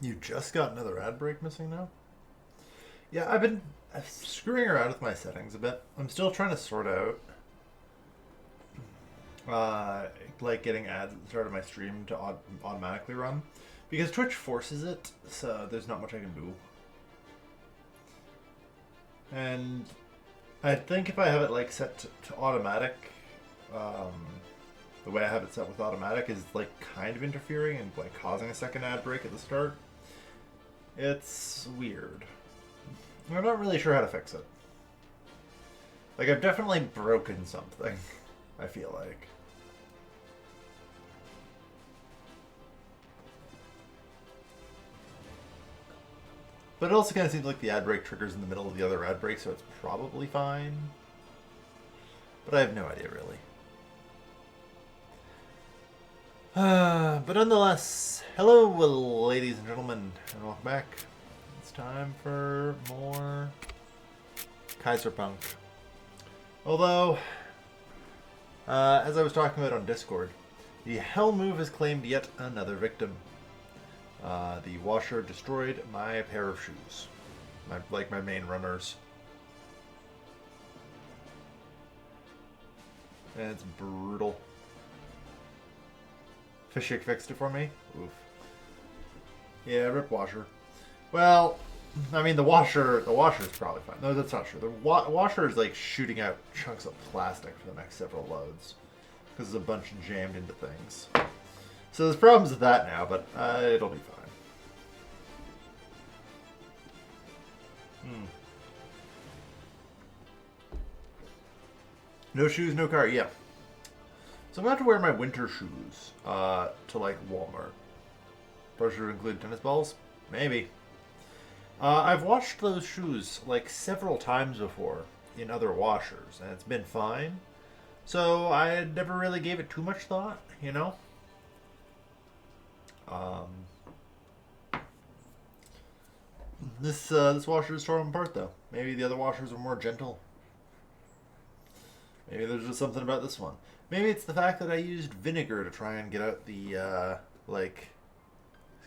You just got another ad break missing now? Yeah, I've been screwing around with my settings a bit. I'm still trying to sort out, uh, like getting ads at the start of my stream to automatically run, because Twitch forces it, so there's not much I can do. And I think if I have it like set to automatic, um, the way I have it set with automatic is like kind of interfering and like causing a second ad break at the start. It's weird. I'm not really sure how to fix it. Like, I've definitely broken something, I feel like. But it also kind of seems like the ad break triggers in the middle of the other ad break, so it's probably fine. But I have no idea, really. But nonetheless, hello, ladies and gentlemen, and welcome back. It's time for more Kaiserpunk. Although, as I was talking about on Discord, the Hell move has claimed yet another victim. The washer destroyed my pair of shoes. My main runners. And it's brutal. Fishik fixed it for me? Oof. Yeah, rip washer. Well, I mean, the washer is probably fine. No, that's not true. The washer is like shooting out chunks of plastic for the next several loads. Because there's a bunch jammed into things. So there's problems with that now, but it'll be fine. No shoes, no car. Yeah. So I'm going to have to wear my winter shoes to like Walmart. Pressure include tennis balls? Maybe. I've washed those shoes like several times before in other washers, and it's been fine. So I never really gave it too much thought, you know? This washer is torn apart though. Maybe the other washers are more gentle. Maybe there's just something about this one. Maybe it's the fact that I used vinegar to try and get out the like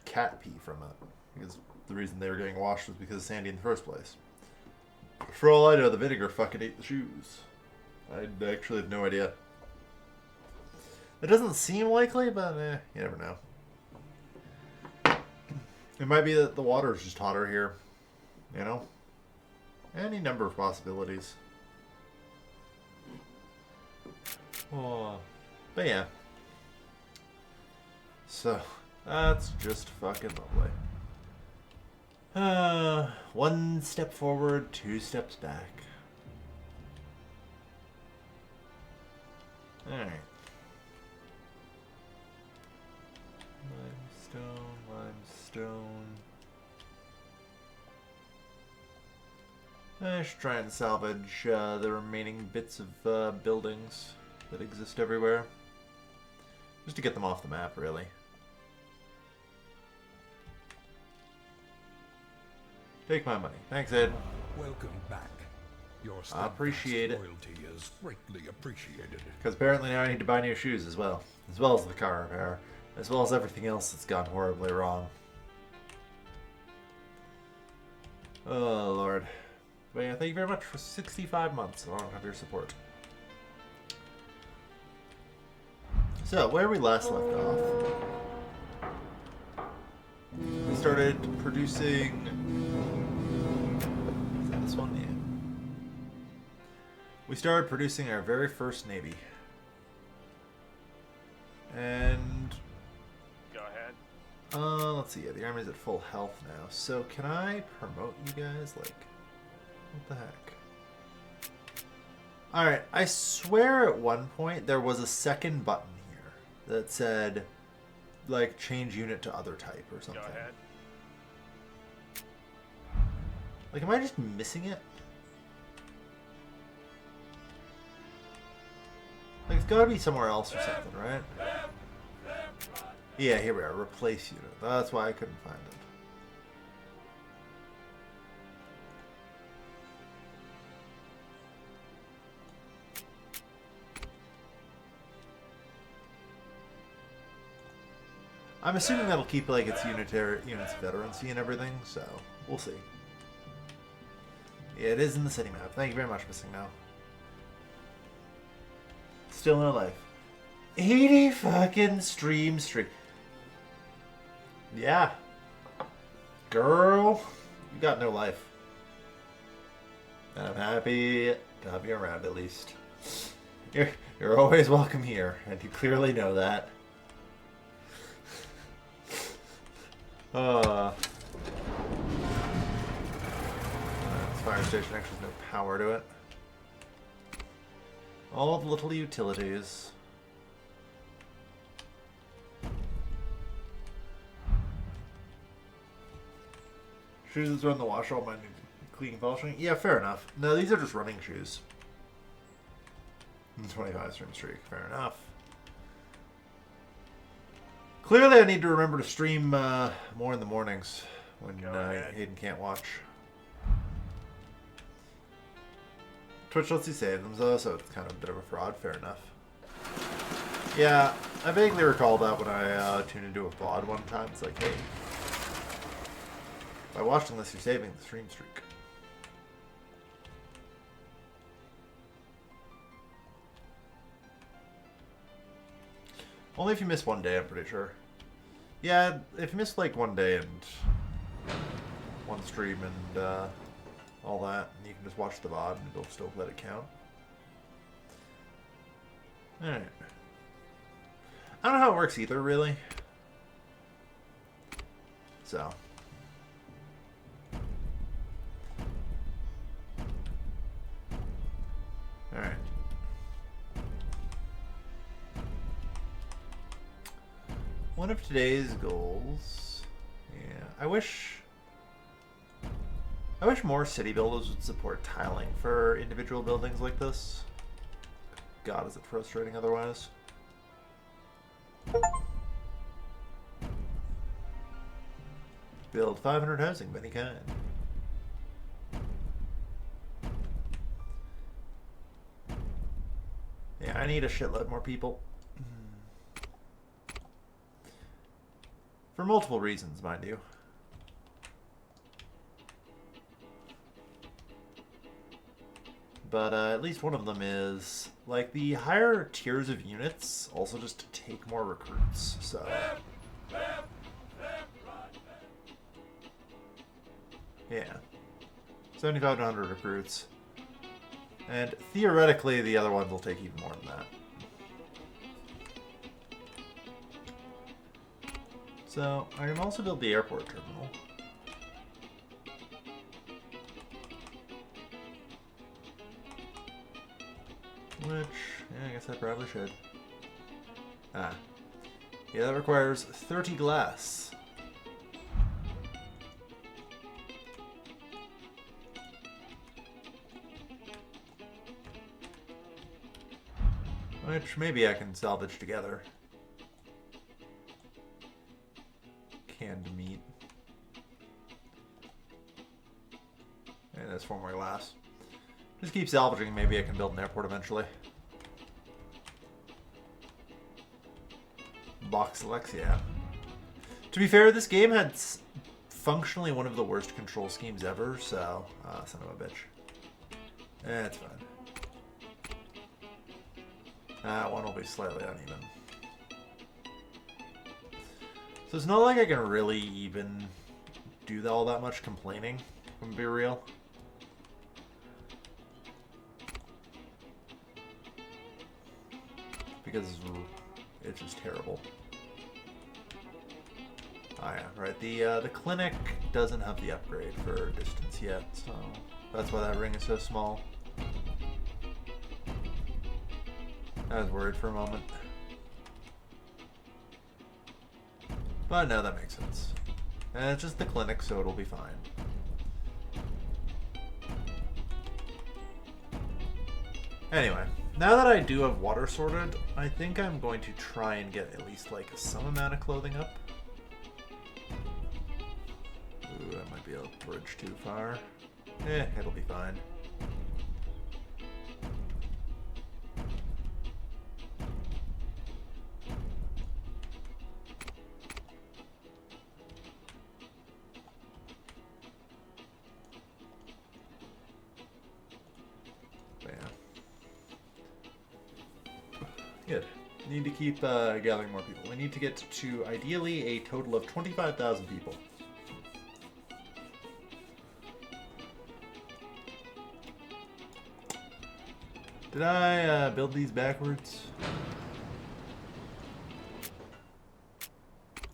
cat pee from it. Because the reason they were getting washed was because of Sandy in the first place. For all I know, the vinegar fucking ate the shoes. I actually have no idea. It doesn't seem likely, but you never know. It might be that the water is just hotter here. You know? Any number of possibilities. Oh, but yeah. So, that's just fucking lovely. One step forward, two steps back. Alright. Limestone. I should try and salvage the remaining bits of buildings that exist everywhere. Just to get them off the map, really. Take my money. Thanks, Ed. Welcome back. Your I appreciate it. loyalty is greatly appreciated. Because apparently now I need to buy new shoes as well as the car repair, as well as everything else that's gone horribly wrong. Oh, Lord. But yeah, thank you very much for 65 months of your support. So, where we last left off, we started producing... Is that this one? Yeah. We started producing our very first navy. And... Go ahead. let's see. Yeah, the army's at full health now. So, can I promote you guys? Like, what the heck? Alright, I swear at one point there was a second button here that said, like, change unit to other type or something. Go ahead. Like, am I just missing it? Like, it's gotta be somewhere else or something, right? Yeah, here we are. Replace unit. That's why I couldn't find it. I'm assuming that'll keep like its units veterancy and everything, so we'll see. Yeah, it is in the city map. Thank you very much, Missing Now. Still no life. 80 fucking stream streak. Yeah. Girl, you got no life. And I'm happy to have you around at least. You're always welcome here, and you clearly know that. This fire station actually has no power to it. All the little utilities. Shoes that run the wash all my cleaning polishing? Yeah, fair enough. No, these are just running shoes. 25 stream streak, fair enough. Clearly I need to remember to stream more in the mornings when Hayden can't watch. Twitch lets you save them though, so it's kind of a bit of a fraud, fair enough. Yeah, I vaguely recall that when I tuned into a VOD one time. It's like, hey, by watching this, you're saving the stream streak. Only if you miss one day, I'm pretty sure. Yeah, if you miss like one day and one stream and all that, and you can just watch the VOD and it'll still let it count. Alright. I don't know how it works either, really. So. Alright. One of today's goals. Yeah, I wish more city builders would support tiling for individual buildings like this. God, is it frustrating otherwise. Build 500 housing of any kind. Yeah, I need a shitload more people. For multiple reasons, mind you. But at least one of them is, like, the higher tiers of units also just to take more recruits, so... Yeah. 75 to 100 recruits. And theoretically, the other ones will take even more than that. So, I can also build the airport terminal. Which, yeah, I guess I probably should. Ah. Yeah, that requires 30 glass. Which maybe I can salvage together. Canned meat. And there's 4 more glass. Just keep salvaging, maybe I can build an airport eventually. Box selects, yeah. To be fair, this game had functionally one of the worst control schemes ever, so... son of a bitch. It's fine. That one will be slightly uneven. So it's not like I can really even do all that much complaining, if I'm gonna be real. Because it's just terrible. Oh yeah, right. The clinic doesn't have the upgrade for distance yet, so that's why that ring is so small. I was worried for a moment. But no, that makes sense. And it's just the clinic, so it'll be fine. Anyway, now that I do have water sorted, I think I'm going to try and get at least like some amount of clothing up. Ooh, I might be able to bridge too far. It'll be fine. Good. Need to keep gathering more people. We need to get to, ideally, a total of 25,000 people. Did I build these backwards?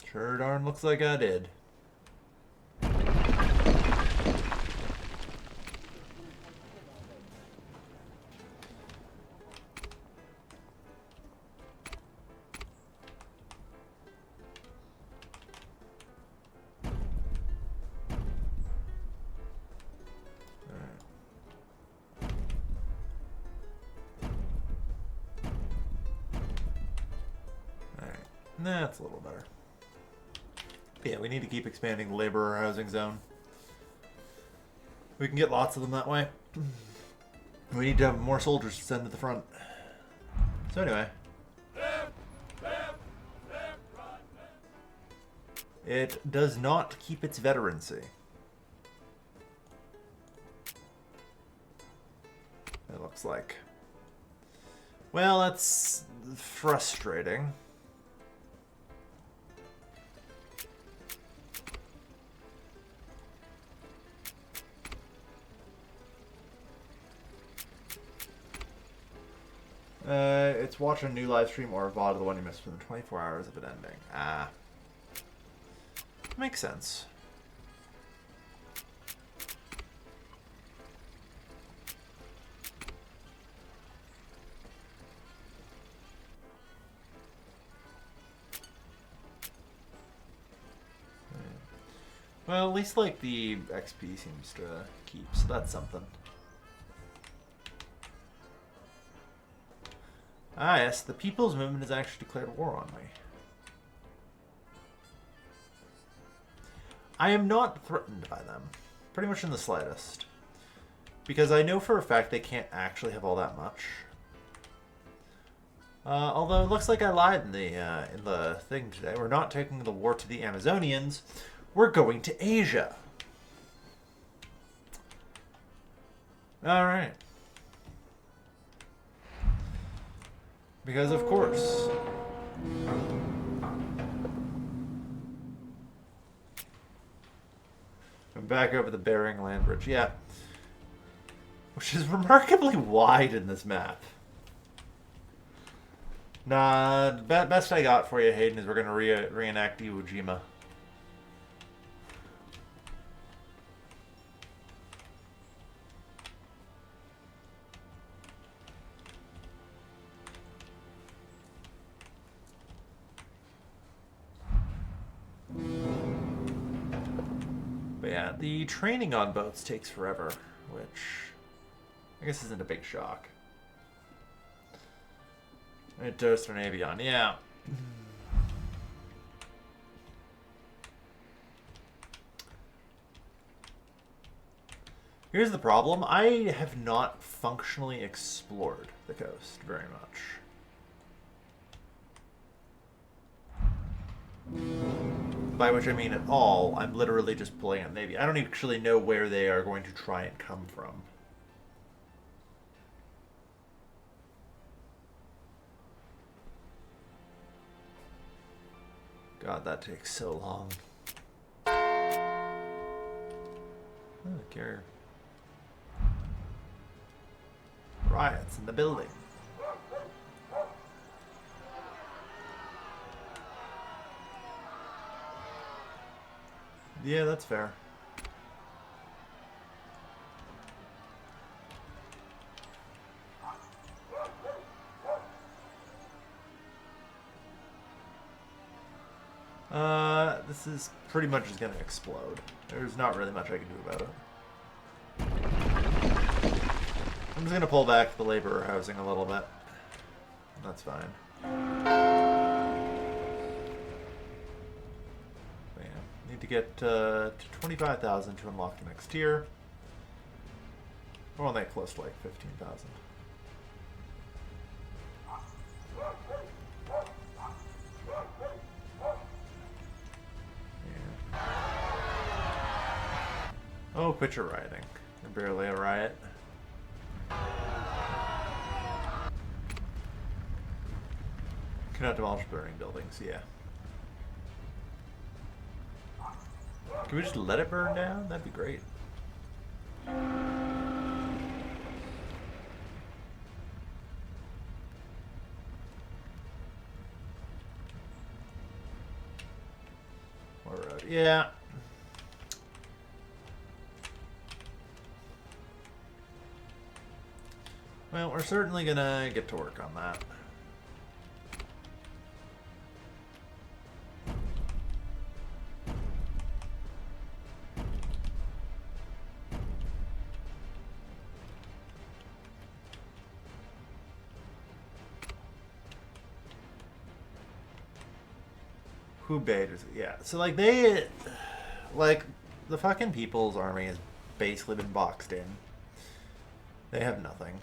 Sure darn looks like I did. That's a little better. Yeah, we need to keep expanding the laborer housing zone. We can get lots of them that way. We need to have more soldiers to send to the front. So anyway. It does not keep its veterancy. It looks like. Well, that's frustrating. It's watch a new live stream or a VOD of the one you missed within 24 hours of it ending. Ah. Makes sense. Well, at least, like, the XP seems to keep, so that's something. Ah, yes, the People's Movement has actually declared war on me. I am not threatened by them, pretty much in the slightest. Because I know for a fact they can't actually have all that much. Although it looks like I lied in the thing today. We're not taking the war to the Amazonians. We're going to Asia. Alright. Because of course. I'm back over the Bering Land Bridge. Yeah. Which is remarkably wide in this map. Nah, the best I got for you, Hayden, is we're going to reenact Iwo Jima. But yeah, the training on boats takes forever, which I guess isn't a big shock. Right, Toast or Avion, yeah. Here's the problem. I have not functionally explored the coast very much. By which I mean at all. I'm literally just pulling up Navy. I don't actually know where they are going to try and come from. God, that takes so long. Oh, carrier. Riots in the building. Yeah, that's fair. This is pretty much just gonna explode. There's not really much I can do about it. I'm just gonna pull back the laborer housing a little bit. That's fine. But yeah, need to get to 25,000 to unlock the next tier. We're only close to like 15,000. Oh, quit your rioting. You're barely a riot. Cannot demolish burning buildings, yeah. Can we just let it burn down? That'd be great. More road. Yeah. Well, we're certainly gonna get to work on that. Who baited? Yeah. So like the fucking People's Army has basically been boxed in. They have nothing.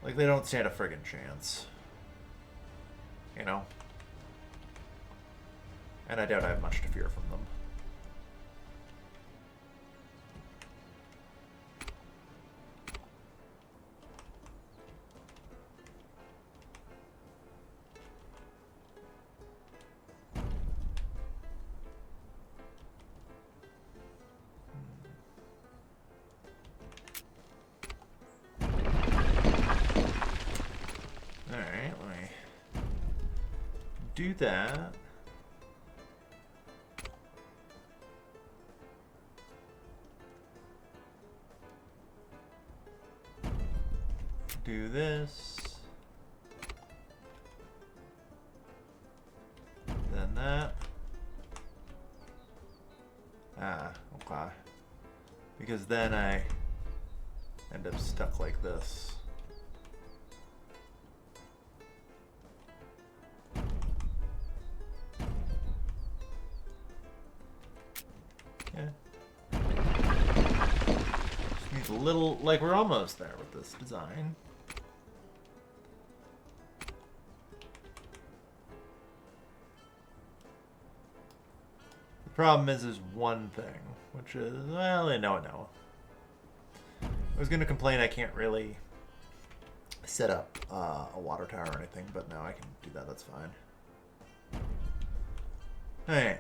Like they don't stand a friggin' chance. You know? And I doubt I have much to fear from them. Do that. Do this. Then that. Ah, okay. Because then I end up stuck like this. A little, like we're almost there with this design. The problem is one thing, which is, well, no. I was going to complain I can't really set up a water tower or anything, but now I can do that, that's fine. Alright.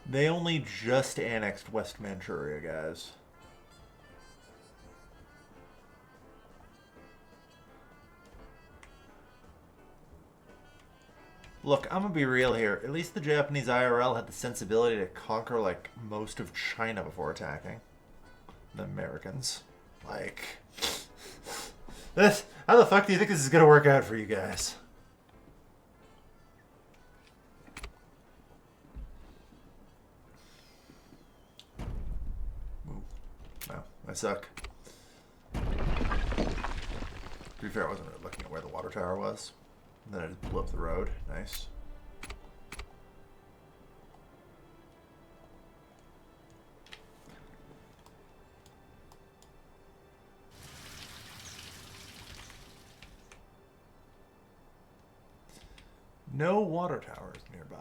They only just annexed West Manchuria, guys. Look, I'm gonna be real here. At least the Japanese IRL had the sensibility to conquer, like, most of China before attacking the Americans. Like, this, how the fuck do you think this is gonna work out for you guys? I suck. To be fair, I wasn't really looking at where the water tower was. And then I just blew up the road. Nice. No water towers nearby.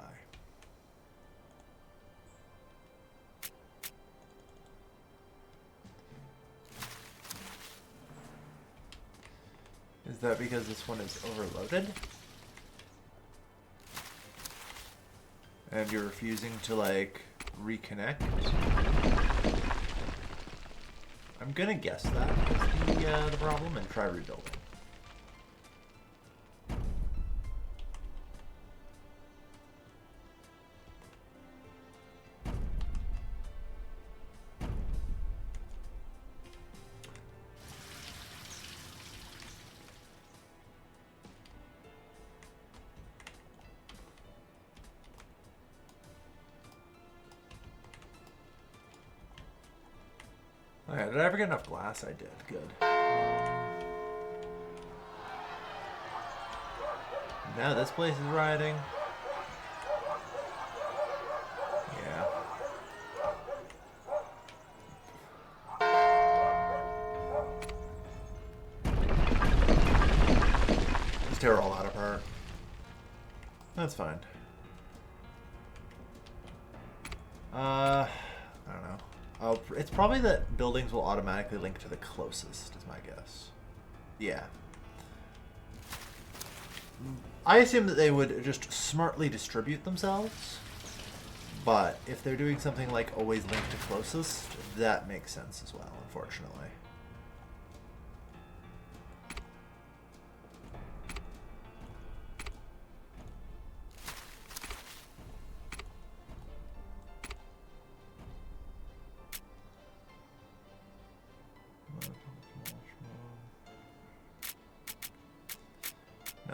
Is that because this one is overloaded? And you're refusing to, like, reconnect? I'm gonna guess that is the problem and try rebuilding. Alright, did I ever get enough glass? I did. Good. Now this place is rioting. Yeah. Just tear all out of her. That's fine. I don't know. Oh, it's probably that buildings will automatically link to the closest, is my guess. Yeah. I assume that they would just smartly distribute themselves, but if they're doing something like always link to closest, that makes sense as well, unfortunately.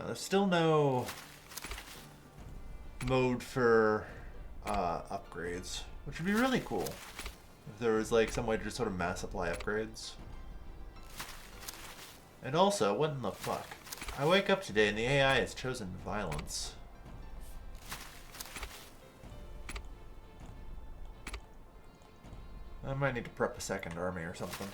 There's still no mode for upgrades, which would be really cool if there was like some way to just sort of mass apply upgrades. And also, what in the fuck? I wake up today and the AI has chosen violence. I might need to prep a second army or something.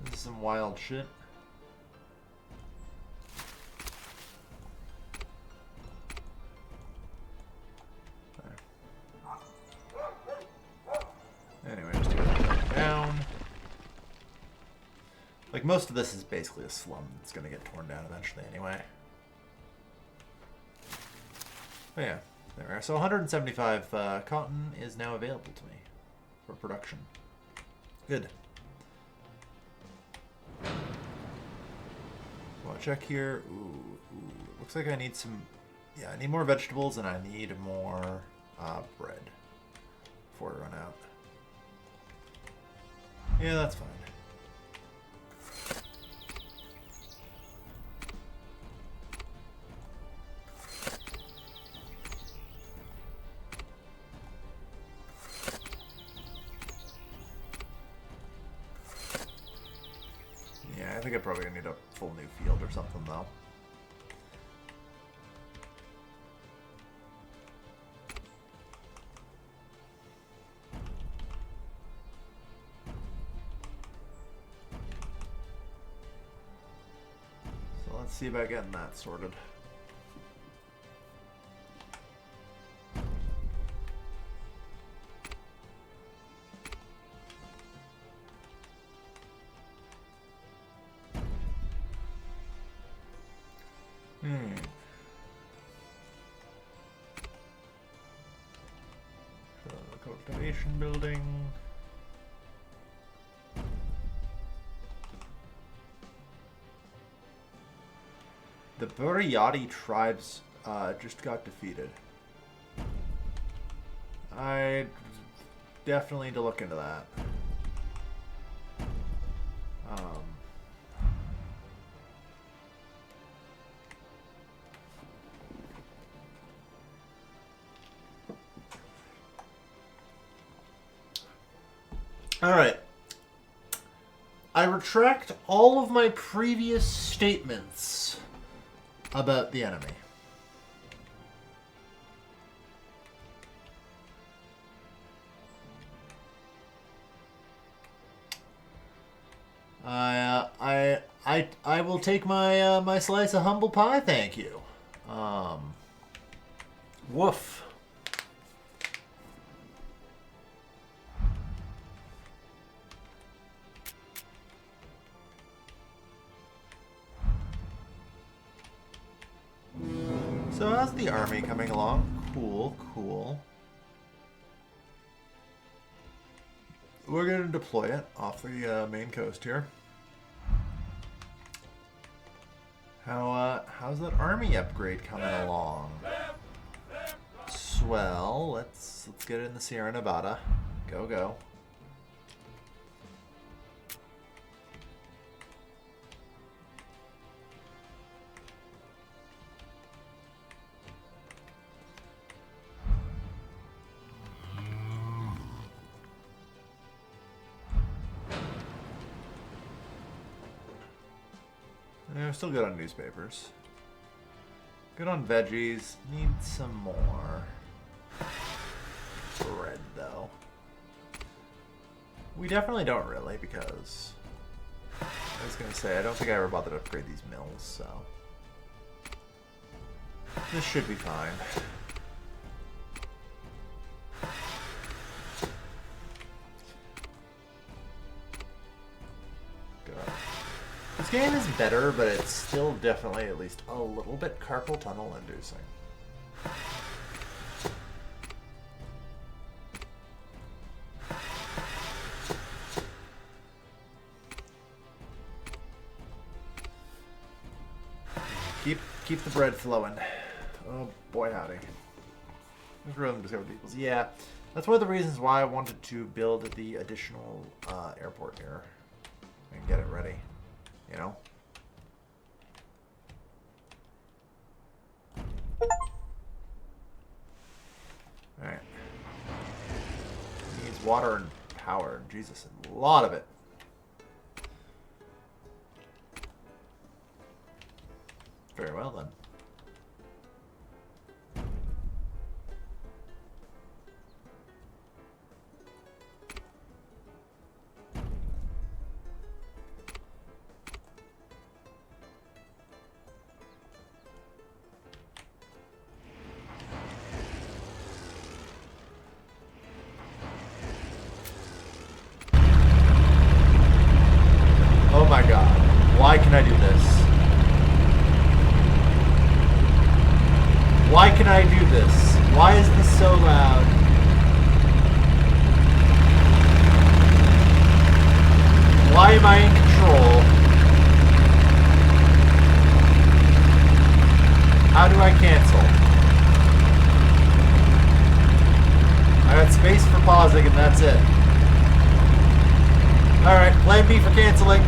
This is some wild shit. Anyway, just to get down. Like, most of this is basically a slum that's gonna get torn down eventually anyway. But yeah, there we are. So 175 cotton is now available to me for production. Good. Well, check here. Ooh, looks like I need some. Yeah, I need more vegetables and I need more bread before I run out. Yeah, that's fine. Yeah, I think I probably need a full new field or something though. Let's see about getting that sorted. So, cultivation building. The Buryati tribes just got defeated. I definitely need to look into that. All right. I retract all of my previous statements about the enemy. I will take my my slice of humble pie, thank you. Woof. So how's the army coming along? Cool, cool. We're going to deploy it off the main coast here. How's that army upgrade coming along? Swell. Let's get it in the Sierra Nevada. Go, go. Yeah, still good on newspapers. Good on veggies. Need some more bread, though. We definitely don't really, because was gonna say, I don't think I ever bothered to upgrade these mills, so this should be fine. God. This game is better, but it's still definitely at least a little bit carpal tunnel inducing. Keep the bread flowing. Oh boy, howdy. There's room to discover vehicles. Yeah, that's one of the reasons why I wanted to build the additional airport here and get it ready. You know. All right. Needs water and power. Jesus, a lot of it. Very well, then. Oh my God. Why can I do this? Why can I do this? Why is this so loud? Why am I in control? How do I cancel? I got space for pausing and that's it. Alright, plan B for canceling.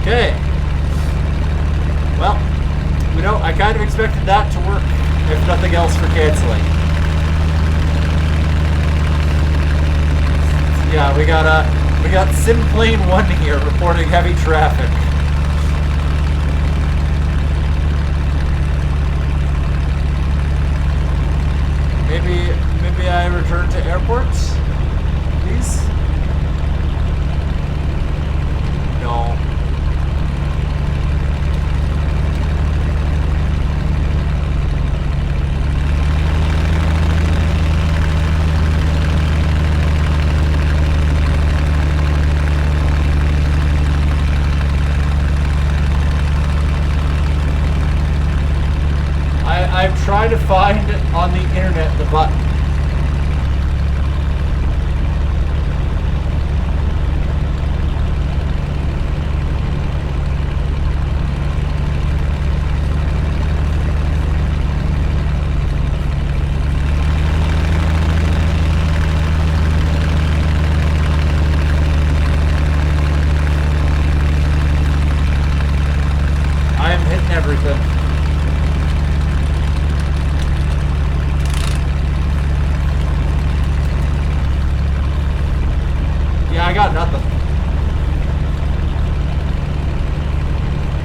Okay. Well, I kind of expected that to work, if nothing else, for canceling. Yeah, we got Simplane 1 here reporting heavy traffic. Maybe I return to airports, please? No. I'm trying to find on the internet the button. I am hitting everything. I got nothing.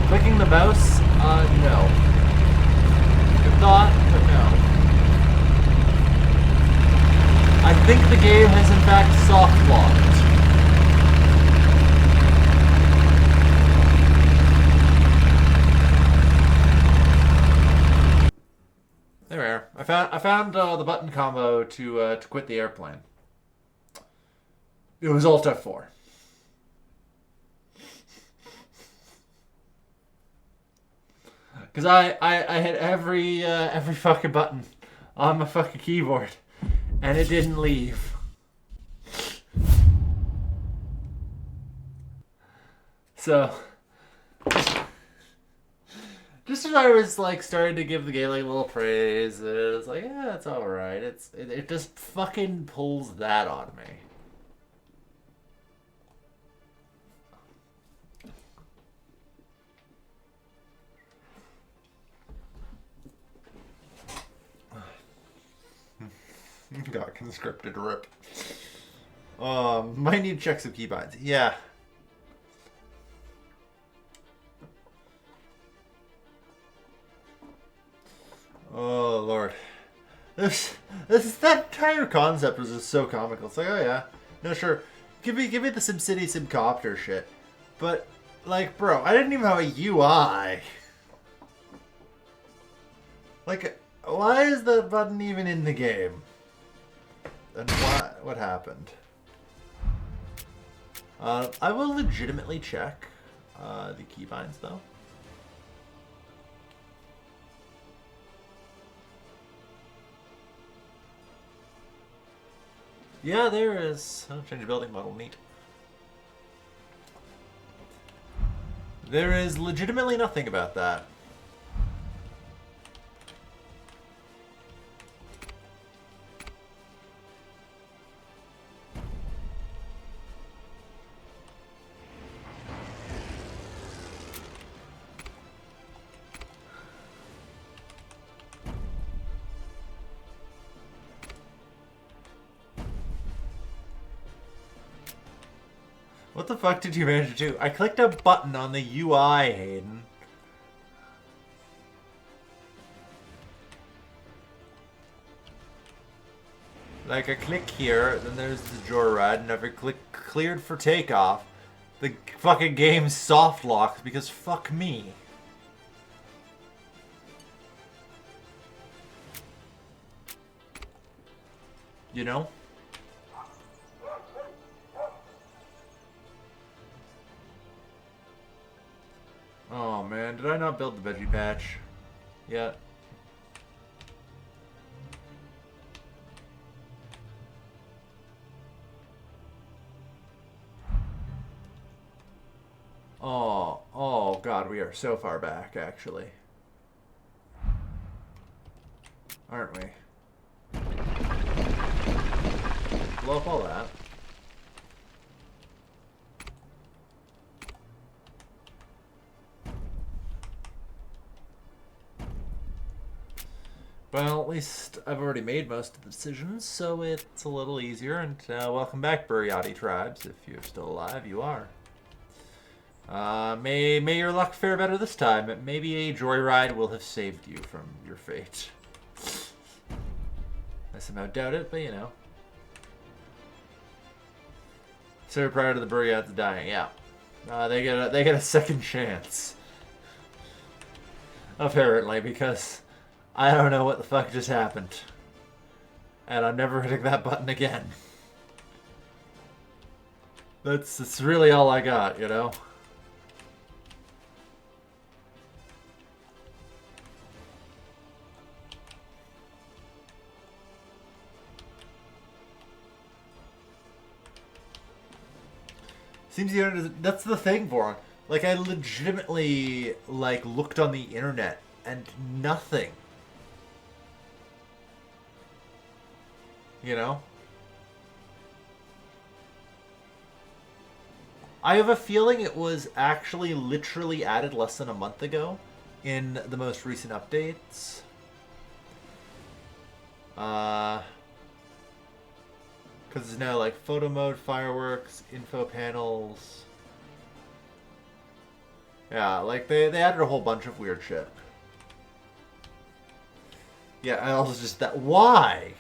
Clicking the mouse? No. Good thought, but no. I think the game has in fact soft locked. There we are. I found the button combo to quit the airplane. It was Alt F4. Because I hit every fucking button on my fucking keyboard, and it didn't leave. So, just as I was like starting to give the game like a little praise, it was like, yeah, it's all right. It just fucking pulls that on me. Got conscripted, rip. Might need to check some keybinds. Yeah. Oh, Lord. That entire concept was just so comical. It's like, oh yeah, no sure, give me the SimCity Simcopter shit, but like, bro, I didn't even have a UI. Like, why is the button even in the game? And what happened? I will legitimately check the keybinds though. Yeah, there is. Oh, change building model, neat. There is legitimately nothing about that. What the fuck did you manage to do? I clicked a button on the UI, Hayden. Like, I click here, then there's the joyride, and if I click cleared for takeoff, the fucking game soft locks because fuck me. You know? Oh man, did I not build the veggie patch yet? Oh god, we are so far back actually. Aren't we? Blow up all that. Well, at least I've already made most of the decisions, so it's a little easier. And welcome back, Buryati tribes. If you're still alive, you are. May your luck fare better this time. Maybe a joyride will have saved you from your fate. I somehow doubt it, but you know. So prior to the Buryats dying, yeah. They get a second chance. Apparently, because I don't know what the fuck just happened. And I'm never hitting that button again. That's really all I got, you know? Seems you know, that's the thing, Vaughn. Like, I legitimately, like, looked on the internet and nothing. You know? I have a feeling it was actually literally added less than a month ago in the most recent updates. Because it's now like photo mode, fireworks, info panels. Yeah, like they added a whole bunch of weird shit. Yeah, and also just that. Why?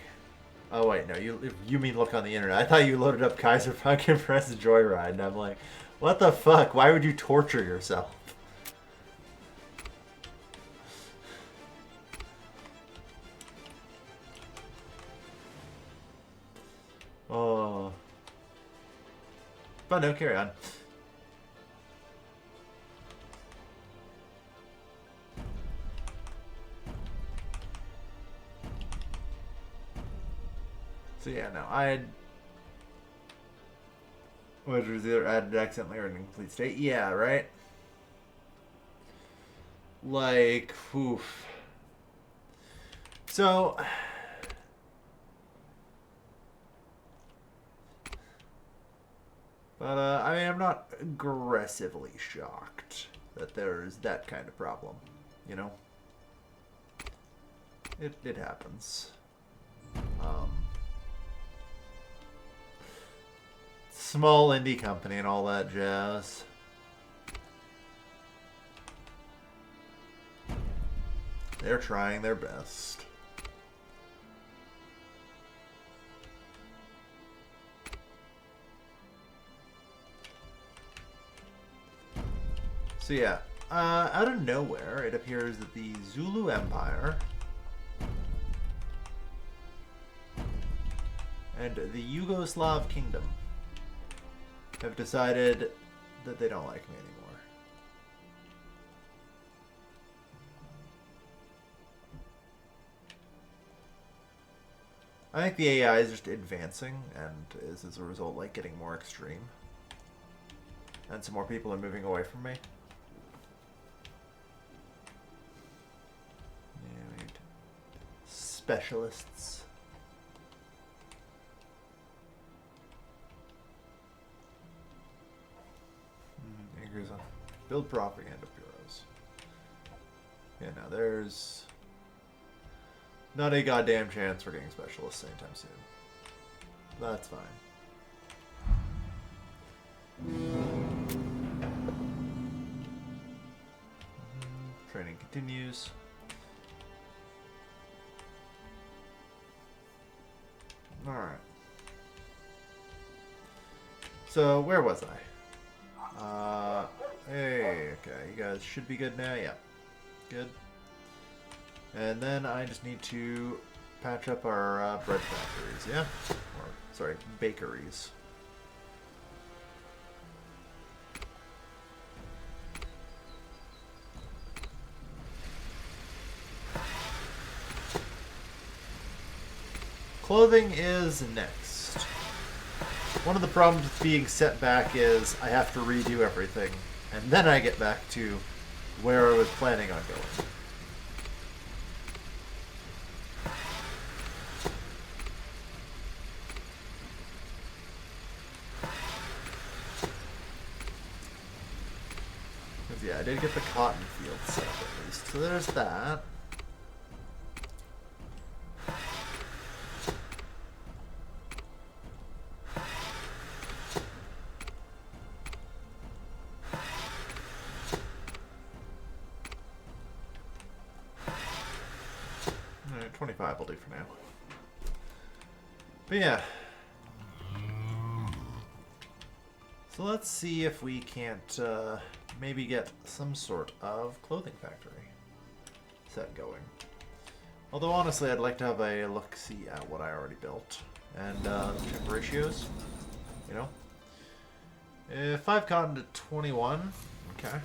Oh wait, no, you mean look on the internet. I thought you loaded up Kaiserpunk and pressed joyride, and I'm like, what the fuck? Why would you torture yourself? Oh. But no, carry on. So yeah, no, I had... Which was either added accidentally or in incomplete state. Yeah, right? Like, oof. So... But, I mean, I'm not aggressively shocked that there's that kind of problem, you know? It happens. Small indie company and all that jazz. They're trying their best. So yeah, out of nowhere, it appears that the Zulu Empire and the Yugoslav Kingdom have decided that they don't like me anymore. I think the AI is just advancing and is, as a result, like getting more extreme. And some more people are moving away from me. Yeah, we need specialists. Here's a build propaganda bureaus. Yeah, now there's not a goddamn chance we're getting specialists anytime soon. That's fine. Training continues. Alright. So, where was I? Hey, okay, you guys should be good now, yeah. Good. And then I just need to patch up our bread factories, yeah? Or, sorry, bakeries. Clothing is next. One of the problems with being set back is I have to redo everything, and then I get back to where I was planning on going. Because, yeah, I did get the cotton field set up at least, so there's that. 25 will do for now. But yeah. So let's see if we can't maybe get some sort of clothing factory set going. Although honestly, I'd like to have a look-see at what I already built. And check the ratios, you know. 5 cotton to 21, okay.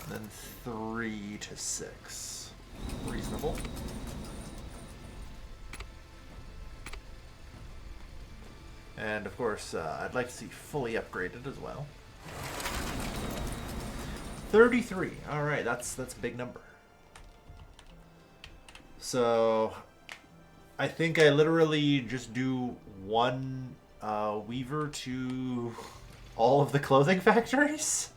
And then 3 to 6, reasonable. And of course, I'd like to see fully upgraded as well. 33. All right, that's a big number. So, I think I literally just do one weaver to all of the clothing factories.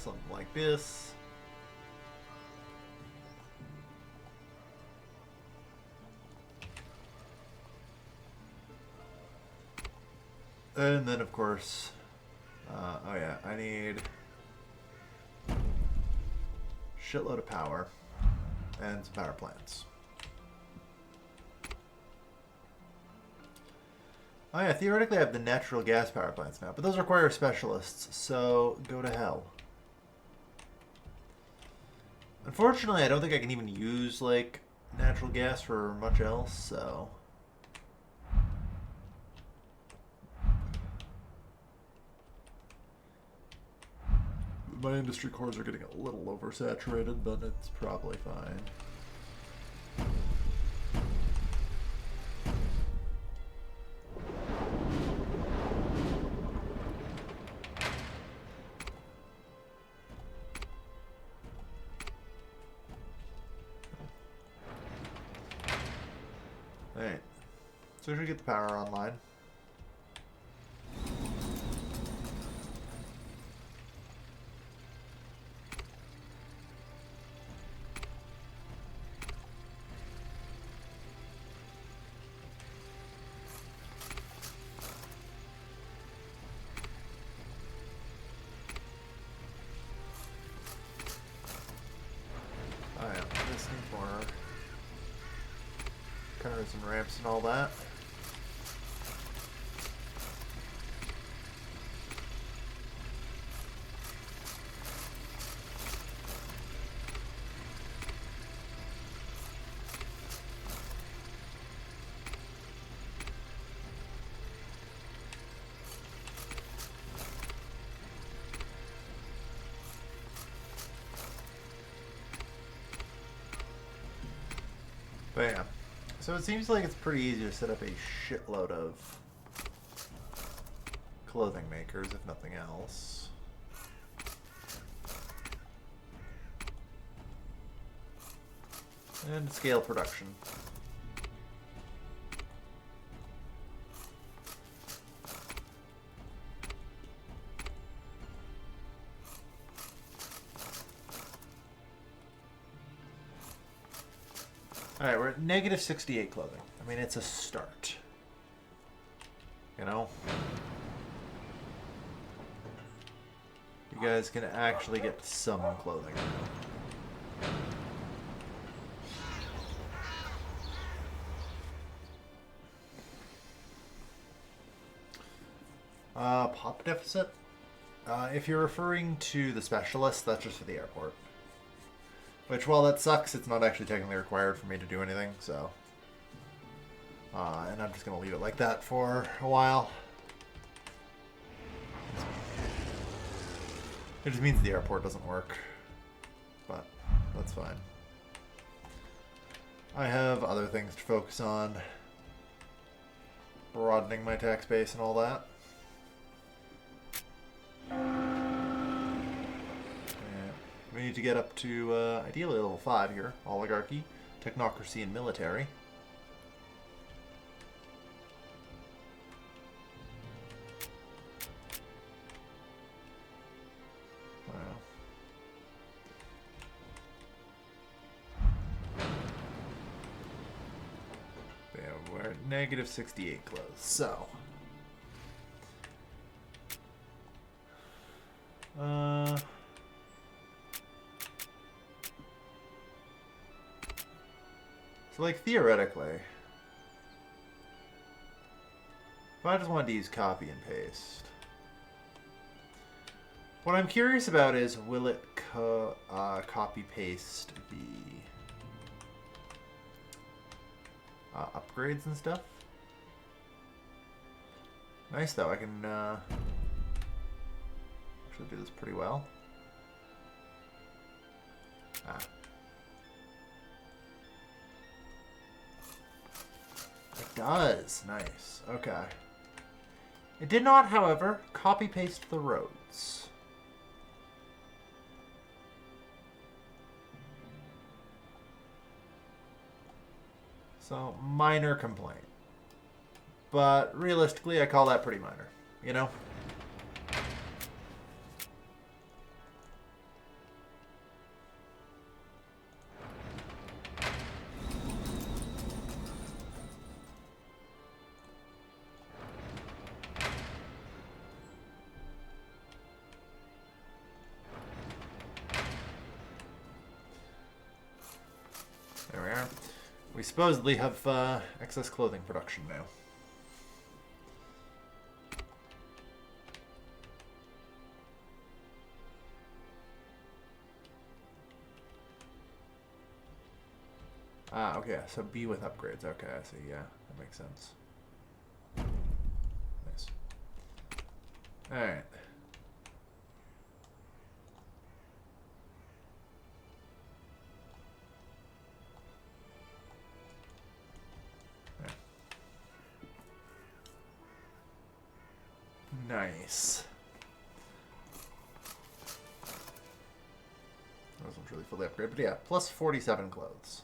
Something like this. And then, of course, oh yeah, I need shitload of power and some power plants. Oh yeah, theoretically I have the natural gas power plants now, but those require specialists, so go to hell. Unfortunately, I don't think I can even use, like, natural gas for much else, so... My industry cores are getting a little oversaturated, but it's probably fine. So we should get the power online. Cars and ramps and all that. Bam. So it seems like it's pretty easy to set up a shitload of clothing makers, if nothing else. And scale production. Alright, we're at negative 68 clothing. I mean, it's a start. You know? You guys can actually get some clothing. Pop deficit? If you're referring to the specialist, that's just for the airport. Which, while that sucks, it's not actually technically required for me to do anything, so... and I'm just going to leave it like that for a while. It just means the airport doesn't work. But, that's fine. I have other things to focus on. Broadening my tax base and all that. We need to get up to, ideally, level 5 here. Oligarchy, technocracy, and military. Wow. Yeah, we're at negative 68 close. So. So, like, theoretically, if I just wanted to use copy and paste, what I'm curious about is, will it copy paste the upgrades and stuff? Nice, though. I can actually do this pretty well. It does. Nice. Okay. It did not, however, copy-paste the roads. So, minor complaint. But realistically, I call that pretty minor. You know? There we are. We supposedly have excess clothing production now. Okay, so B with upgrades. Okay, I see. Yeah, that makes sense. Nice. Alright. Nice. That wasn't really fully upgraded, but yeah, plus 47 clothes.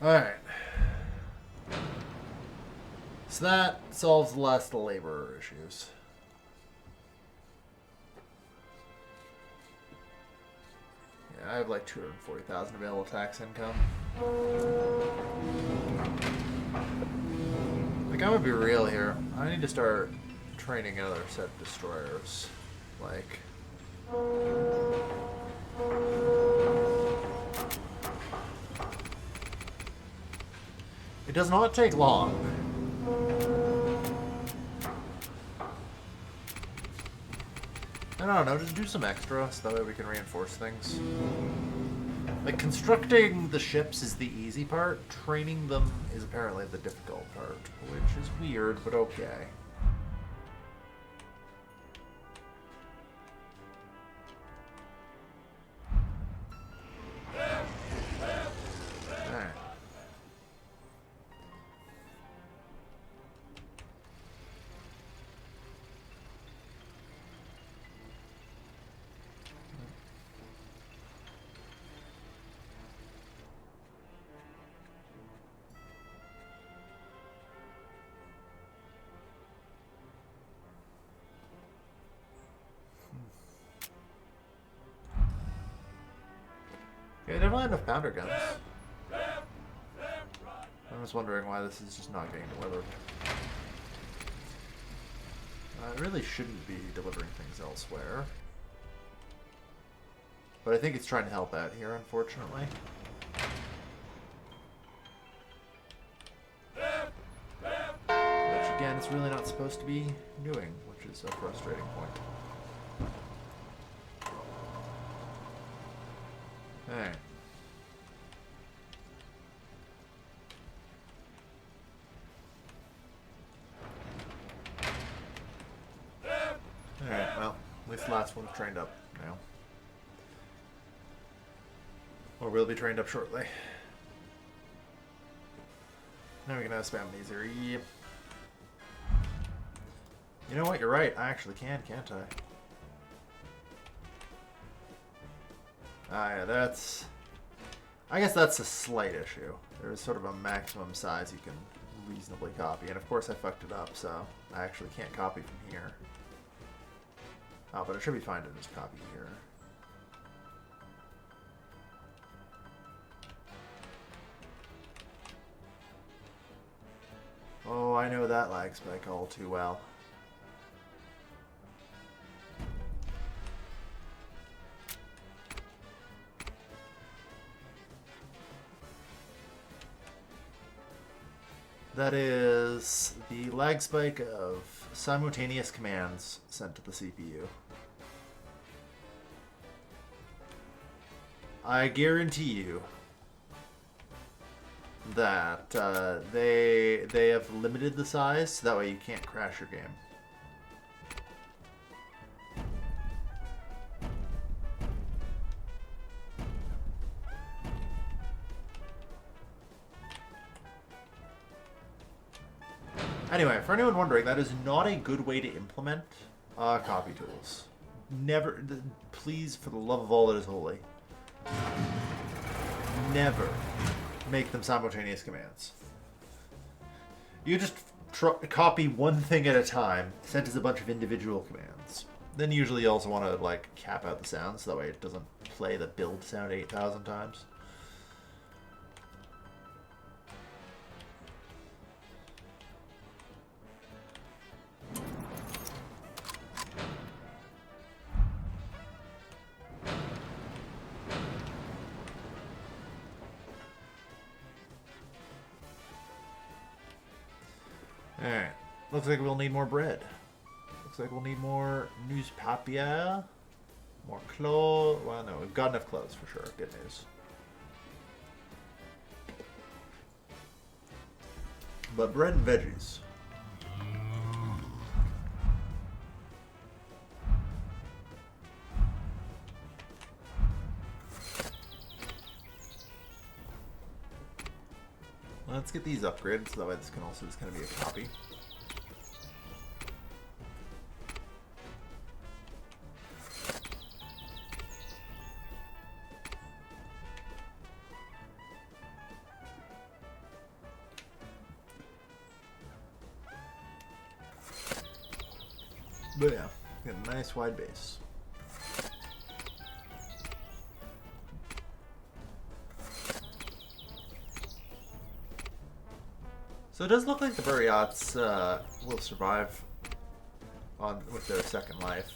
Alright. So that solves less the labor issues. Yeah, I have like 240,000 available tax income. Like, I'm gonna be real here. I need to start training another set of destroyers. Like, it does not take long. I don't know, just do some extra so that way we can reinforce things. Like, constructing the ships is the easy part. Training them is apparently the difficult part, which is weird, but okay. Alright. Yeah, definitely enough pounder guns. I'm just wondering why this is just not getting delivered. It really shouldn't be delivering things elsewhere. But I think it's trying to help out here, unfortunately. Which, again, it's really not supposed to be doing, which is a frustrating point. Alright. Alright, well, at least the last one's trained up now. Or will be trained up shortly. Now we can spam these here. Yep. You know what? You're right. I actually can, can't I? Ah, yeah, that's... I guess that's a slight issue. There's sort of a maximum size you can reasonably copy. And of course I fucked it up, so I actually can't copy from here. Oh, but it should be fine to just copy here. Oh, I know that lag spike all too well. That is the lag spike of simultaneous commands sent to the CPU. I guarantee you that they have limited the size so that way you can't crash your game. Anyway, for anyone wondering, that is not a good way to implement copy tools. Never, please, for the love of all that is holy, never make them simultaneous commands. You just copy one thing at a time, sent as a bunch of individual commands. Then usually you also want to like cap out the sound so that way it doesn't play the build sound 8,000 times. Alright. Looks like we'll need more bread. Looks like we'll need more newspapier. More clothes. Well, no, we've got enough clothes for sure. Good news. But bread and veggies. Let's get these upgraded so that way this can also just kind of be a copy. But yeah, got a nice wide base. So it does look like the Buryats will survive on with their second life.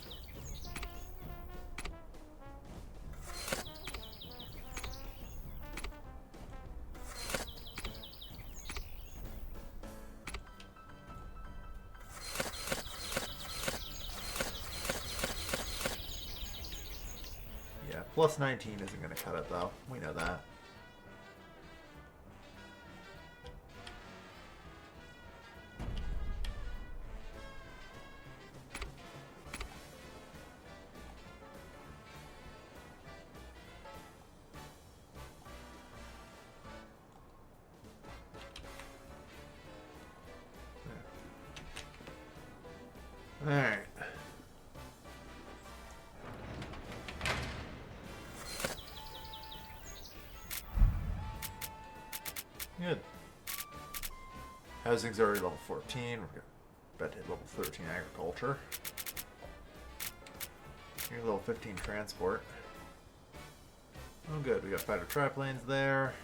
Yeah, plus 19 isn't going to cut it though. We know that. Alright. Good. Housing's already level 14. We're about to hit level 13 agriculture. Here, level 15 transport. Oh good, we got fighter triplanes there.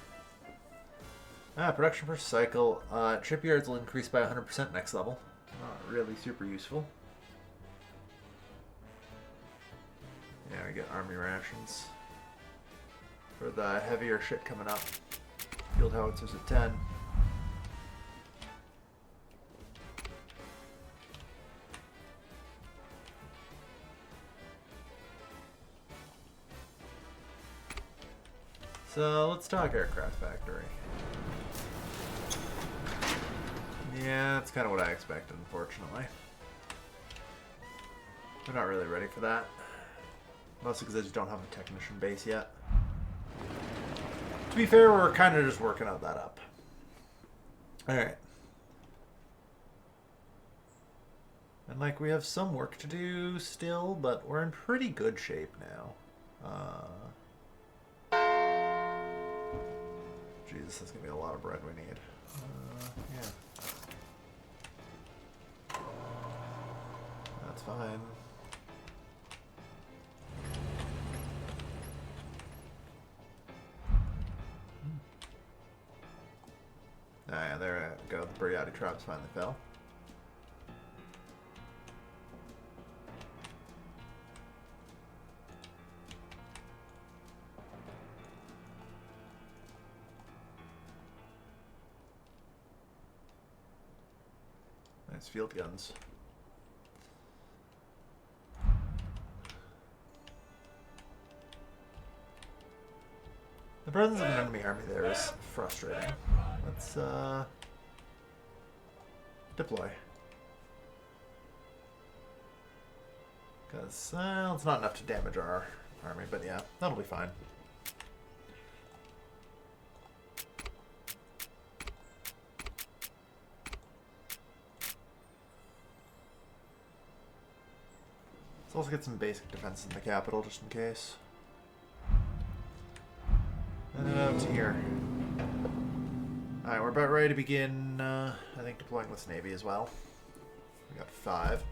Production per cycle. Shipyards will increase by 100% next level. Not really super useful. Yeah, we get army rations for the heavier shit coming up. Field howitzers at 10. So let's talk aircraft factory. Yeah, that's kind of what I expected, unfortunately. We're not really ready for that. Mostly because I just don't have a technician base yet. To be fair, we're kind of just working out that up. Alright. And like, we have some work to do still, but we're in pretty good shape now. Jesus, that's going to be a lot of bread we need. Yeah. That's fine. Ah, yeah, there we go. The Buryati tribes finally fell. Nice field guns. The presence of an enemy army there is frustrating. Let's deploy. Because it's not enough to damage our army, but yeah, that'll be fine. Let's also get some basic defense in the capital, just in case. And then up to here. Alright, we're about ready to begin, I think, deploying this navy as well. We got 5.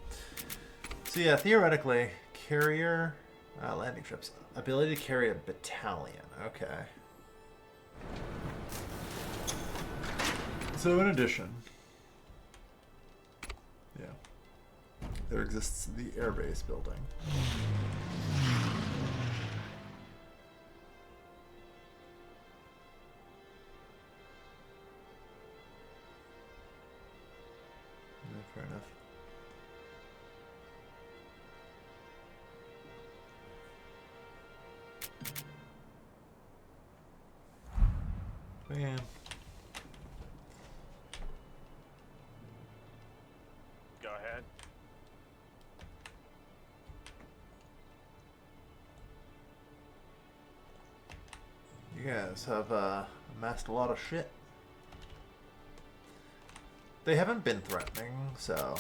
So yeah, theoretically, carrier, landing ships. Ability to carry a battalion. Okay. So in addition, yeah, there exists the airbase building. Fair enough. Man. Go ahead. You guys have amassed a lot of shit. They haven't been threatening, so...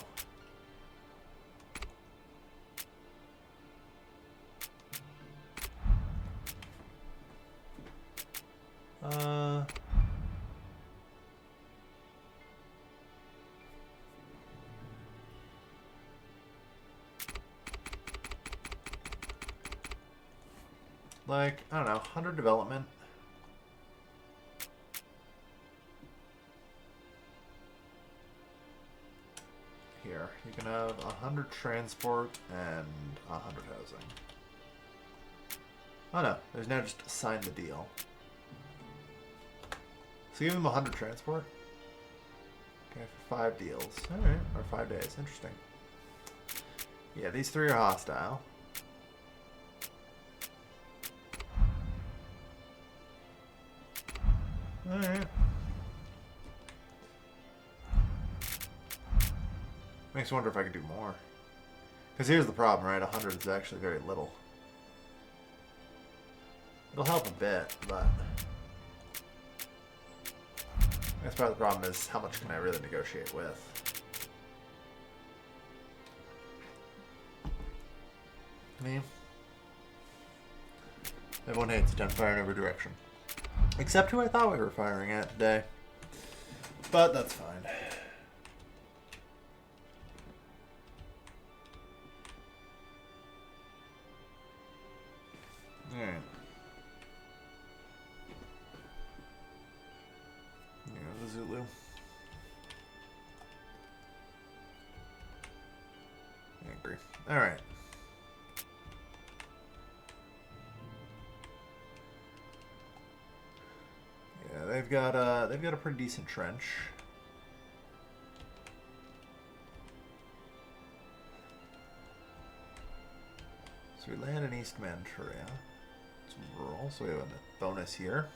Like, I don't know, 100 development. Here, you can have 100 transport and 100 housing. Oh no, there's now just assign the deal. So give him 100 transport. Okay, for 5 deals. Alright, or 5 days. Interesting. Yeah, these 3 are hostile. Alright. Makes me wonder if I could do more. Because here's the problem, right? 100 is actually very little. It'll help a bit, but... I guess part of the problem is how much can I really negotiate with? I mean... Everyone hates a 10 fire in every direction. Except who I thought we were firing at today. But that's fine. Alright. Yeah, the Zulu. Angry. Alright. Yeah, they've got a pretty decent trench. So we land in East Manchuria. It's rural, so we have a bonus here.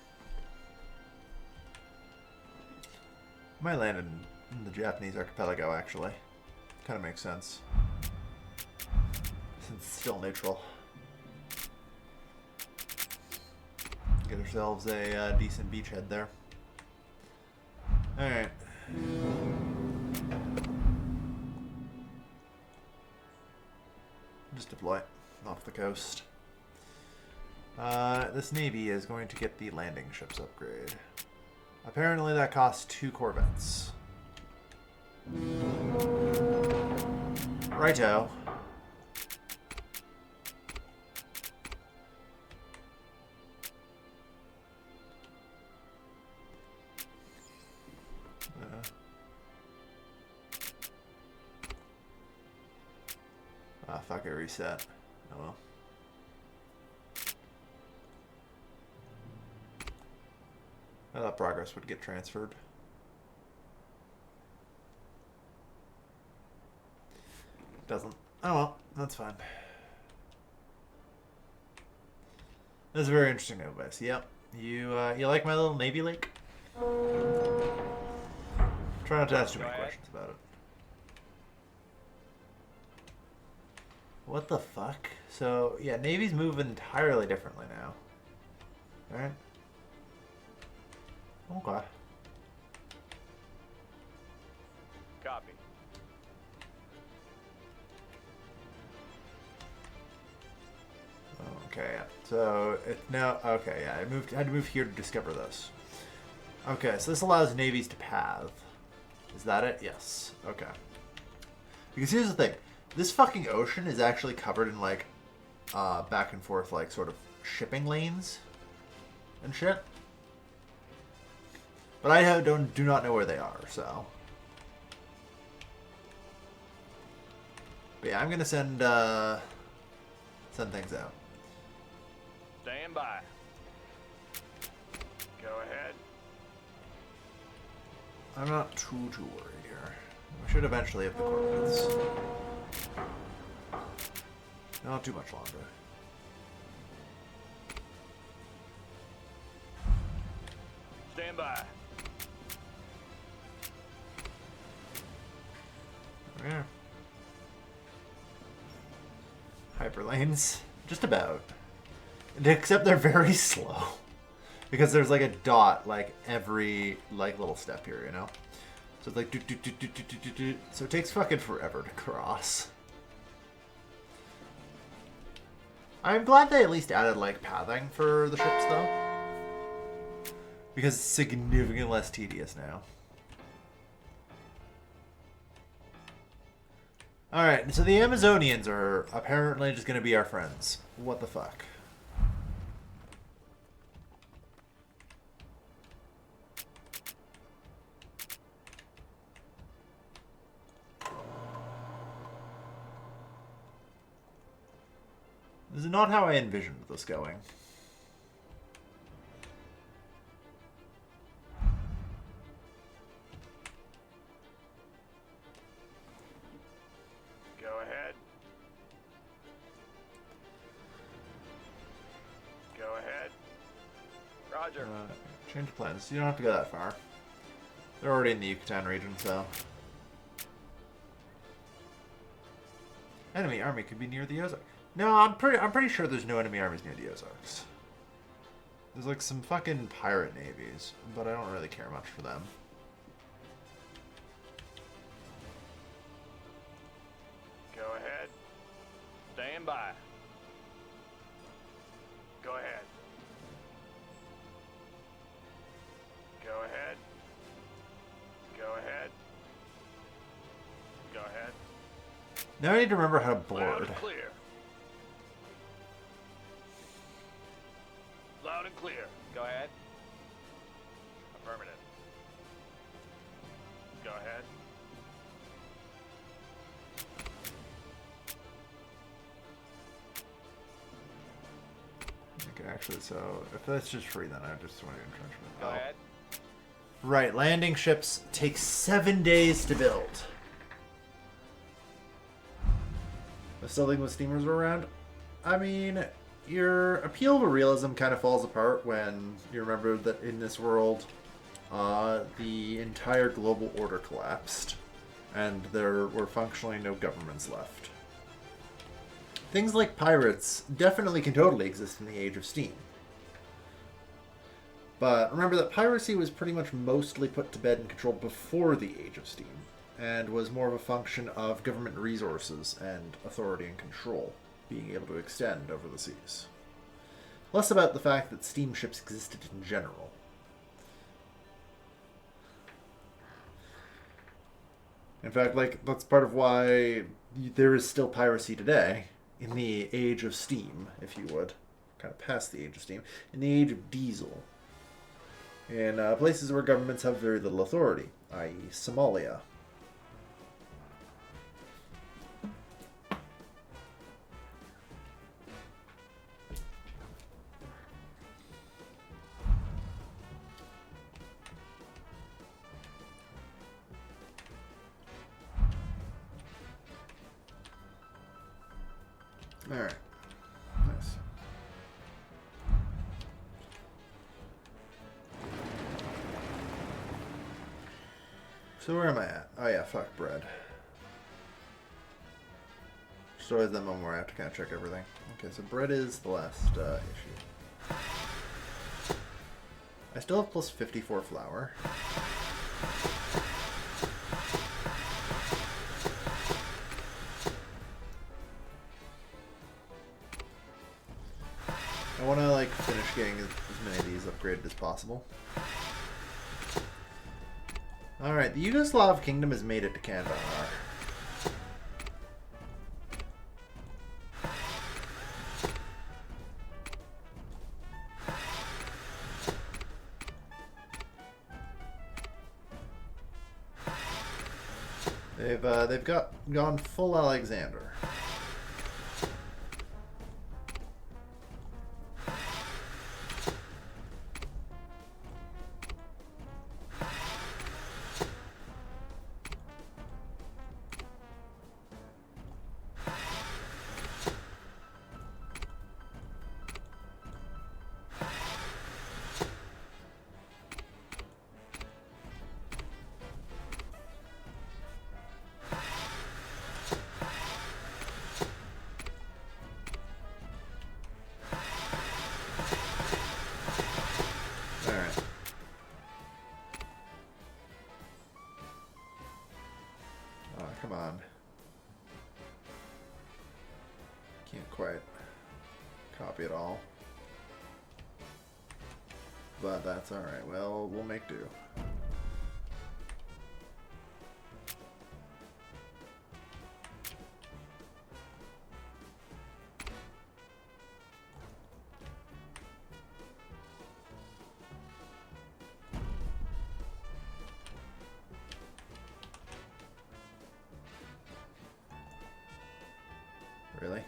Might land in the Japanese archipelago, actually. Kind of makes sense. Since it's still neutral. Get ourselves a decent beachhead there. Alright. Just deploy off the coast. This navy is going to get the landing ships upgrade. Apparently that costs 2 corvettes. Righto. Fuck it, reset. Oh well. I thought progress would get transferred. Doesn't. Oh well, that's fine. That's a very interesting advice. Yep. You like my little Navy lake? Try not to ask too many questions about it. What the fuck? So, yeah, Navy's moving entirely differently now. Alright. Okay. Copy. Okay, yeah. So, it's now... Okay, yeah, I had to move here to discover this. Okay, so this allows navies to path. Is that it? Yes. Okay. Because here's the thing. This fucking ocean is actually covered in, like, back and forth, like, sort of shipping lanes and shit. But I do not know where they are, so. But yeah, I'm gonna send things out. Stand by. Go ahead. I'm not too worried here. We should eventually have the coordinates. Not too much longer. Stand by. Yeah. Hyperlanes. Just about. Except they're very slow. Because there's like a dot like every like little step here, you know? So it's like do do do do do do do do. So it takes fucking forever to cross. I'm glad they at least added like pathing for the ships though. Because it's significantly less tedious now. Alright, so the Amazonians are apparently just gonna be our friends. What the fuck? This is not how I envisioned this going. Go ahead. Go ahead. Roger. Change of plans. You don't have to go that far. They're already in the Yucatan region, so... Enemy army could be near the Ozarks. No, I'm pretty sure there's no enemy armies near the Ozarks. There's like some fucking pirate navies, but I don't really care much for them. Go ahead. Stand by. Go ahead. Go ahead. Go ahead. Go ahead. Now I need to remember how to Loud board. and clear. Loud and clear. Go ahead. Affirmative. Go ahead. Okay, actually, so if that's just free, then I just want to entrenchment. Go ahead. Right, landing ships take 7 days to build. If still thinking with steamers were around, I mean, your appeal to realism kind of falls apart when you remember that in this world, the entire global order collapsed, and there were functionally no governments left. Things like pirates definitely can totally exist in the Age of Steam. But remember that piracy was pretty much mostly put to bed and controlled before the Age of Steam, and was more of a function of government resources and authority and control being able to extend over the seas. Less about the fact that steamships existed in general. In fact, like, that's part of why there is still piracy today, in the Age of Steam, if you would. Kind of past the Age of Steam. In the Age of Diesel. In places where governments have very little authority, i.e. Somalia. Alright. Nice. So where am I at? Oh yeah, fuck bread. Just always that moment where I have to kind of check everything. Okay, so bread is the last issue. I still have plus 54 flour. I want to like finish getting as many of these upgraded as possible. Alright, the Yugoslav kingdom has made it to Kandahar. They've gone full Alexander. Come on. Can't quite copy it all. But that's alright. Well, we'll make do. Really?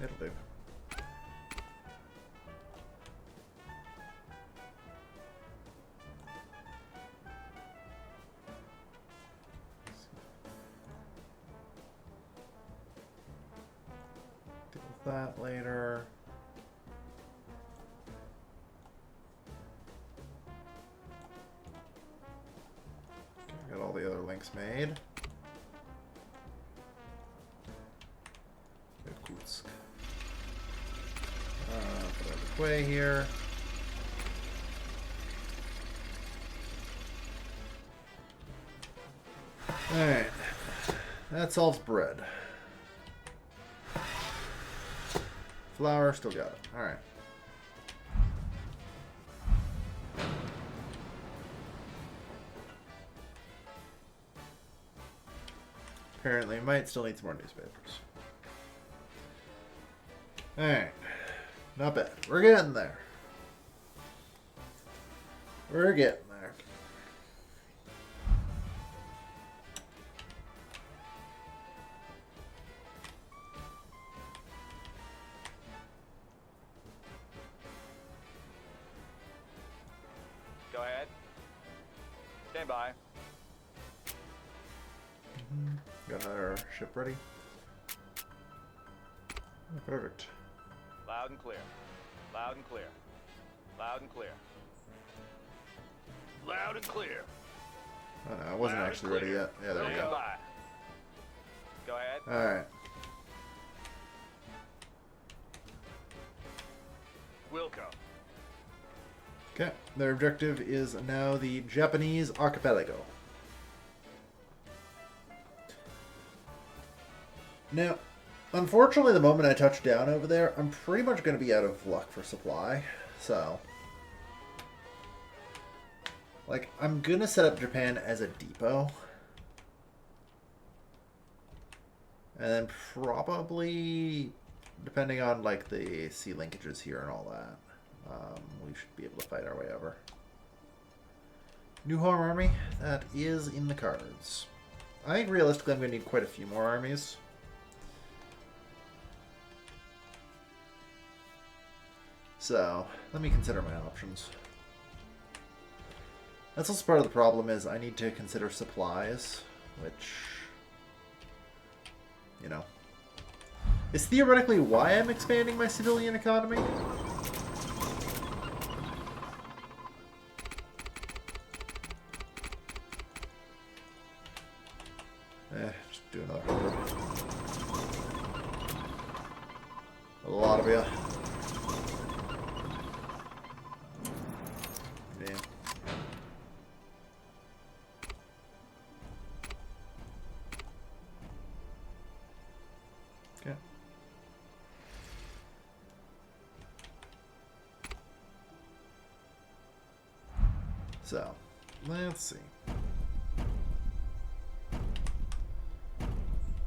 It'll do. Deal with that later. Okay, got all the other links made. Irkutsk. Put out the way here. Alright. That solves bread. Flour, still got it. Alright. Apparently, might still need some more newspapers. Alright. Not bad. We're getting there. We're getting there. Go ahead. Stand by. Got another ship ready. Oh, perfect. Loud and clear. Loud and clear. Loud and clear. Loud and clear. Oh no, I wasn't Loud and actually ready clear. yet. Yeah, there we Stand go. by. Go ahead. Alright. Wilco. Okay, their objective is now the Japanese archipelago. Now, unfortunately, the moment I touch down over there, I'm pretty much going to be out of luck for supply. So, like, I'm going to set up Japan as a depot. And then probably, depending on, like, the sea linkages here and all that, we should be able to fight our way over. New home army, that is in the cards. I think realistically I'm going to need quite a few more armies. So, let me consider my options. That's also part of the problem is I need to consider supplies, which, you know, is theoretically why I'm expanding my civilian economy. Just do another 100. A lot of you. Damn. Okay. So, let's see.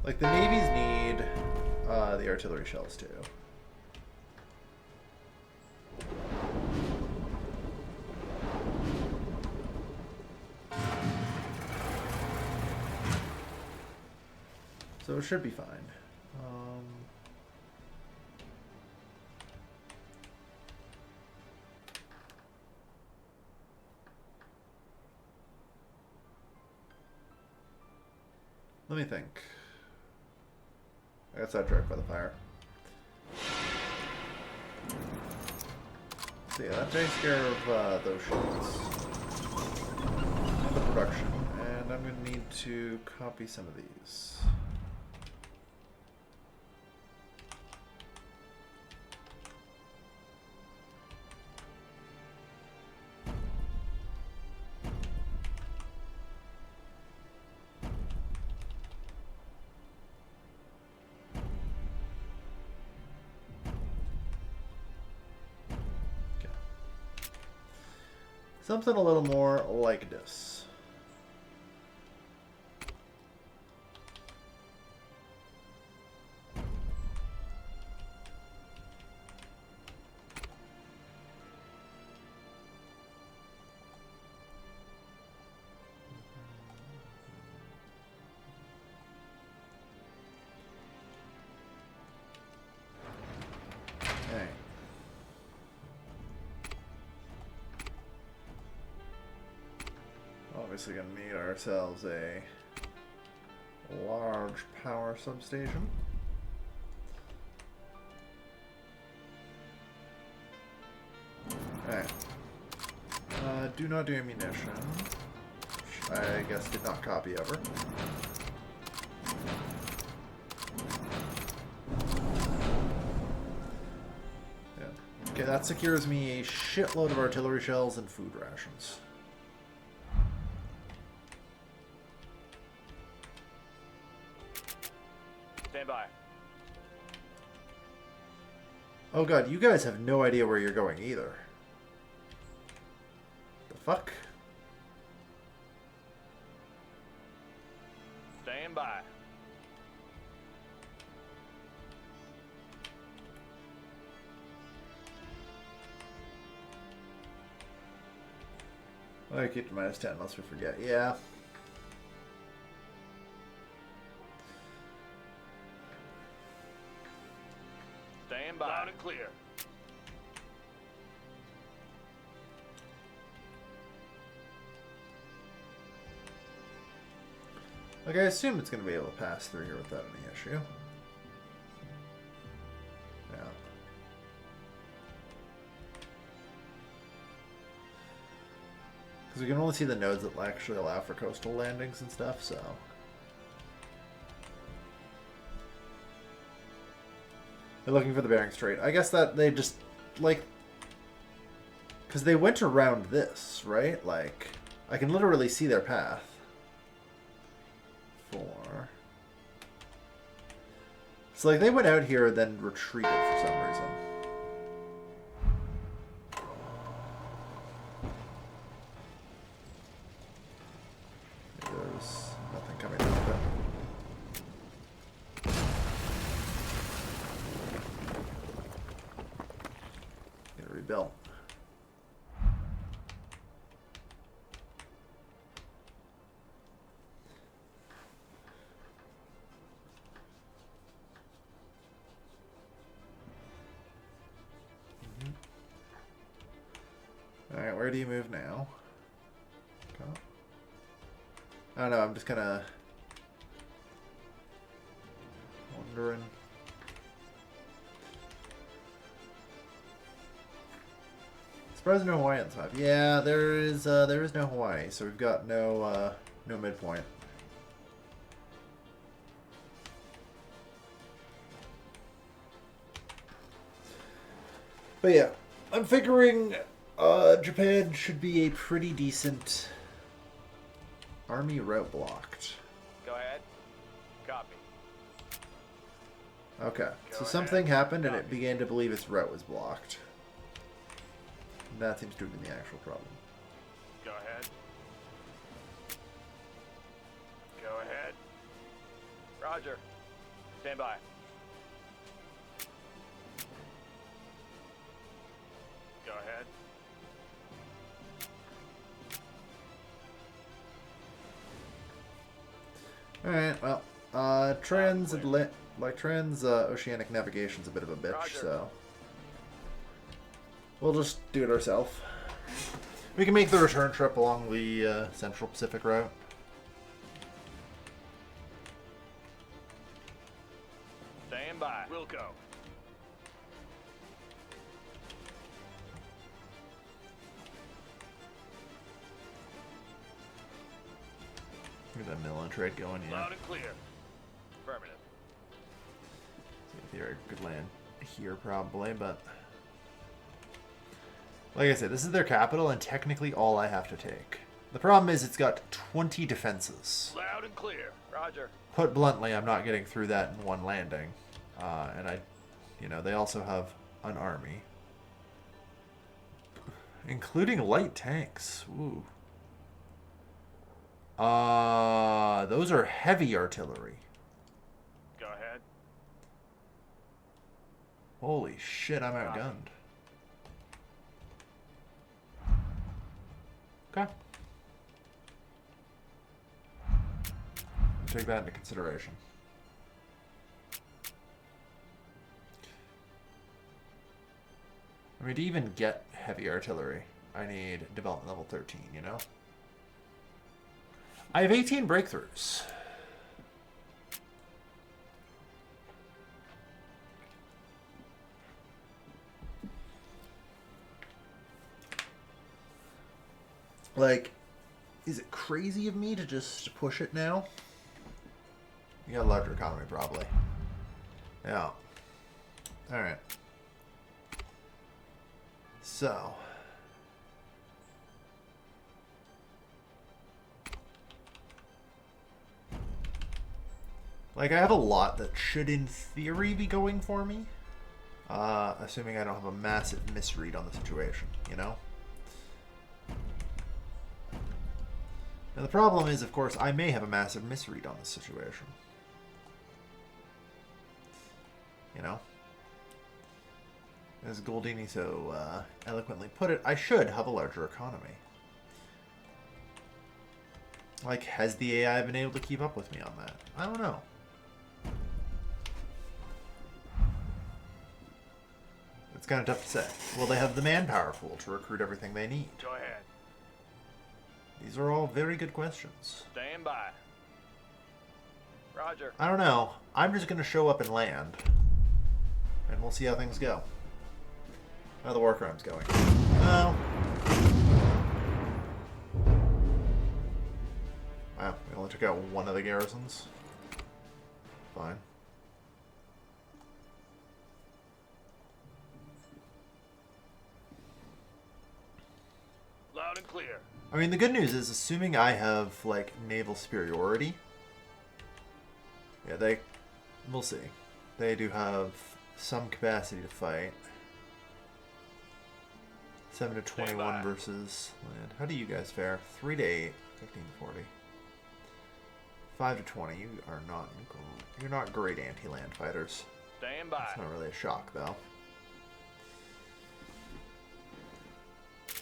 Like, the navies need the artillery shells, too. So it should be fine. Let me think. I got sidetracked by the fire. So yeah, that takes care of those shields. And the production. And I'm going to need to copy some of these. Something a little more like this. Obviously gonna need ourselves a large power substation. Alright. Do not do ammunition. Which I guess did not copy ever. Yeah. Okay, that secures me a shitload of artillery shells and food rations. Stand by. Oh god, you guys have no idea where you're going either. The fuck? Stand by. I keep to -10 unless we forget. Yeah. Stand by. Loud and clear. Okay, I assume it's going to be able to pass through here without any issue. Yeah. Because we can only see the nodes that actually allow for coastal landings and stuff, so... They're looking for the Bering Strait. I guess that they just, like... Because they went around this, right? Like, I can literally see their path. 4. So, like, they went out here and then retreated for some reason. There's nothing coming out of it. Gonna rebuild. Alright, where do you move now? Okay. I don't know, I'm just kind of wondering. Surprised no Hawaii on this map. Yeah, there is no Hawaii, so we've got no midpoint. But yeah, I'm figuring Japan should be a pretty decent army route blocked. Go ahead. Copy. Okay, so Go something ahead. happened and it Copy. began to believe its route was blocked. That seems to have been the actual problem. Go ahead. Go ahead. Roger. Stand by. Go ahead. Alright, well, transoceanic navigation's a bit of a bitch, Roger. so we'll just do it ourselves. We can make the return trip along the Central Pacific route. Stand by. We'll go. Get that mill and trade going, yeah. Loud and clear. Affirmative. Theory could land here probably, but like I said, this is their capital and technically all I have to take. The problem is it's got 20 defenses. Loud and clear. Roger. Put bluntly, I'm not getting through that in one landing. And they also have an army. Including light tanks. Ooh. Those are heavy artillery. Go ahead. Holy shit, I'm outgunned. Okay. Take that into consideration. I mean, to even get heavy artillery, I need development level 13, you know? I have 18 breakthroughs. Like, is it crazy of me to just push it now? You got a larger economy, probably. Yeah. Alright. So. Like, I have a lot that should, in theory, be going for me. Assuming I don't have a massive misread on the situation, you know? Now, the problem is, of course, I may have a massive misread on this situation. You know? As Goldini so eloquently put it, I should have a larger economy. Like, has the AI been able to keep up with me on that? I don't know. It's kind of tough to say. Will they have the manpower pool to recruit everything they need? Go ahead. These are all very good questions. Stand by. Roger. I don't know. I'm just going to show up and land. And we'll see how things go. How the war crime's going. Oh. Wow, we only took out one of the garrisons. Fine. Loud and clear. I mean, the good news is, assuming I have, like, naval superiority... Yeah, we'll see. They do have some capacity to fight. 7 to 21 versus land. How do you guys fare? 3 to 8, 15 to 40. 5 to 20. You are not. You're not great anti-land fighters. Stand by. It's not really a shock, though.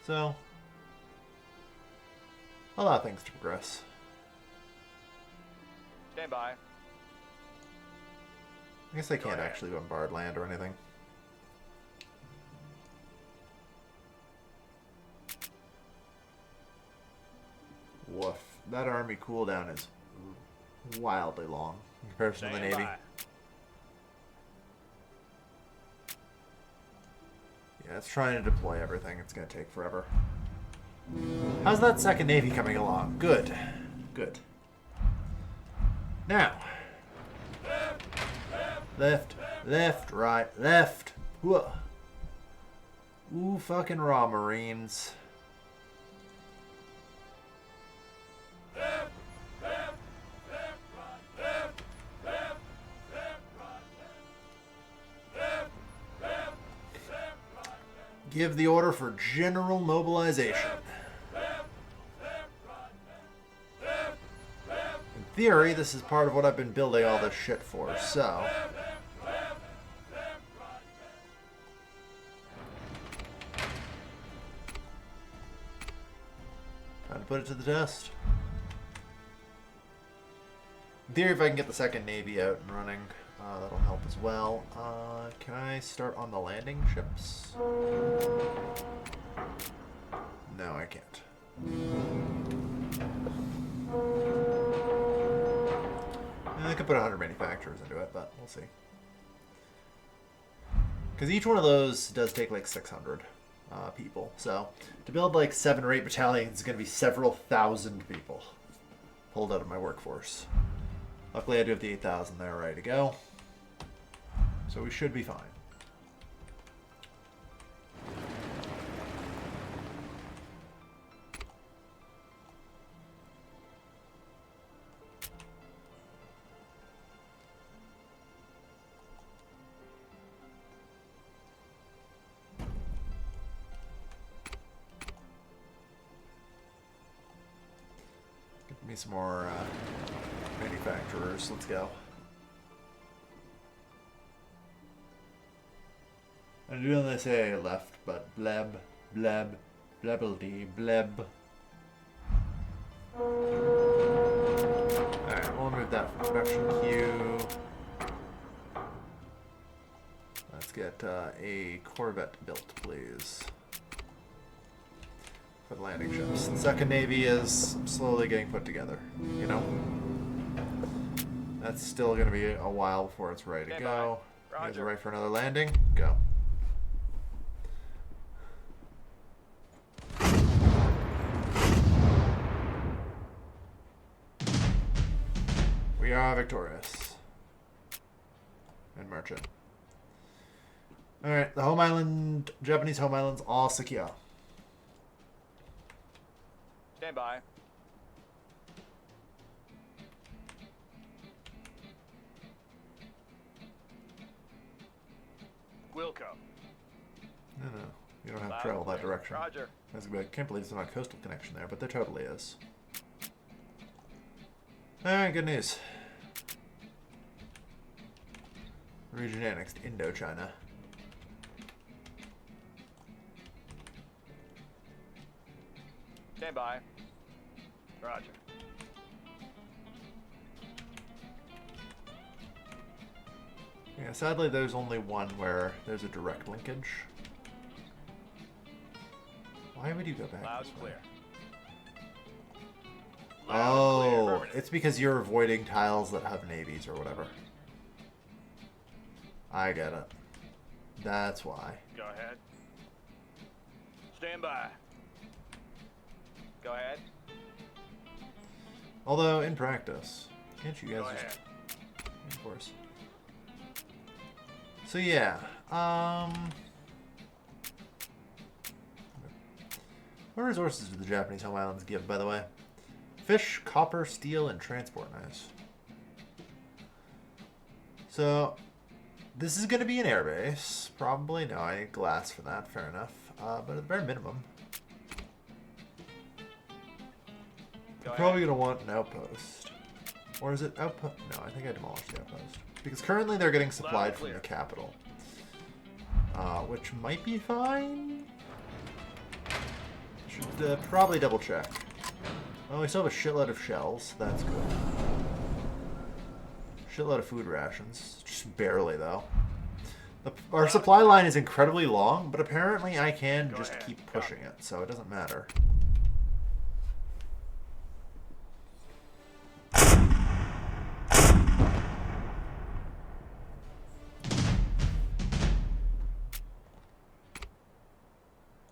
So, a lot of things to progress. Stand by. I guess I can't actually bombard land or anything. Woof. That army cooldown is wildly long in comparison to the Navy. Yeah, it's trying to deploy everything. It's going to take forever. How's that second Navy coming along? Good. Good. Now. Left, left, right, left. Whoa. Ooh, fucking raw Marines. Give the order for general mobilization. In theory, this is part of what I've been building all this shit for, so... Time to put it to the test. In theory, if I can get the second Navy out and running, that'll help as well. Can I start on the landing ships? No, I can't. I could put 100 manufacturers into it, but we'll see. Because each one of those does take like 600 people. So to build like 7 or 8 battalions is going to be several thousand people pulled out of my workforce. Luckily, I do have the 8,000 there ready to go. So we should be fine. Give me some more manufacturers. Let's go. I do know they say I left, but bleb, bleb, blebledy, bleb. Alright, we'll move that from production queue. Let's get a Corvette built, please. for the landing ships. The second navy is slowly getting put together, you know? That's still going to be a while before it's ready to go. You guys are ready for another landing? Go. We are victorious. And merchant. Alright, the home island, Japanese home islands, all secure. Stand by. Wilco. No, you don't have to travel that direction. Roger. I can't believe there's not a coastal connection there, but there totally is. Alright, good news. Region annexed, Indochina. Stand by. Roger. Yeah, sadly there's only one where there's a direct linkage. Why would you go back Loud this and way? clear. Oh, it's because you're avoiding tiles that have navies or whatever. I get it. That's why. Go ahead. Stand by. Go ahead. Although, in practice, can't you guys Go just... ahead. Of course. So yeah, what resources do the Japanese home islands give, by the way? Fish, copper, steel, and transport knives. So, this is going to be an airbase. Probably. No, I need glass for that. Fair enough. But at the bare minimum, Go probably ahead. going to want an outpost. Or is it outpost? No, I think I demolished the outpost. Because currently they're getting supplied from the capital. Which might be fine. Should probably double check. Oh, we still have a shitload of shells. That's good. Shitload of food rations. Just barely, though. Our supply line is incredibly long, but apparently I can just keep pushing it, so it doesn't matter.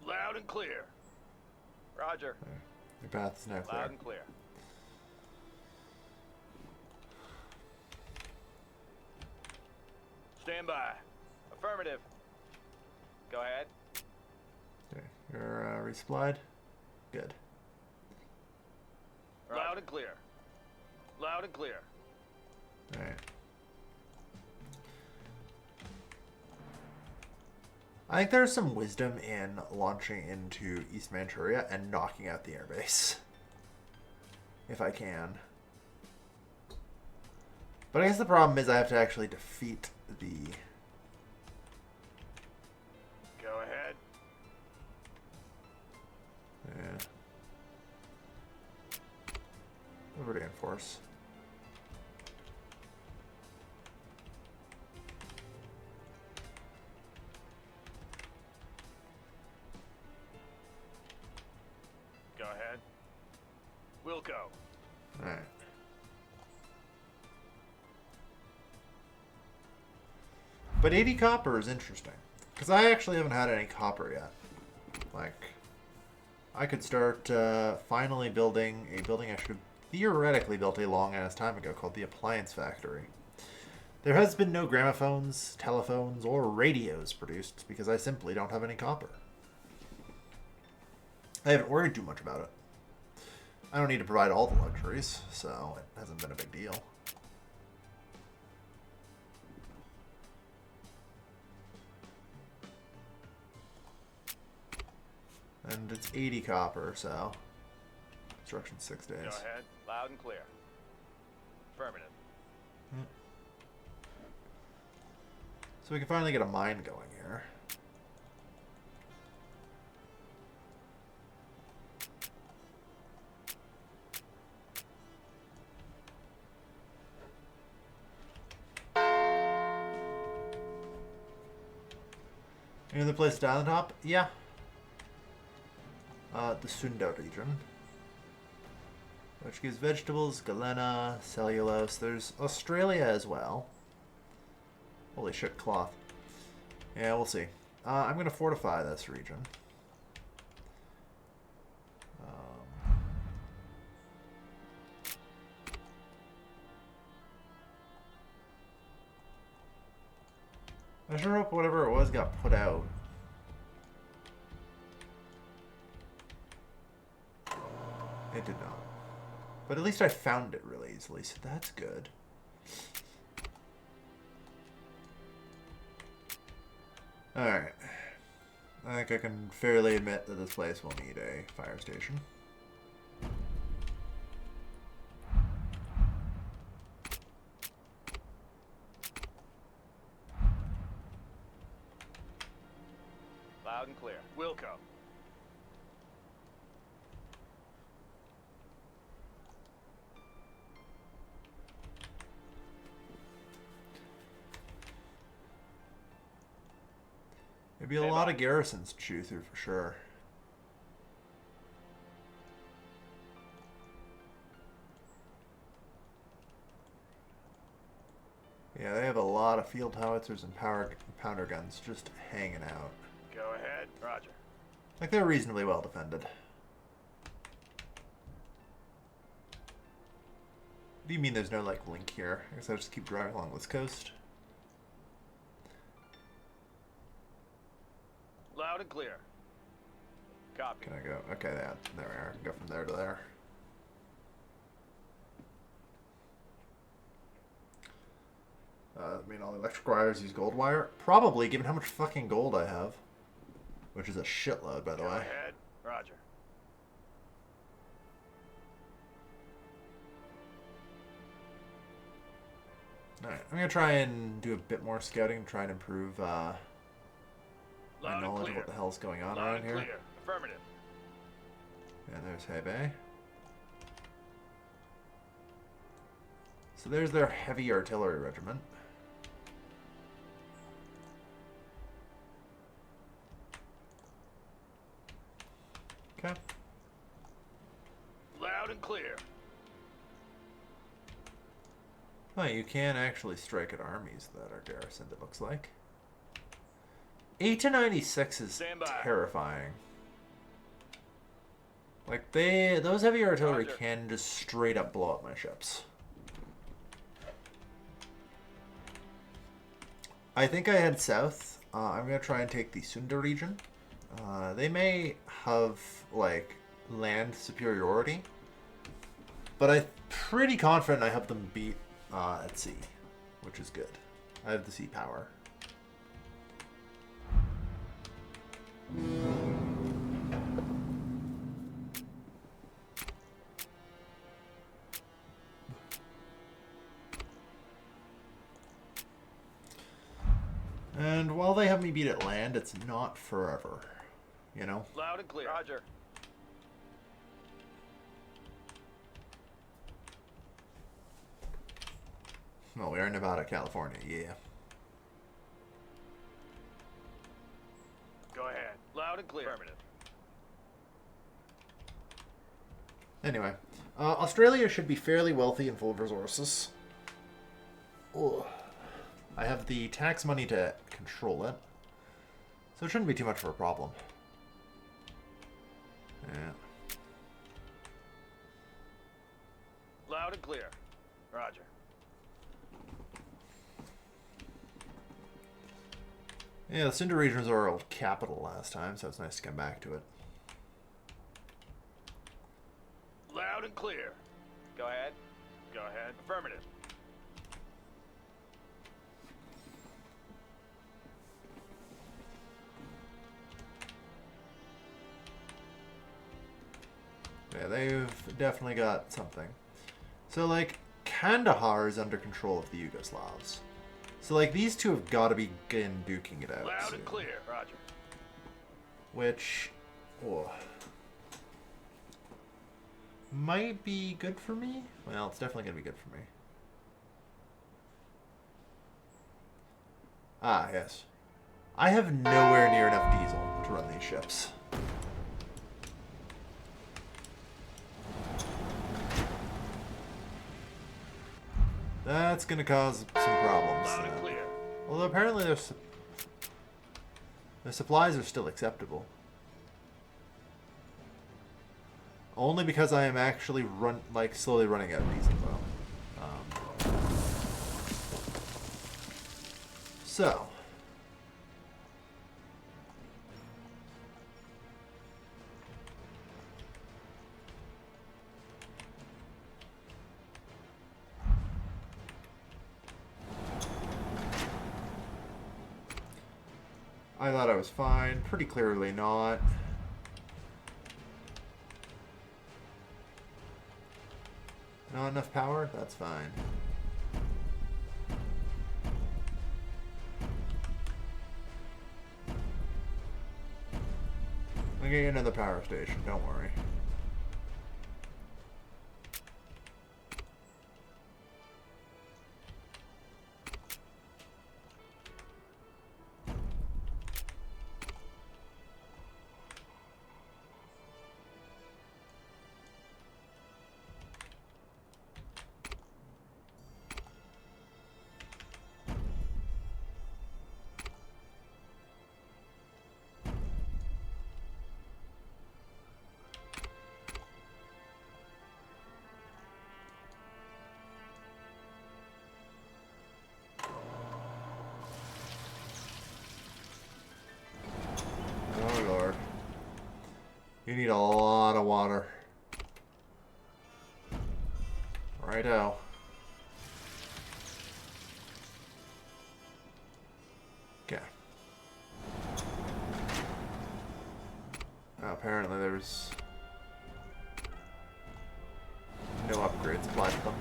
Loud and clear. Roger. Your path is now clear. Loud and clear. Stand by. Affirmative. Go ahead. Okay, you're resupplied. Good. Loud and clear. Loud and clear. Alright. I think there's some wisdom in launching into East Manchuria and knocking out the airbase. If I can. But I guess the problem is I have to actually defeat the... Go ahead. Yeah. Liberty and Force. Go ahead. Wilco. Alright. But 80 copper is interesting. Because I actually haven't had any copper yet. Like, I could start finally building a building I should have theoretically built a long-ass time ago called the Appliance Factory. There has been no gramophones, telephones, or radios produced because I simply don't have any copper. I haven't worried too much about it. I don't need to provide all the luxuries, so it hasn't been a big deal. And it's 80 copper, so construction 6 days. Go ahead. Loud and clear. Affirmative. So we can finally get a mine going here. Any other place to die on the top? Yeah. the Sunda region, which gives vegetables, galena, cellulose. There's Australia as well. Holy shit, cloth. Yeah, we'll see. I'm going to fortify this region. I sure hope whatever it was got put out. It did not. But at least I found it really easily, so that's good. Alright. I think I can fairly admit that this place will need a fire station. Loud and clear. Wilco. There'd be a lot of garrisons to chew through for sure. Yeah, they have a lot of field howitzers and pounder guns just hanging out. Go ahead. Roger. Like, they're reasonably well defended. What do you mean there's no, like, link here? I guess I'll just keep driving along this coast. Loud and clear. Copy. Can I go? Okay, yeah, there we are. I can go from there to there. I mean, all the electric wires use gold wire? Probably, given how much fucking gold I have. Which is a shitload, by the Go way. ahead. Roger. Alright, I'm gonna try and do a bit more scouting, try and improve my Loud and knowledge of clear. what the hell's going on Loud around and here. clear. Affirmative. Yeah, there's Hebei. So there's their heavy artillery regiment. Okay. Loud and clear. Oh, you can actually strike at armies that are garrisoned, it looks like. 8 to 96 is Stand by. terrifying. Like, those heavy artillery Roger. can just straight up blow up my ships. I think I head south. I'm going to try and take the Sunda region. They may have, like, land superiority. But I'm pretty confident I have them beat at sea, which is good. I have the sea power. And while they have me beat at land, it's not forever, you know? Loud and clear. Roger. Well, we are in Nevada, California, yeah. Go ahead. Loud and clear. Affirmative. Anyway, Australia should be fairly wealthy and full of resources. Ugh. I have the tax money to control it, so it shouldn't be too much of a problem. Yeah. Loud and clear. Roger. Yeah, the Cinder region was our old capital last time, so it's nice to come back to it. Loud and clear. Go ahead. Go ahead. Affirmative. Yeah, they've definitely got something. So, like, Kandahar is under control of the Yugoslavs. So, like, these two have got to begin duking it out Loud soon. and clear. Roger. Which, oh, might be good for me. Well, it's definitely going to be good for me. Ah, yes. I have nowhere near enough diesel to run these ships. That's gonna cause some problems. Loud and clear. Although apparently their supplies are still acceptable. Only because I am actually slowly running out of diesel though. So. I thought I was fine. Pretty clearly not. Not enough power? That's fine. I'll get you another power station, don't worry. Oh lord. You need a lot of water. Righto. Okay. Apparently there's no upgrades applied to them.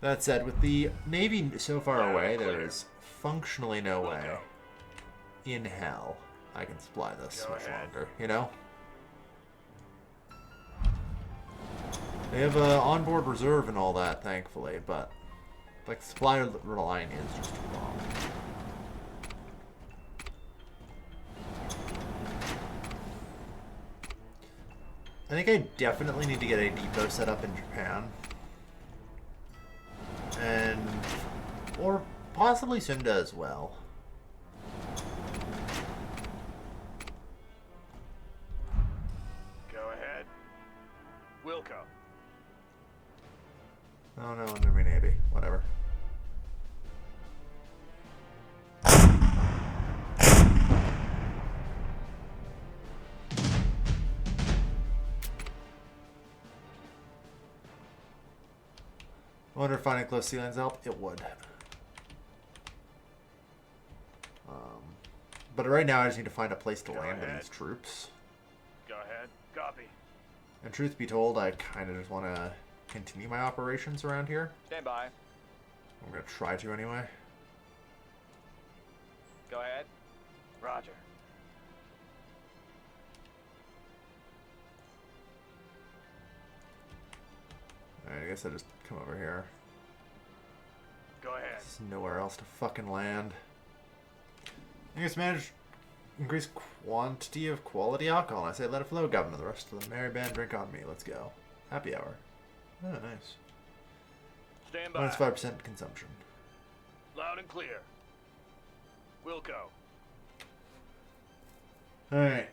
That said, with the Navy so far away, there is functionally no way in hell I can supply this much longer, you know? They have an onboard reserve and all that, thankfully, but like the supply line is just too long. I think I definitely need to get a depot set up in Japan. And or possibly Sunda as well. Go ahead. Wilco. Oh no, under me Navy. Whatever. I wonder if finding close sea lanes help? It would. But right now I just need to find a place to land these troops. Go ahead. Copy. And truth be told, I kind of just want to continue my operations around here. Stand by. I'm going to try to anyway. Go ahead. Roger. Alright, I guess I just come over here. Go ahead. There's nowhere else to fucking land. I guess manage increase quantity of quality alcohol. I say let it flow, Governor. The rest of the merry band drink on me. Let's go. Happy hour. Oh, nice. Stand by. Minus 5% consumption. Loud and clear. Wilco. Alright.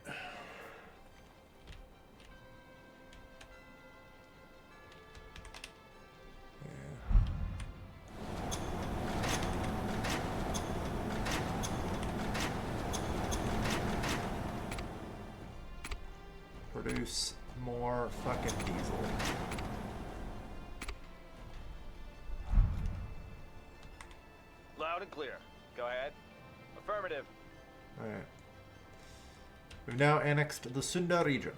Produce more fucking diesel. Loud and clear. Go ahead. Affirmative. Alright. We've now annexed the Sunda region.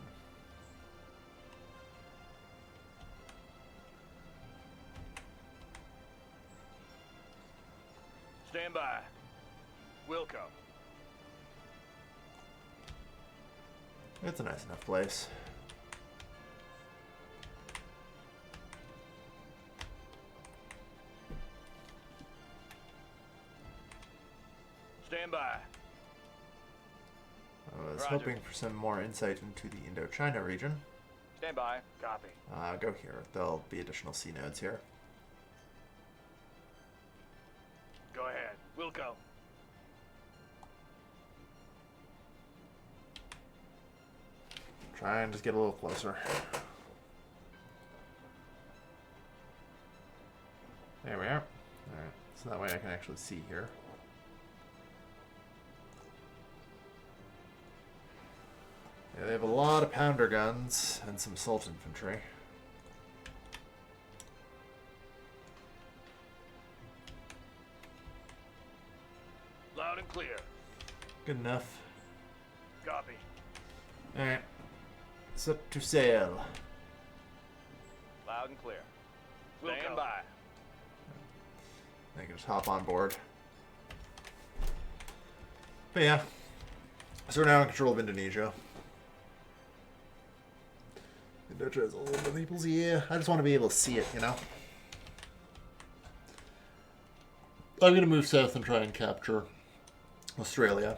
Stand by. Wilco. It's a nice enough place. Stand by. I was Roger. hoping for some more insight into the Indochina region. Stand by. Copy. Go here. There'll be additional C nodes here. Go ahead. We'll go. Try and just get a little closer. There we are. Alright, so that way I can actually see here. Yeah, they have a lot of pounder guns and some assault infantry. Loud and clear. Good enough. Copy. Alright. Set to sail. Loud and clear. Stand by. I can just hop on board. But yeah. So we're now in control of Indonesia. Indonesia has a little bit of peoples, yeah. I just want to be able to see it, you know? I'm going to move south and try and capture Australia.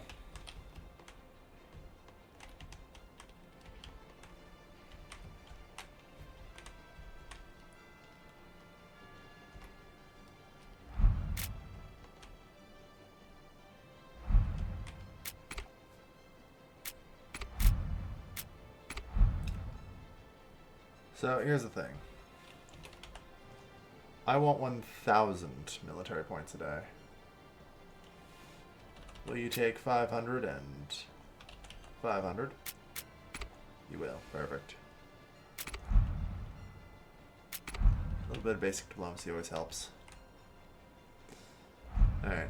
So here's the thing. I want 1,000 military points a day. Will you take 500 and 500? You will. Perfect. A little bit of basic diplomacy always helps. Alright.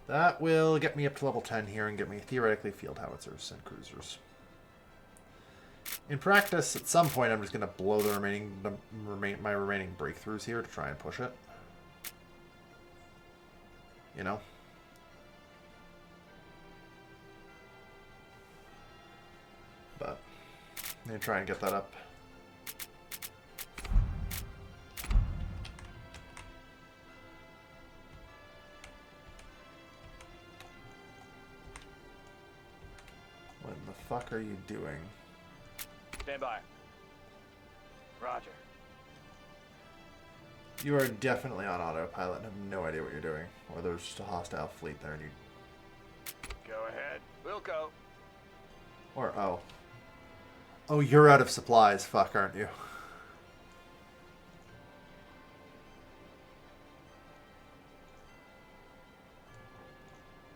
That will get me up to level 10 here and get me theoretically field howitzers and cruisers. In practice, at some point, I'm just going to blow the my remaining breakthroughs here to try and push it. You know? But I'm going to try and get that up. What the fuck are you doing? Stand by. Roger. You are definitely on autopilot and have no idea what you're doing. Or there's just a hostile fleet there and you... Go ahead. We'll go. Or, oh. Oh, you're out of supplies. Fuck, aren't you?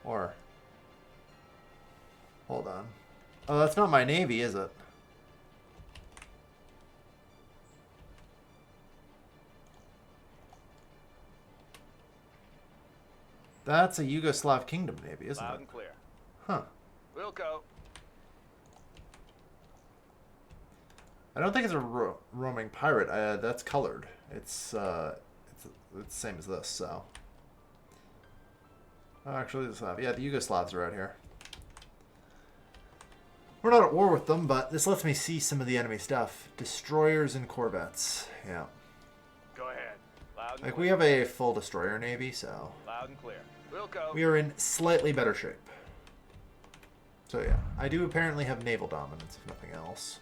Or... Hold on. Oh, that's not my navy, is it? That's a Yugoslav kingdom navy, isn't Loud it? and clear. Huh. We'll go. I don't think it's a roaming pirate. That's colored. It's the same as this, so. Oh, actually, Yugoslav. Yeah, the Yugoslavs are out here. We're not at war with them, but this lets me see some of the enemy stuff. Destroyers and corvettes. Yeah. Go ahead. Loud and Like, clear. we have a full destroyer navy, so. Loud and clear. We'll go. We are in slightly better shape. So yeah, I do apparently have naval dominance, if nothing else.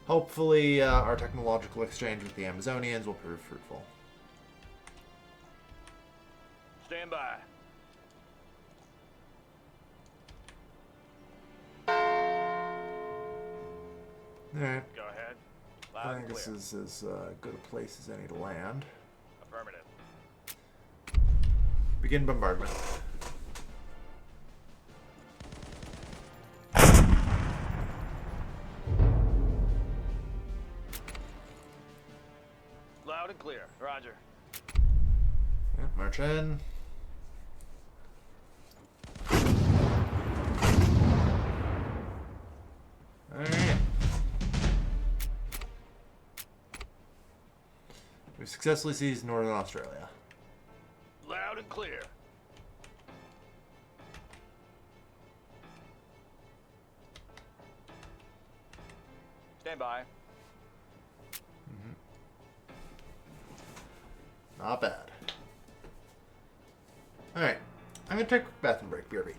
Hopefully our technological exchange with the Amazonians will prove fruitful. Stand by. Alright, Go ahead. I Loud think and this clear. is as good a place as any to land. Affirmative. Begin bombardment. Loud and clear. Roger. Yeah, march in. Alright. We've successfully seized Northern Australia. Loud and clear. Stand by. Not bad. Alright. I'm going to take a quick bathroom break. BRB.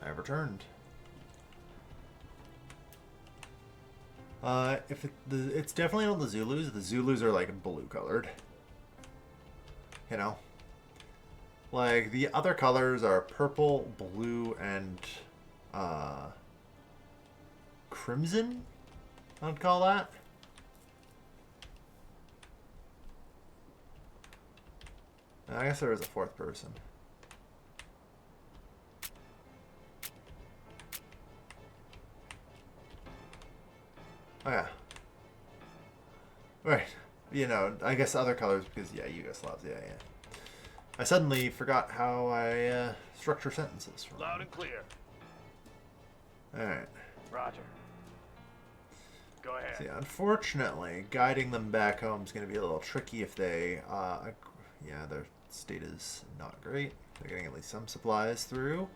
I've returned. It's definitely on the Zulus. The Zulus are like blue colored. You know? Like the other colors are purple, blue, and crimson, I'd call that. I guess there is a fourth person. Oh yeah. Right. You know, I guess other colors because, yeah, Yugoslavs, yeah. I suddenly forgot how I structure sentences. Loud and clear. Alright. Roger. Go ahead. See, unfortunately, guiding them back home is going to be a little tricky if they, yeah, their state is not great. They're getting at least some supplies through.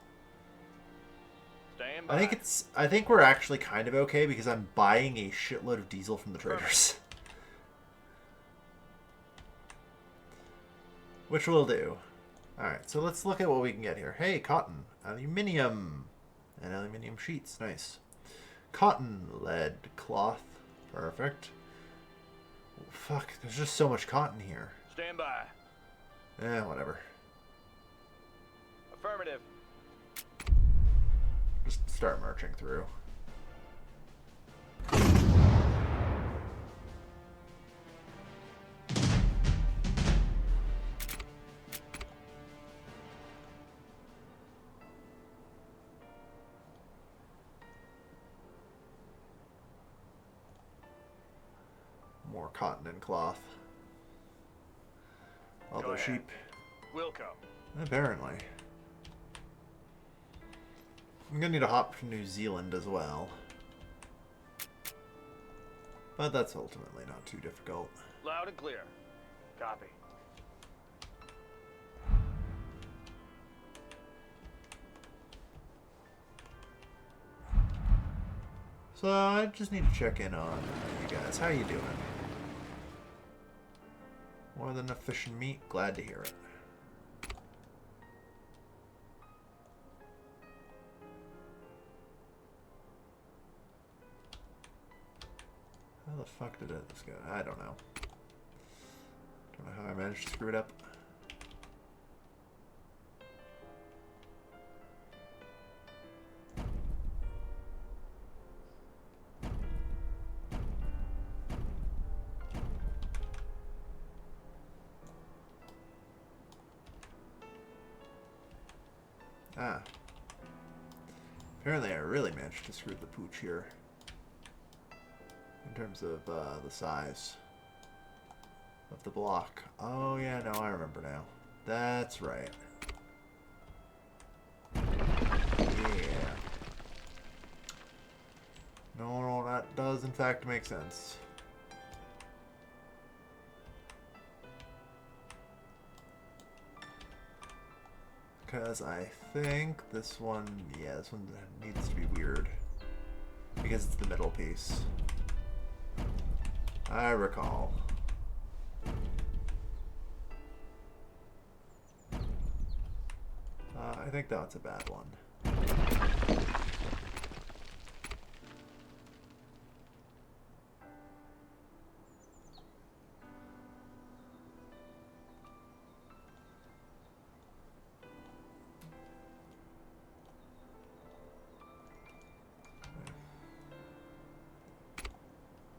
Stand by. I think we're actually kind of okay because I'm buying a shitload of diesel from the traders. Which we'll do. Alright, so let's look at what we can get here. Hey, cotton. Aluminium. And aluminium sheets. Nice. Cotton, lead, cloth. Perfect. Oh, fuck, there's just so much cotton here. Stand by. Whatever. Affirmative. Just start marching through. More cotton and cloth. Although sheep. Wilco. Apparently. I'm gonna need to hop to New Zealand as well. But that's ultimately not too difficult. Loud and clear. Copy. So I just need to check in on you guys. How you doing? More than enough fish and meat? Glad to hear it. How the fuck did this go? I don't know. Don't know how I managed to screw it up. Ah. Apparently I really managed to screw the pooch here. In terms of the size of the block. Oh yeah, no, I remember now. That's right. Yeah. No, that does in fact make sense. Because I think this one, yeah, this one needs to be weird. Because it's the middle piece. I recall. I think that's a bad one.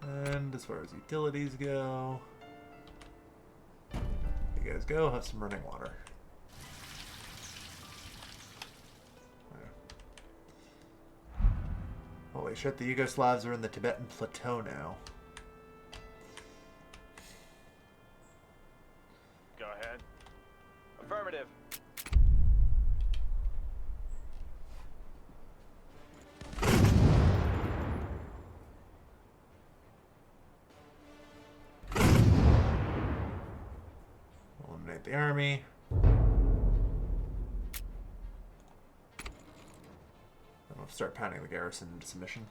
And as far as utilities go, you guys go, have some running water. Holy shit, the Yugoslavs are in the Tibetan Plateau now. Go ahead. Affirmative. Eliminate the army. I'll start pounding the garrison into submission.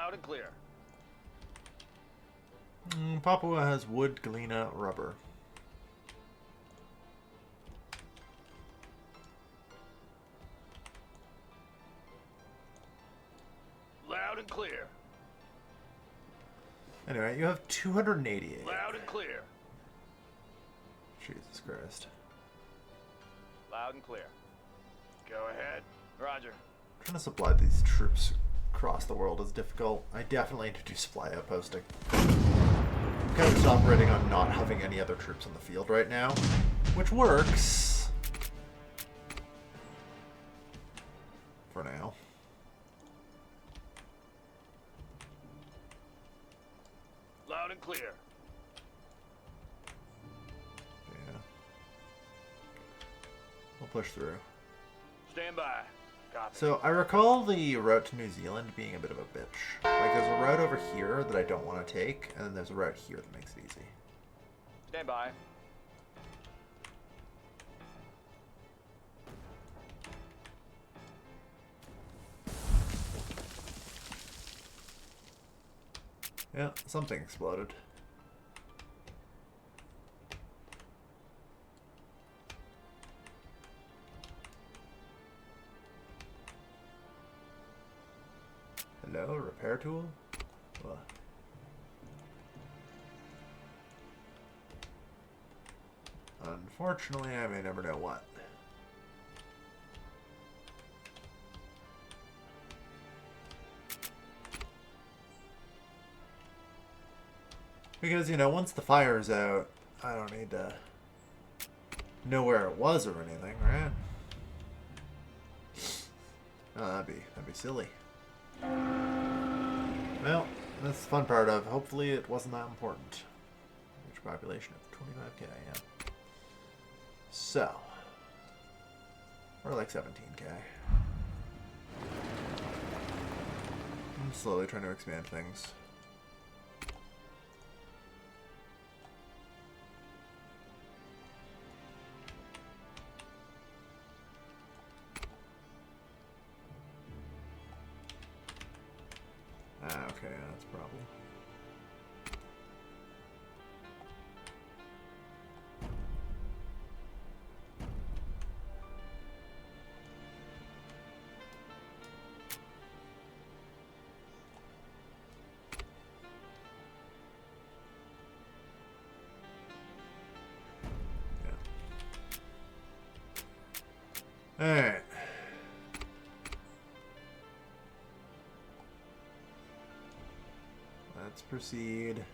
Loud and clear. Papua has wood, galena, rubber. Loud and clear. Anyway, you have 288. Loud and clear. Jesus Christ. Loud and clear. Go ahead. Roger. Trying to supply these troops across the world is difficult. I definitely need to do supply outposting. I'm kind of just operating on not having any other troops in the field right now, which works. For now. Loud and clear. Yeah. We'll push through. Stand by. Copy. So I recall the route to New Zealand being a bit of a bitch. Like there's a route over here that I don't want to take, and then there's a route here that makes it easy. Stand by. Yeah, something exploded. Hello, repair tool? What? Unfortunately, I may never know what. Because, you know, once the fire's out, I don't need to know where it was or anything, right? Oh, that'd be silly. Well, that's the fun part of. Hopefully it wasn't that important. Which population of 25k, yeah. So. We're like 17k. I'm slowly trying to expand things. Okay, that's a problem. Yeah. All right. Let's proceed.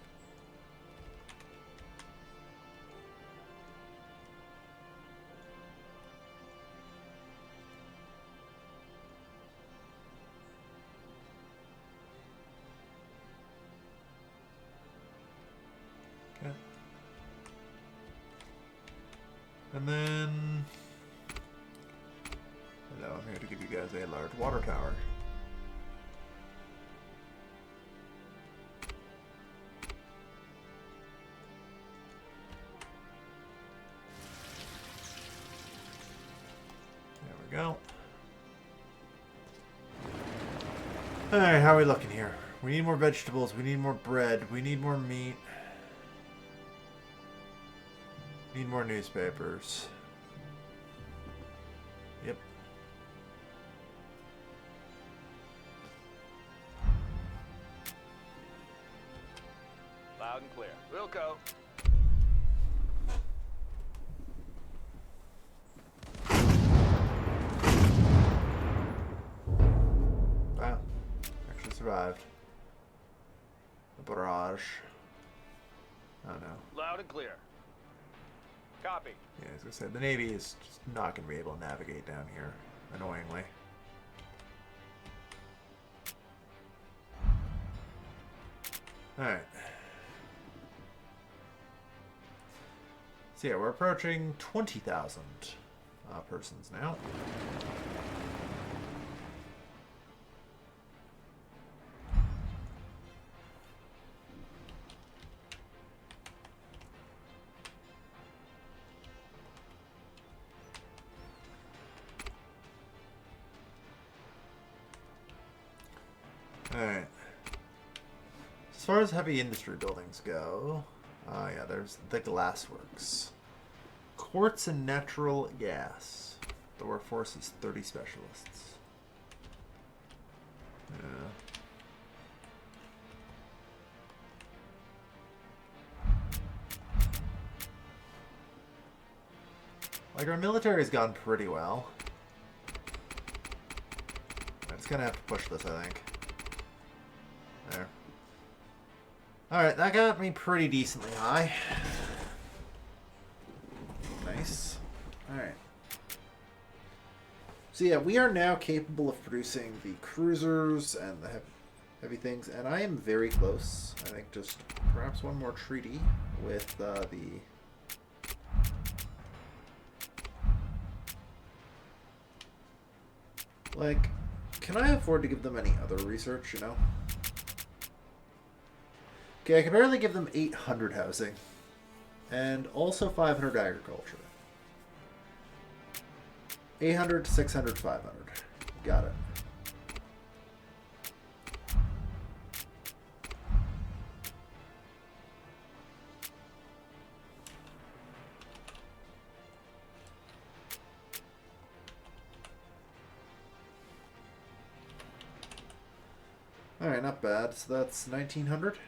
Okay. And then... Hello, I'm here to give you guys a large water tower. Go. Alright, how are we looking here? We need more vegetables, we need more bread, we need more meat. Need more newspapers. Yep. Loud and clear. We'll go. Wow. Actually survived. The barrage. Oh no. Loud and clear. Copy. Yeah, as I said, the Navy is just not going to be able to navigate down here, annoyingly. Alright. So yeah, we're approaching 20,000 persons now. Alright. As far as heavy industry buildings go, yeah, there's the glassworks. Quartz and natural gas. The workforce is 30 specialists. Yeah. Like, our military's gone pretty well. I'm just gonna have to push this, I think. There. Alright, that got me pretty decently high. Nice. Alright. So yeah, we are now capable of producing the cruisers and the heavy things, and I am very close. I think just perhaps one more treaty with the... Like, can I afford to give them any other research, you know? Okay, I can barely give them 800 housing. And also 500 agriculture. 800, 600, 500. Got it. Alright, not bad. So that's 1900.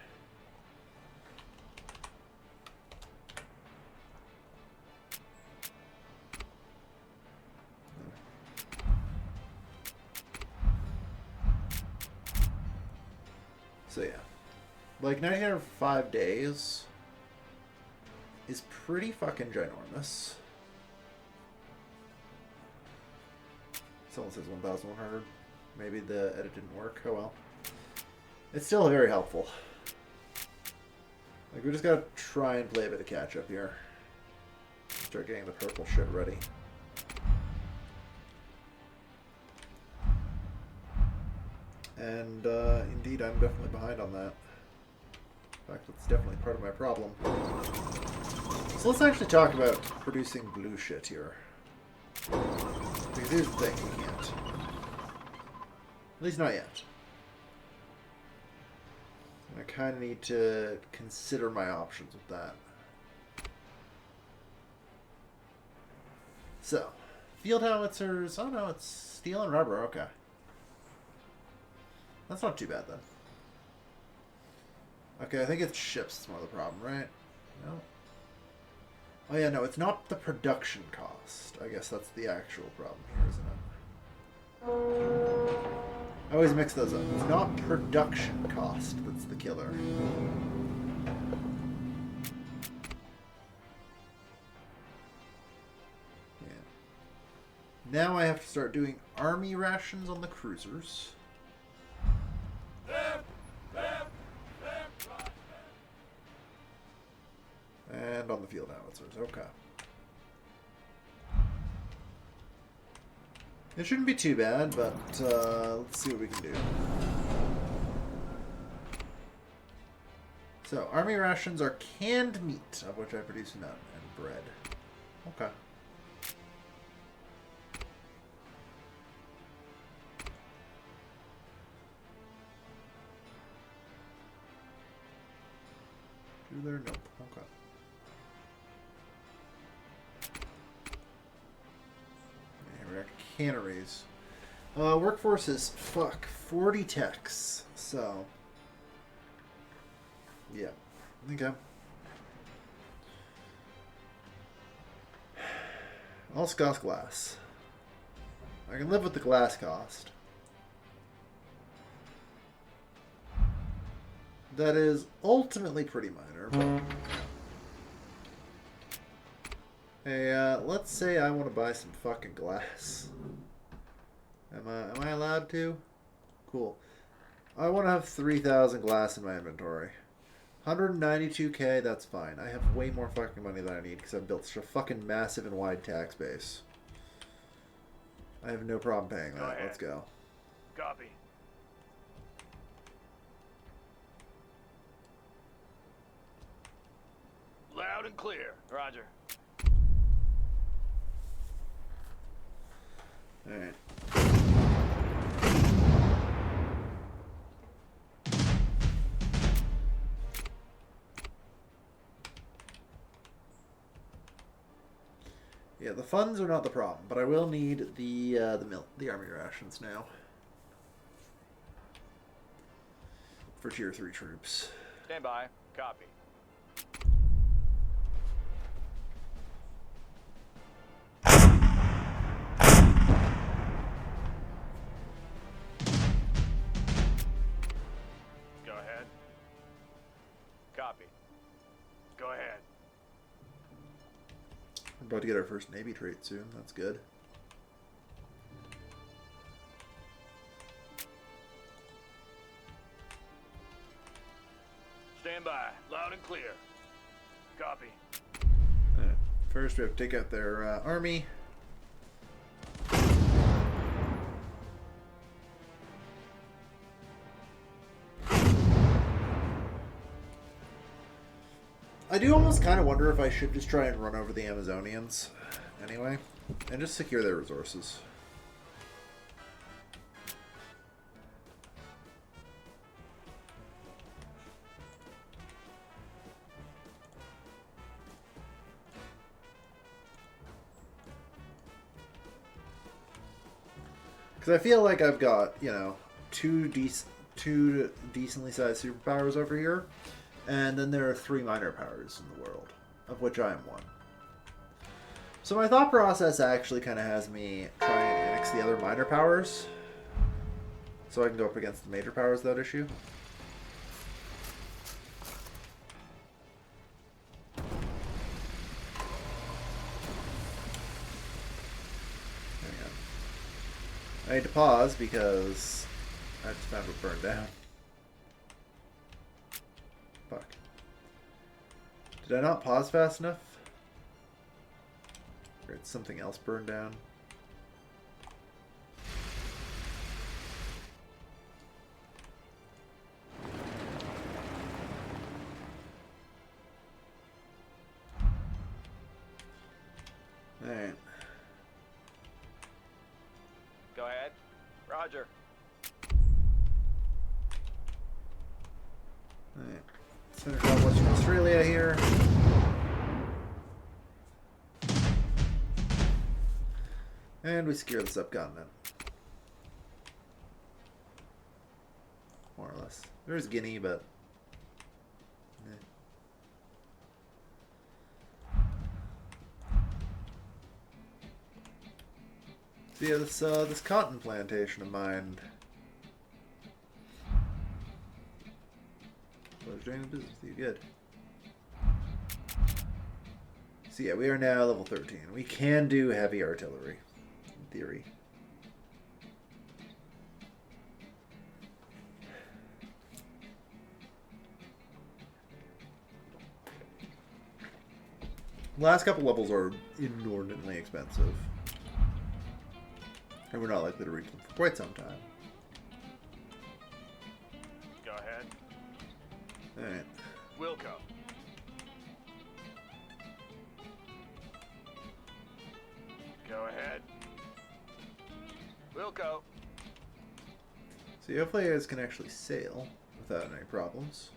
So yeah. Like 1900 for 5 days is pretty fucking ginormous. Someone says 1,100. Maybe the edit didn't work. Oh well. It's still very helpful. Like, we just gotta try and play a bit of catch up here. Start getting the purple shit ready. And, indeed, I'm definitely behind on that. In fact, it's definitely part of my problem. So let's actually talk about producing blue shit here. Because here's the thing, we can't. At least not yet. I kind of need to consider my options with that. So, field howitzers. Oh no, it's steel and rubber. Okay. That's not too bad then. Okay, I think it's ships that's more the problem, right? No. Oh yeah, no, it's not the production cost. I guess that's the actual problem here, isn't it? I always mix those up. It's not production cost that's the killer. Yeah. Now I have to start doing army rations on the cruisers. And on the field howitzers. Okay. It shouldn't be too bad, but let's see what we can do. So, army rations are canned meat, of which I produce none, and bread. Okay. Do there? Nope. Okay. Canneries. Workforce is, 40 techs. So, yeah. Okay. All Scots glass. I can live with the glass cost. That is ultimately pretty minor, but... Hey, let's say I want to buy some fucking glass. Am I allowed to? Cool. I want to have 3,000 glass in my inventory. 192k, that's fine. I have way more fucking money than I need because I've built such a fucking massive and wide tax base. I have no problem paying that. Go Let's go. Copy. Loud and clear. Roger. Alright. Yeah, the funds are not the problem, but I will need the army rations now for tier 3 troops. Stand by. Copy. Go ahead. Copy. Go ahead. We're about to get our first Navy trait soon. That's good. Stand by. Loud and clear. Copy. Alright. First, we have to take out their army. I do almost kind of wonder if I should just try and run over the Amazonians anyway, and just secure their resources. Because I feel like I've got, you know, two decently sized superpowers over here. And then there are 3 minor powers in the world, of which I am one. So my thought process actually kind of has me try and annex the other minor powers, so I can go up against the major powers without issue. Hang on. I need to pause because I just found it burned down. Fuck. Did I not pause fast enough? Or did something else burn down? Alright. Go ahead. Roger. Alright. Let's finish off Western Australia here. And we secure the subcontinent. More or less. There's Guinea, but... So yeah, this cotton plantation of mine. I was doing business with you. Good. So yeah, we are now level 13. We can do heavy artillery, in theory. The last couple levels are inordinately expensive. And we're not likely to reach them for quite some time. Go ahead. Alright. Wilco. Go ahead. Wilco. So hopefully you guys can actually sail without any problems.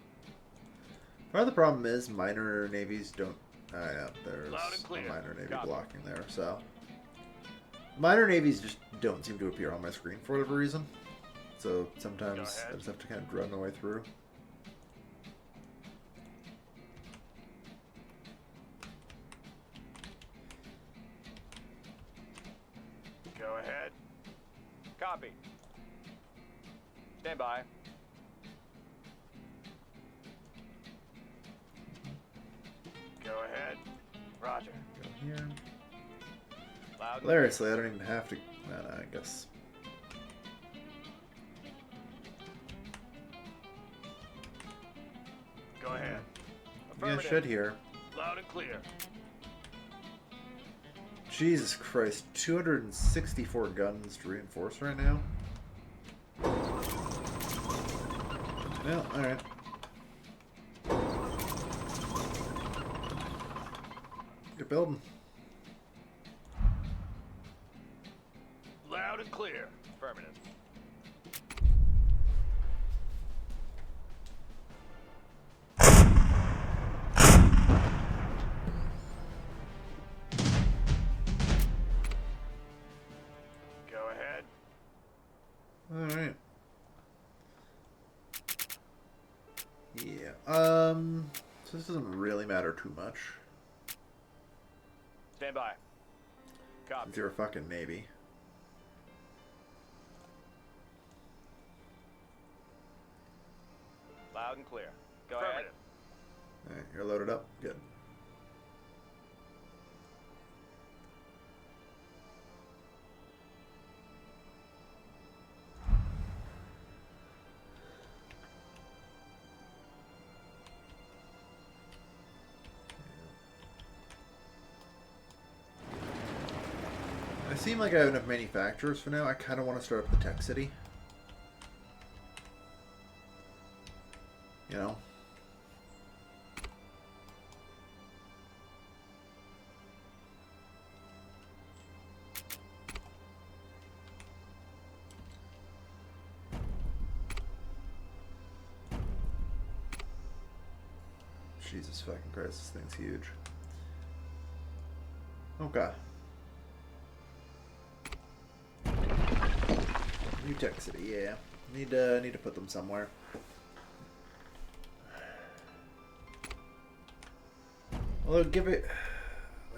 Part of the problem is minor navies don't... Oh yeah, there's a minor navy blocking there, so... Minor navies just don't seem to appear on my screen for whatever reason. So sometimes I just have to kind of run my way through. Go ahead. Copy. Stand by. Go ahead. Roger. Go here. Loud. Hilariously, I don't even have to... I guess. Go ahead. You guys should hear. Loud and clear. Jesus Christ, 264 guns to reinforce right now? Well, alright. Get building. Loud and clear. Affirmative. Yeah. So this doesn't really matter too much. Stand by. Copy. Since you're a fucking Navy. Loud and clear. Go ahead. Alright, you're loaded up. Good. I seem like I have enough manufacturers for now. I kind of want to start up the tech city. You know? Jesus fucking Christ, this thing's huge. Okay. New tech city, yeah. Need to put them somewhere. Although giving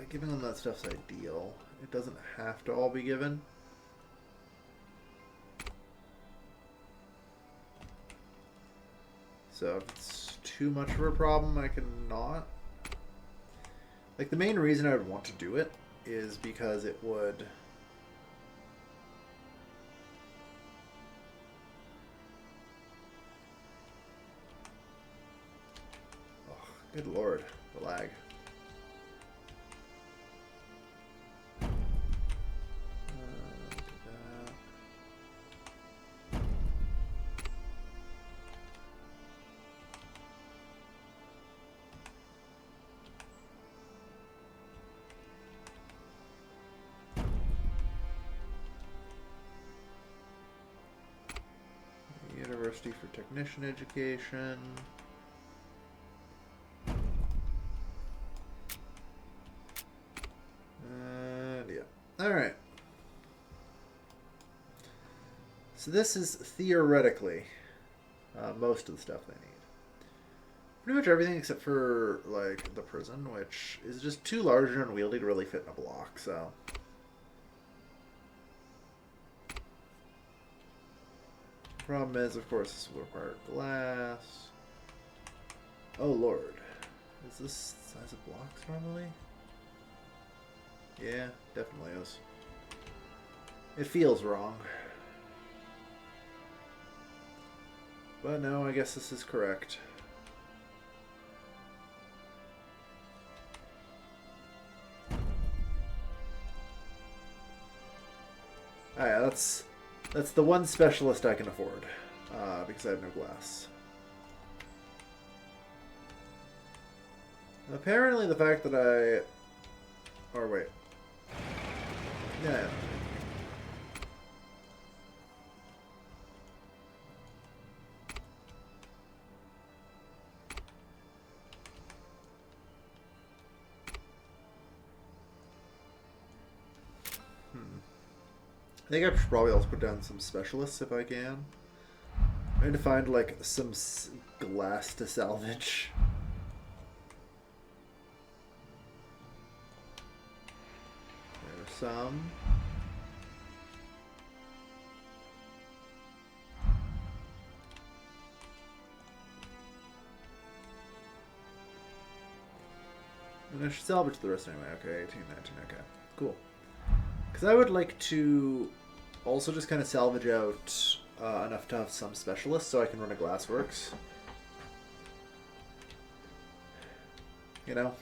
them that stuff's ideal. It doesn't have to all be given. So if it's too much of a problem, I can not. Like, the main reason I would want to do it is because it would... Oh, good lord, the lag. University for Technician Education. And yeah. Alright. So this is theoretically most of the stuff they need. Pretty much everything except for like the prison, which is just too large and unwieldy to really fit in a block, so. Problem is, of course, this will require glass. Oh lord. Is this size of blocks normally? Yeah, definitely is. It feels wrong. But no, I guess this is correct. Oh yeah, that's the one specialist I can afford, because I have no glass. Apparently the fact that or wait. Yeah. I think I should probably also put down some specialists if I can. I need to find like some glass to salvage. There's some. And I should salvage the rest anyway. Okay, 18, 19, okay. Cool. Because I would like to also just kind of salvage out enough to have some specialists so I can run a glassworks. You know?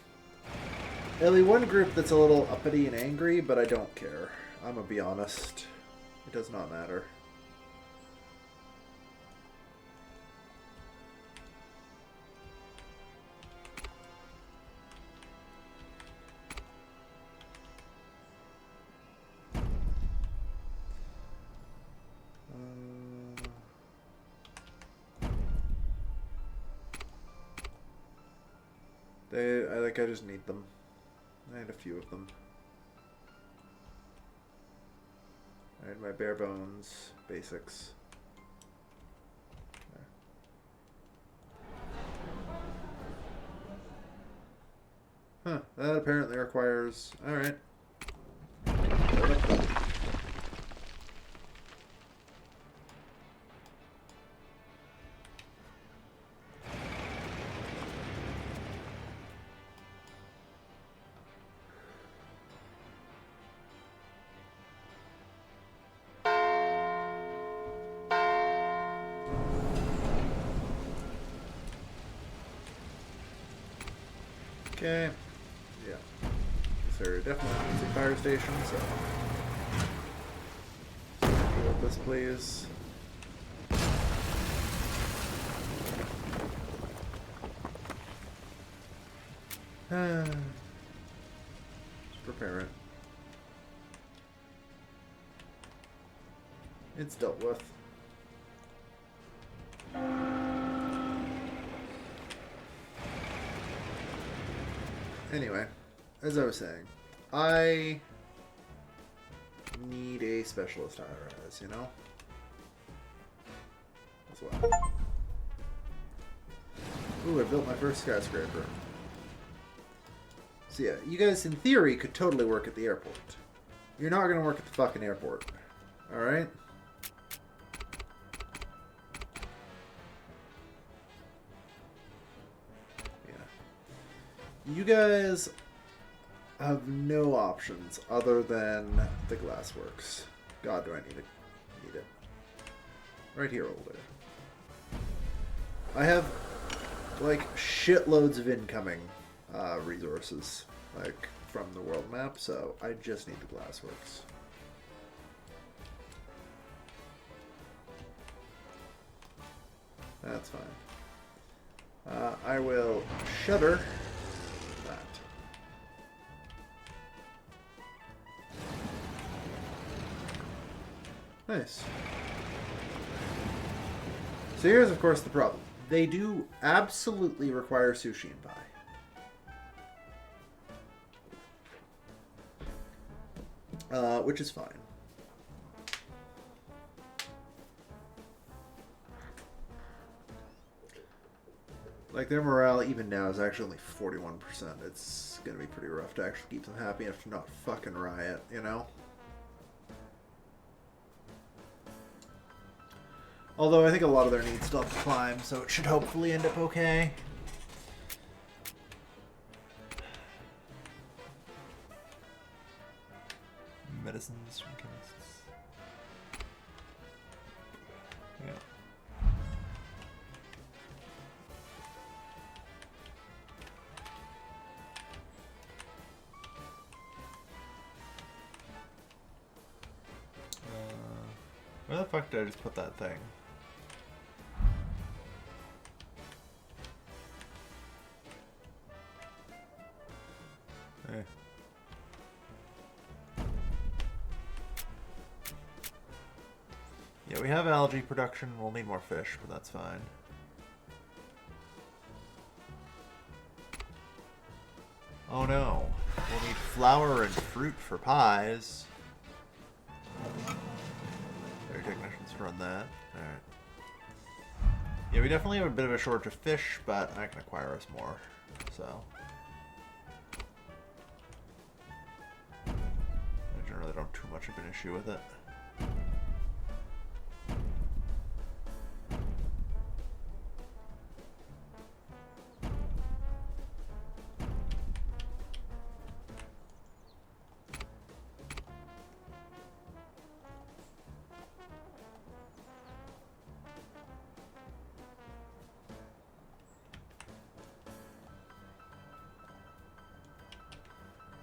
There'll be one group that's a little uppity and angry, but I don't care. I'm gonna be honest. It does not matter. I just need them. I need a few of them. I need my bare bones basics. There. Huh, that apparently requires... Alright. Okay. Yeah. There definitely needs a fire station, so. Deal with this, please. Just prepare it. It's dealt with. Anyway, as I was saying, I need a specialist high-rise, you know? As well. Ooh, I built my first skyscraper. So yeah, you guys in theory could totally work at the airport. You're not gonna work at the fucking airport. Alright? You guys have no options other than the glassworks. God, do I need it. Right here, older. I have, like, shitloads of incoming resources, like, from the world map, so I just need the glassworks. That's fine. I will shutter that. Nice. So here's, of course, the problem. They do absolutely require sushi and pie. Which is fine. Like, their morale, even now, is actually only 41%. It's gonna be pretty rough to actually keep them happy enough to not fucking riot, you know? Although I think a lot of their needs still have to climb, so it should hopefully end up okay. Medicines from chemists. Yeah. Where the fuck did I just put that thing? Hey. Yeah, we have algae production. We'll need more fish, but that's fine. Oh no. We'll need flour and fruit for pies. Air technicians run that. Alright. Yeah, we definitely have a bit of a shortage of fish, but I can acquire us more. So. I generally don't have too much of an issue with it.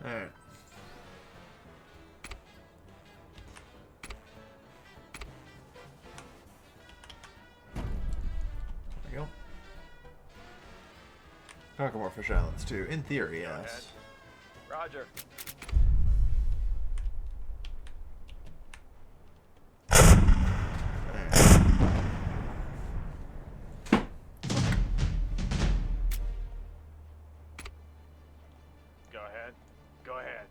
Alright. There we go. Conquer more fish islands too. In theory, yes. Roger. Go ahead. Go ahead.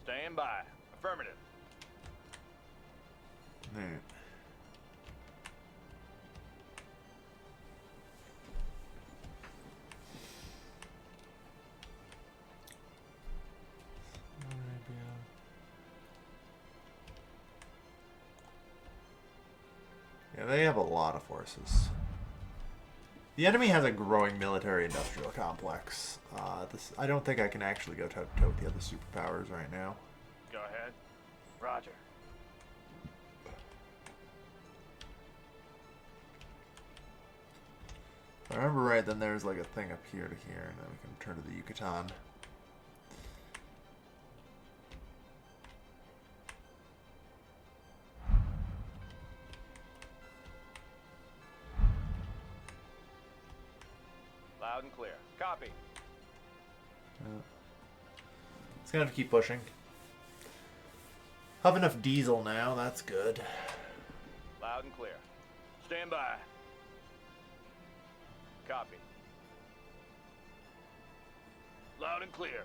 Stand by. Affirmative. Alright. Yeah, they have a lot of forces. The enemy has a growing military-industrial complex. I don't think I can actually go toe-to-toe with the other superpowers right now. Go ahead. Roger. If I remember right, then there's like a thing up here to here, and then we can turn to the Yucatan. Loud and clear. Copy. It's gonna have to keep pushing. Have enough diesel now, that's good. Loud and clear. Stand by. Copy. Loud and clear.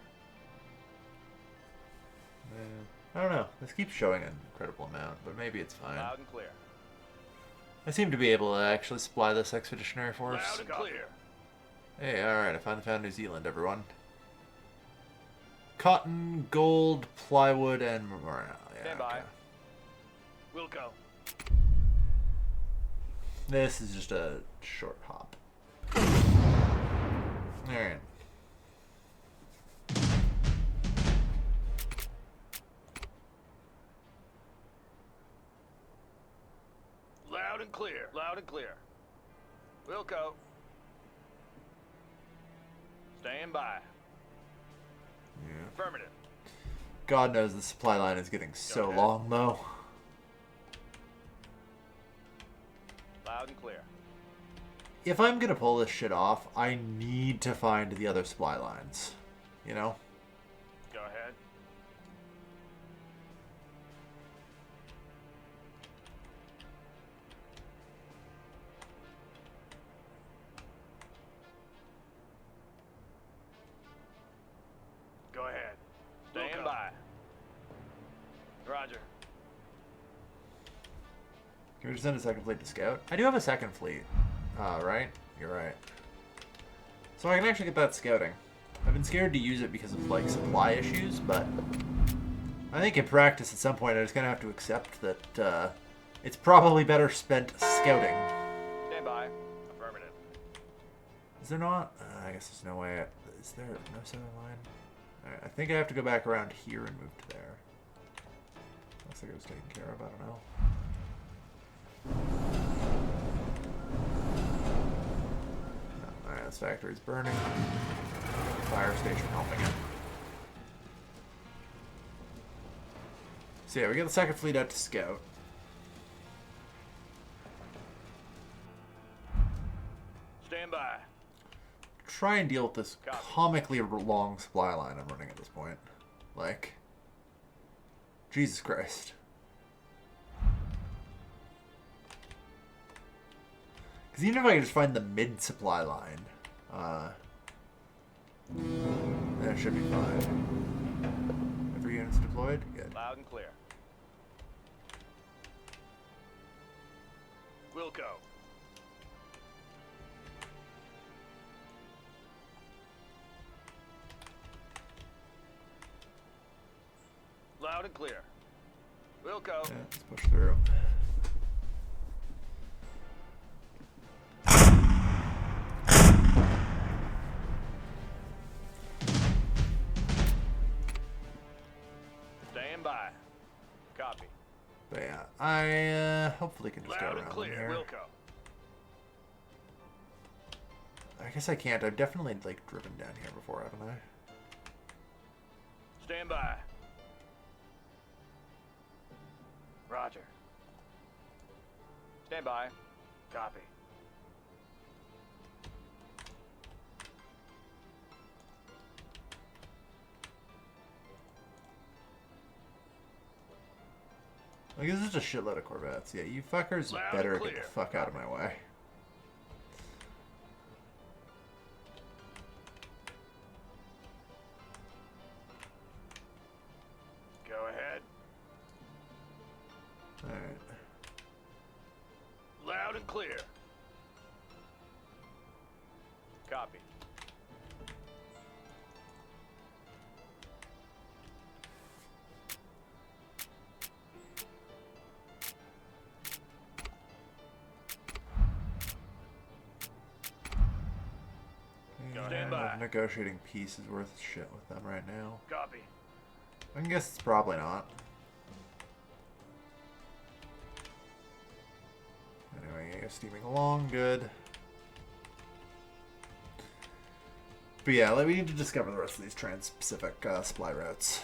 I don't know. This keeps showing an incredible amount, but maybe it's fine. Loud and clear. I seem to be able to actually supply this expeditionary force. Loud and clear. Hey, alright, I finally found New Zealand, everyone. Cotton, gold, plywood, and morale. Yeah, Stand by. okay. We'll go. This is just a short hop. Alright. Loud and clear. Loud and clear. We'll go. Stand by. Yeah. Affirmative. God knows the supply line is getting so ahead. long, though. Loud and clear. If I'm gonna pull this shit off, I need to find the other supply lines. You know? Go ahead. Go ahead. Stand by. Roger. Can we just send a second fleet to scout? I do have a second fleet. Right? You're right. So I can actually get that scouting. I've been scared to use it because of, like, supply issues, but I think in practice at some point I'm just going to have to accept that it's probably better spent scouting. Stand by. Affirmative. Is there not? I guess there's no way. Is there no center line? Alright, I think I have to go back around here and move to there. Looks like it was taken care of. I don't know. Alright, this factory's burning. Fire station helping it. So yeah, we got the second fleet out to scout. Stand by. Try and deal with this Copy. comically long supply line I'm running at this point. Like, Jesus Christ. Because even if I can just find the mid supply line, that should be fine. Every unit's deployed? Good. Loud and clear. We'll go. Loud and clear. We'll go. Yeah, let's push through. Stand by. Copy. But yeah, I hopefully can just go Loud and around clear. here. We'll go. I guess I can't. I've definitely like driven down here before, haven't I? Stand by. Roger. Stand by. Copy. Like, this is just a shitload of Corvettes. Yeah, you fuckers Loud better and get clear. the fuck out of my way. Go ahead. Alright. Loud and clear. Copy. Stand by. Negotiating peace is worth shit with them right now. Copy. I guess it's probably not. Anyway, yeah, steaming along, good. But yeah, we need to discover the rest of these trans-Pacific supply routes.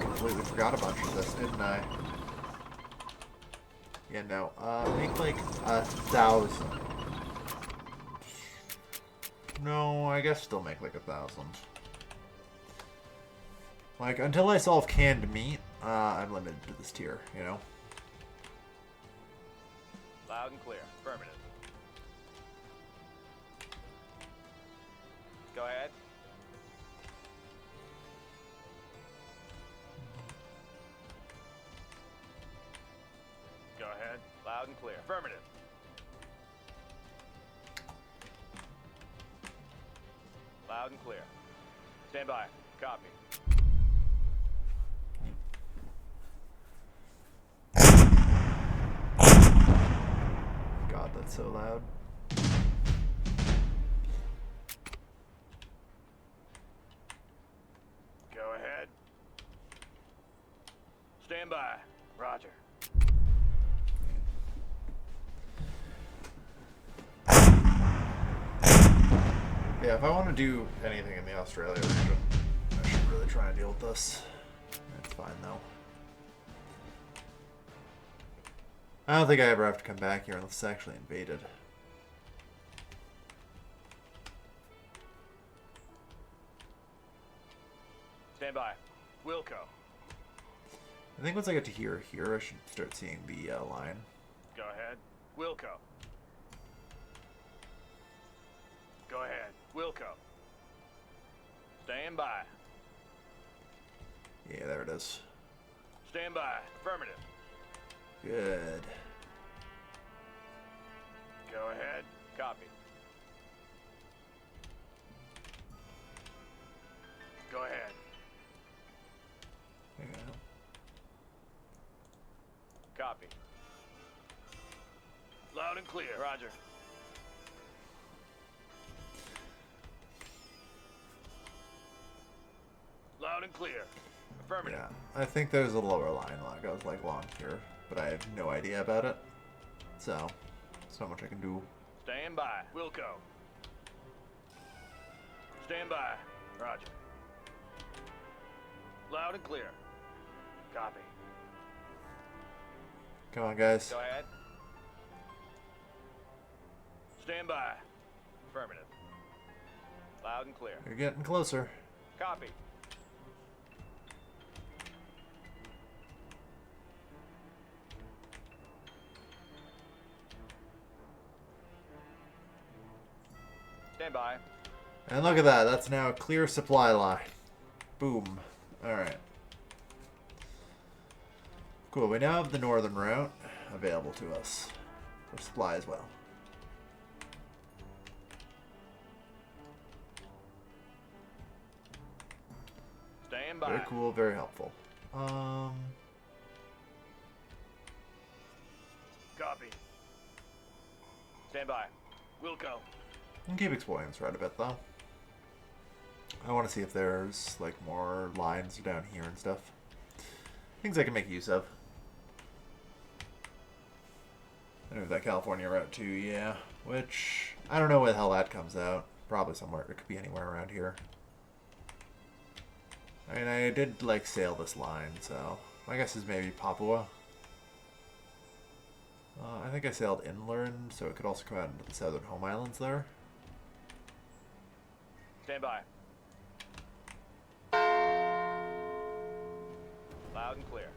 Completely forgot a bunch of this, didn't I? Yeah, no. Make like 1,000. No, I guess still make like 1,000. Like, until I solve canned meat, I'm limited to this tier, you know? Loud and clear. Affirmative. Go ahead. Go ahead. Loud and clear. Affirmative. Loud and clear. Stand by. Copy. God, that's so loud. Go ahead. Stand by. Roger. Yeah, if I want to do anything in the Australia region, I should really try and deal with this. It's fine, though. I don't think I ever have to come back here unless it's actually invaded. Stand by. Wilco. I think once I get to here, I should start seeing the line. Go ahead. Wilco. Go ahead. Wilco. Stand by. Yeah, there it is. Stand by. Affirmative. Good. Go ahead. Copy. Go ahead. Yeah. Copy. Loud and clear. Roger. Loud and clear. Affirmative. Yeah, I think there's a lower line that goes like along here, but I have no idea about it. So, there's not much I can do. Stand by. Wilco. Stand by. Roger. Loud and clear. Copy. Come on, guys. Go ahead. Stand by. Affirmative. Loud and clear. You're getting closer. Copy. Stand by. And look at that. That's now a clear supply line. Boom. Alright. Cool. We now have the northern route available to us for supply as well. Stand by. Very cool. Very helpful. Copy. Stand by. Wilco. I can keep exploring this route a bit, though. I want to see if there's, like, more lines down here and stuff. Things I can make use of. I know that California route, too, yeah. Which, I don't know where the hell that comes out. Probably somewhere. It could be anywhere around here. I mean, I did, like, sail this line, so my guess is maybe Papua. I think I sailed inland, so it could also come out into the southern home islands there. Stand by. Loud and clear.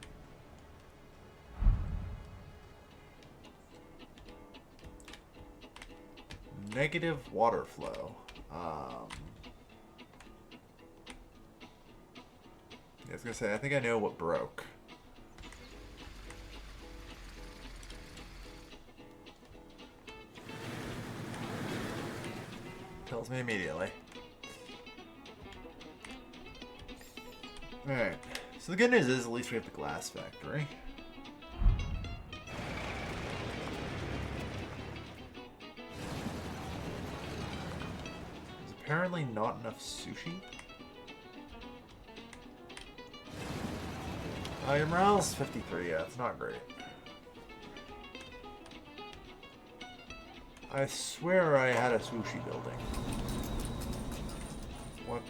Negative water flow. I was gonna say, I think I know what broke. Tells me immediately. Alright. So the good news is at least we have the glass factory. There's apparently not enough sushi. Your morale's 53, yeah, it's not great. I swear I had a sushi building. What?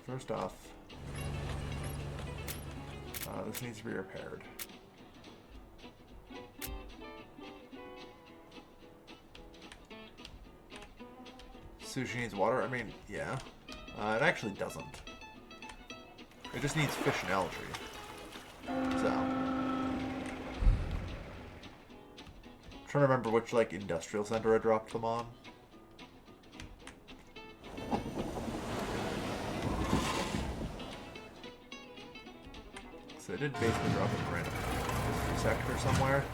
First off, this needs to be repaired. Sushi needs water? I mean, yeah. It actually doesn't. It just needs fish and algae. So. I'm trying to remember which, like, industrial center I dropped them on. So I did basically drop it in a random sector somewhere.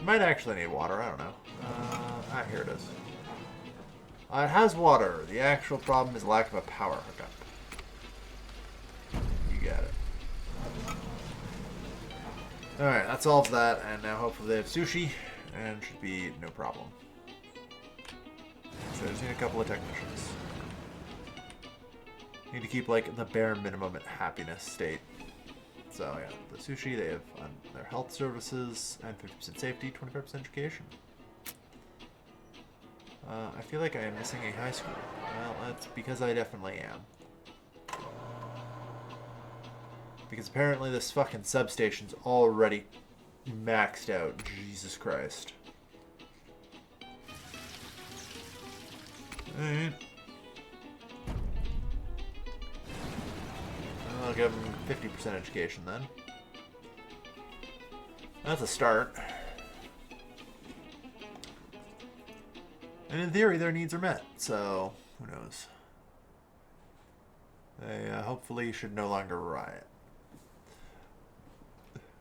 Might actually need water, I don't know. Here it is. It has water. The actual problem is lack of a power hookup. You got it. Alright, that solves that, and now hopefully they have sushi, and should be no problem. So I just need a couple of technicians. Need to keep, like, the bare minimum at happiness state. So, yeah, the sushi, they have their health services, and 50% safety, 25% education. I feel like I am missing a high school. Well, that's because I definitely am. Because apparently this fucking substation's already maxed out. Jesus Christ. Alright. I'll give them 50% education then. That's a start. And in theory, their needs are met, so who knows? They hopefully should no longer riot.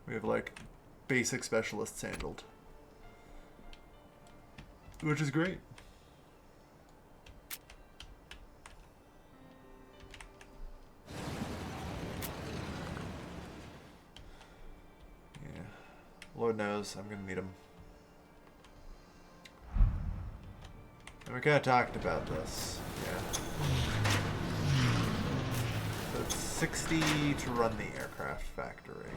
We have, like, basic specialists handled. Which is great. Lord knows, I'm gonna need them. And we kind of talked about this. Yeah. So it's 60 to run the aircraft factory.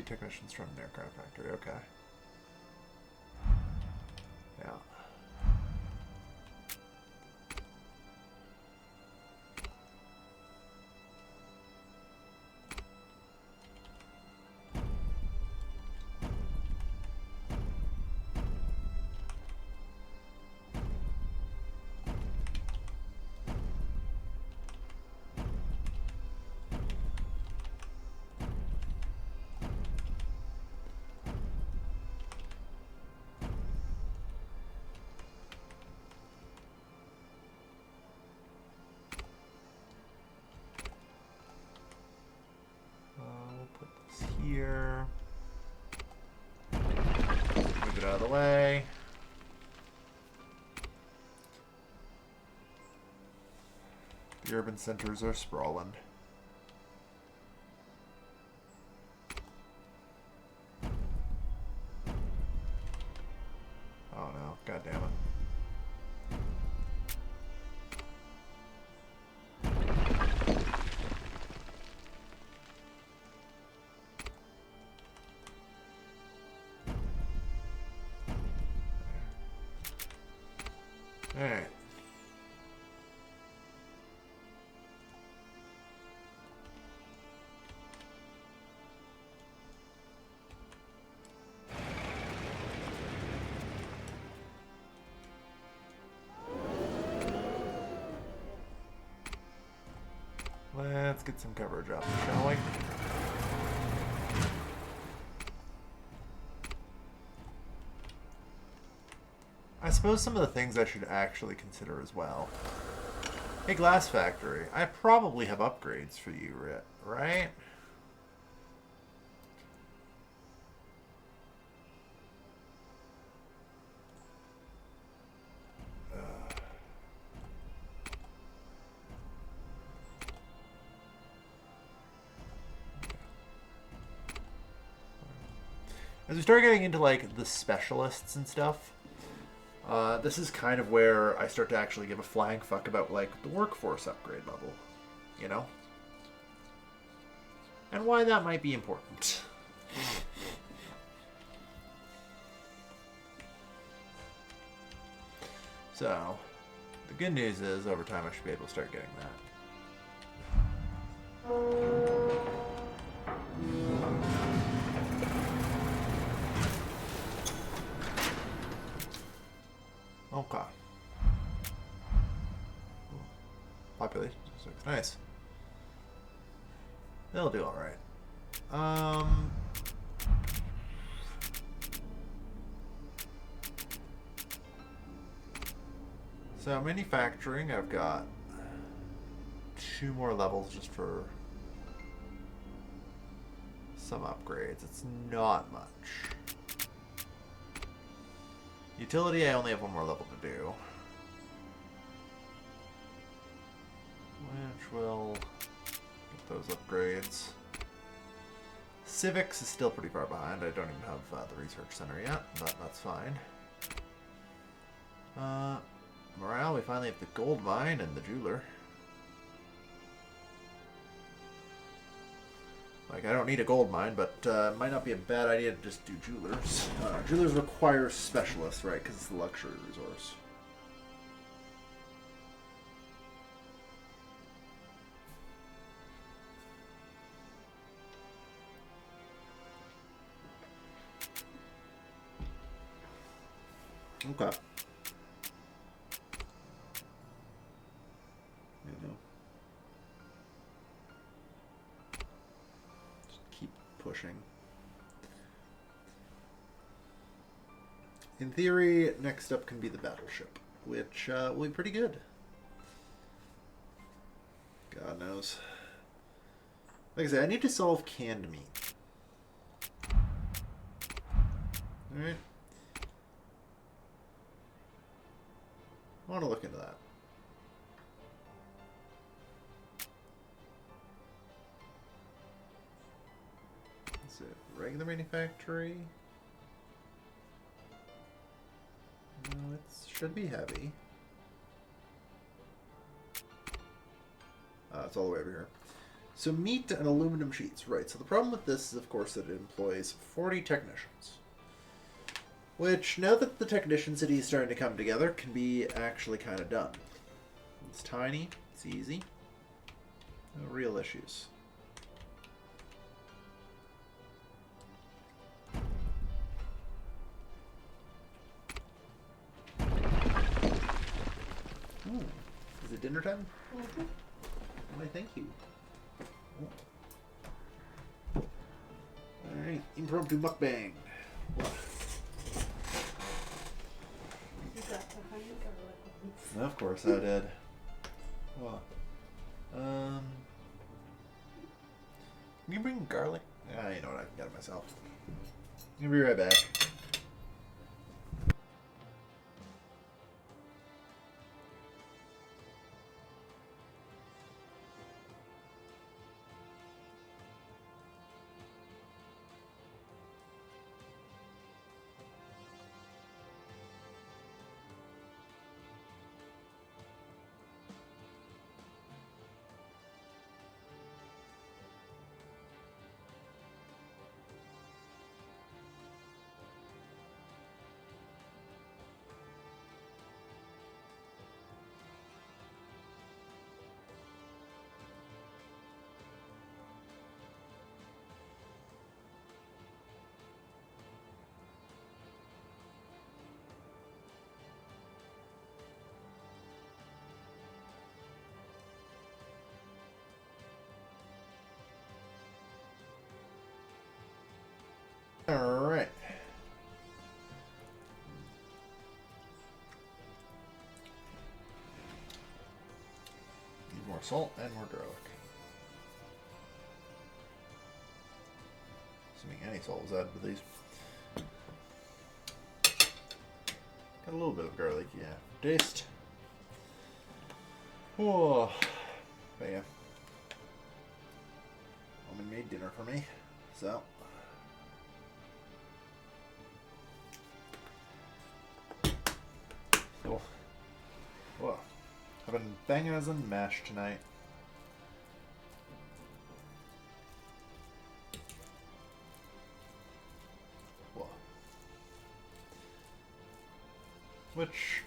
Technicians from an aircraft factory, okay. Yeah. Here. Move it out of the way. The urban centers are sprawling. Oh no, god damn it. Alright. Let's Let's get some coverage up, shall we? I suppose some of the things I should actually consider as well. Hey, Glass Factory, I probably have upgrades for you, right? As we start getting into like the specialists and stuff, this is kind of where I start to actually give a flying fuck about like the workforce upgrade level, you know? And why that might be important. So, the good news is over time I should be able to start getting that. Okay. Population looks nice. They'll do all right. So manufacturing, I've got 2 more levels just for some upgrades. It's not much. Utility, I only have 1 more level to do. Which will get those upgrades. Civics is still pretty far behind. I don't even have the research center yet, but that's fine. Morale, we finally have the gold mine and the jeweler. Like, I don't need a gold mine, but it might not be a bad idea to just do jewelers. Jewelers require specialists, right? Because it's a luxury resource. Okay. You know. Just keep pushing. In theory, next up can be the battleship, which will be pretty good. God knows. Like I said, I need to solve canned meat. Alright. I want to look into that. Is it regular manufactory? No, it should be heavy. It's all the way over here. So meat and aluminum sheets, right. So the problem with this is, of course, that it employs 40 technicians. Which, now that the technician city is starting to come together, can be actually kind of done. It's tiny, it's easy. No real issues. Ooh, is it dinner time? Mm-hmm. Why, thank you. Alright, impromptu mukbang. Of course I did. What? Can you bring garlic? Ah, you know what, I can get it myself. I'll be right back. Alright. Need more salt and more garlic. Assuming any salt was added to these. Got a little bit of garlic, yeah. Taste. Whoa. But yeah. Woman made dinner for me, so. Cool. Whoa. I've been banging as in mash tonight. Whoa. Which,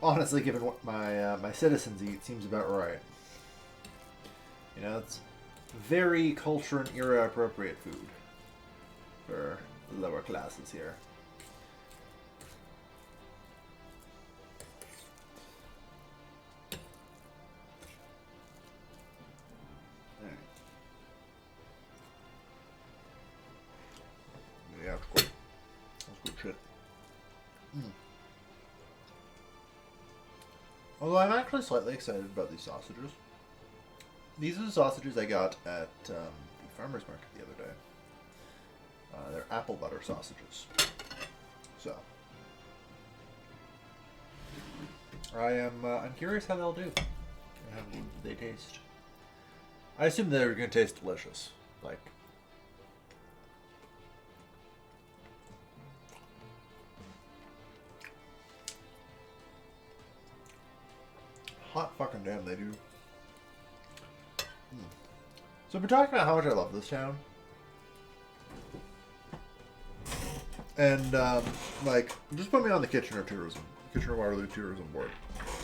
honestly, given what my citizens eat, seems about right. You know, it's very culture and era appropriate food for the lower classes here. Alright. Yeah, that's good. That's good shit. Although I'm actually slightly excited about these sausages. These are the sausages I got at the farmer's market the other day. They're apple butter sausages. So, I'm curious how they'll do. How they taste. I assume they're going to taste delicious. Like, hot fucking damn, they do. So we're talking about how much I love this town. And, like, just put me on the Kitchener Waterloo tourism board.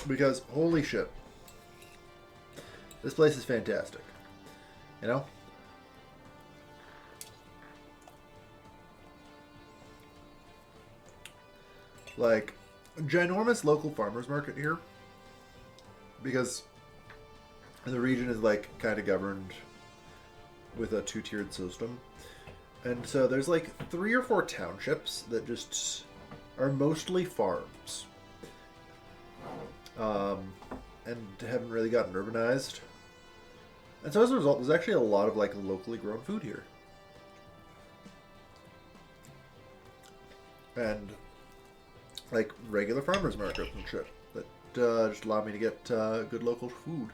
Because, holy shit. This place is fantastic. You know? Like, ginormous local farmers market here. Because the region is, like, kind of governed with a two-tiered system. And so there's like 3 or 4 townships that just are mostly farms. And haven't really gotten urbanized. And so as a result, there's actually a lot of like locally grown food here. And like regular farmers markets and shit that just allow me to get good local food.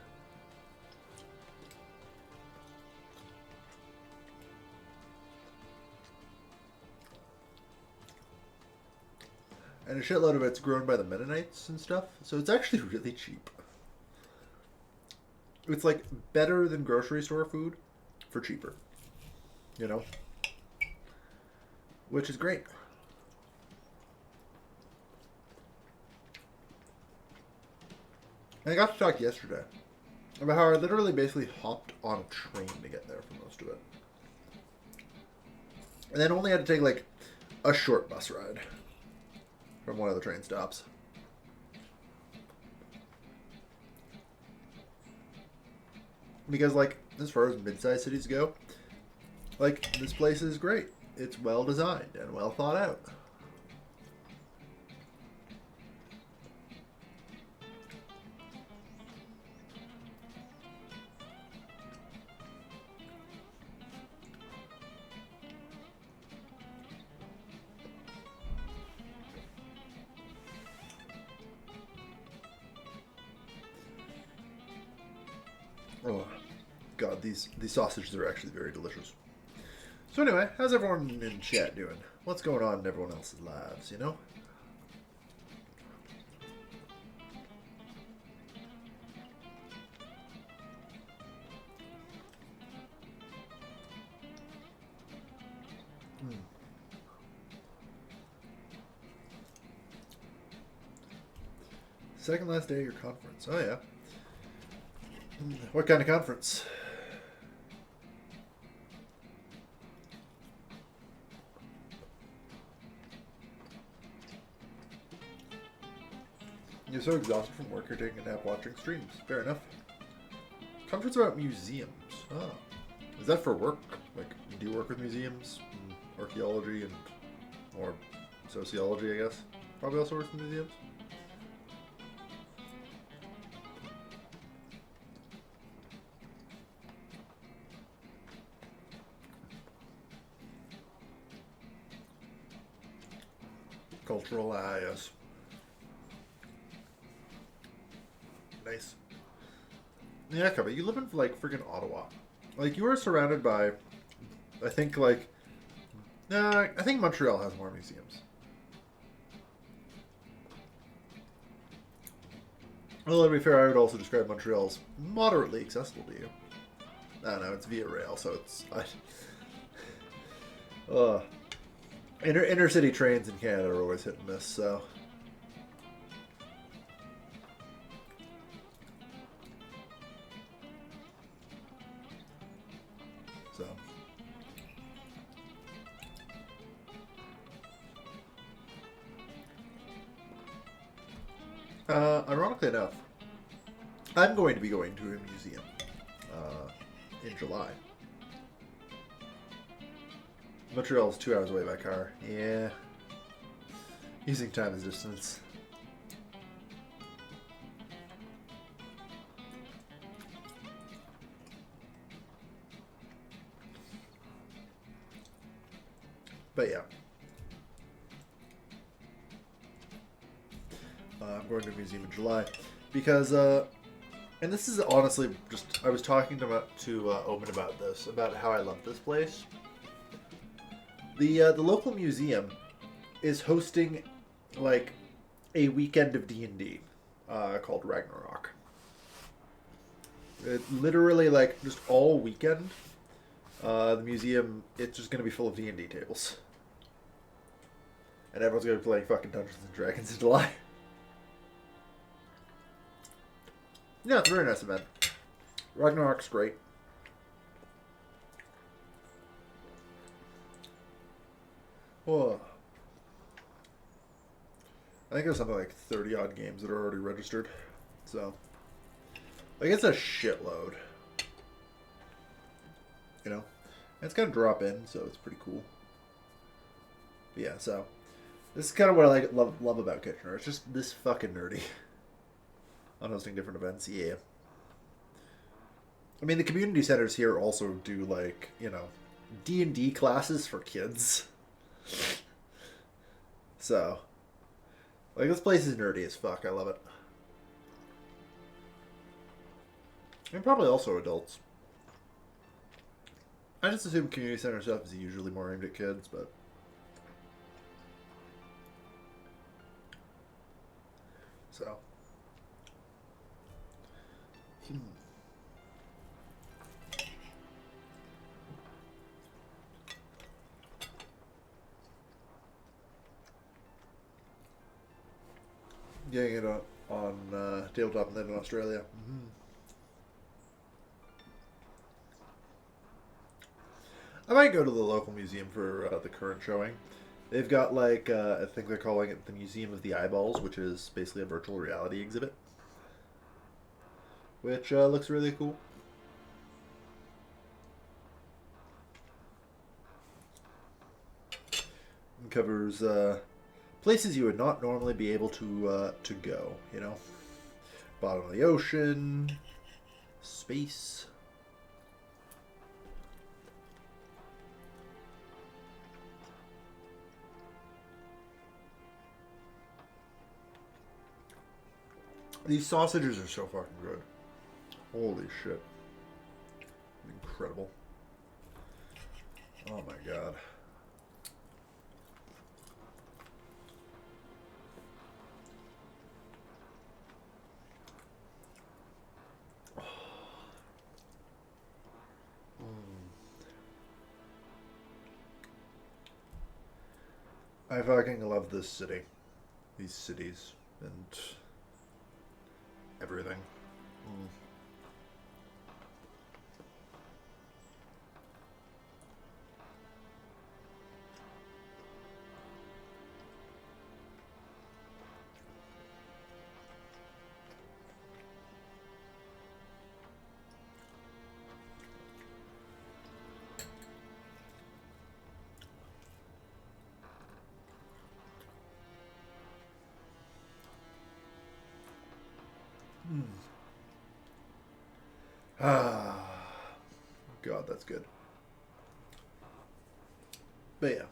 And a shitload of it's grown by the Mennonites and stuff, so it's actually really cheap. It's like better than grocery store food for cheaper. You know? Which is great. And I got to talk yesterday about how I literally basically hopped on a train to get there for most of it. And then only had to take like a short bus ride from one of the train stops. Because, like, as far as mid-sized cities go, like, this place is great. It's well designed and well thought out. Oh, God, these sausages are actually very delicious. So anyway, how's everyone in chat doing? What's going on in everyone else's lives, you know? Second last day of your conference. Oh, yeah. What kind of conference? You're so exhausted from work, you're taking a nap watching streams. Fair enough. Conference about museums. Oh. Is that for work? Like, do work with museums, archaeology, and or sociology, I guess. Probably also works in museums. Cultural, yes. Nice. Yeah, but you live in, like, freaking Ottawa. Like, you are surrounded by, I think, like, I think Montreal has more museums. Well, to be fair, I would also describe Montreal as moderately accessible to you. I don't know, it's via rail, so it's... Inner city trains in Canada are always hit and miss, so... Ironically enough, I'm going to be going to a museum in July. Montreal's 2 hours away by car. Yeah. Using time as distance. But yeah. I'm going to a museum in July because, and this is honestly just, I was talking to Omen about this, about how I love this place. The local museum is hosting, like, a weekend of D&D called Ragnarok. It literally, like, just all weekend, the museum, it's just going to be full of D&D tables. And everyone's going to be playing fucking Dungeons & Dragons in July. Yeah, it's a very nice event. Ragnarok's great. Oh. I think there's something like 30 odd games that are already registered. So, like, it's a shitload. You know? And it's gonna drop in, so it's pretty cool. But yeah, so this is kind of what I love about Kitchener. It's just this fucking nerdy. On hosting different events, yeah. I mean, the community centers here also do, like, you know, D&D classes for kids. So, like, this place is nerdy as fuck. I love it. And probably also adults. I just assume community center stuff is usually more aimed at kids, but... So... Getting it on Tabletop Net in Australia. Mm-hmm. I might go to the local museum for the current showing. They've got, like, I think they're calling it the Museum of the Eyeballs, which is basically a virtual reality exhibit. Which looks really cool. It covers places you would not normally be able to go, you know? Bottom of the ocean, space. These sausages are so fucking good. Holy shit. Incredible. Oh my god. I fucking love this city. These cities. And everything. Ah, God, that's good. But yeah.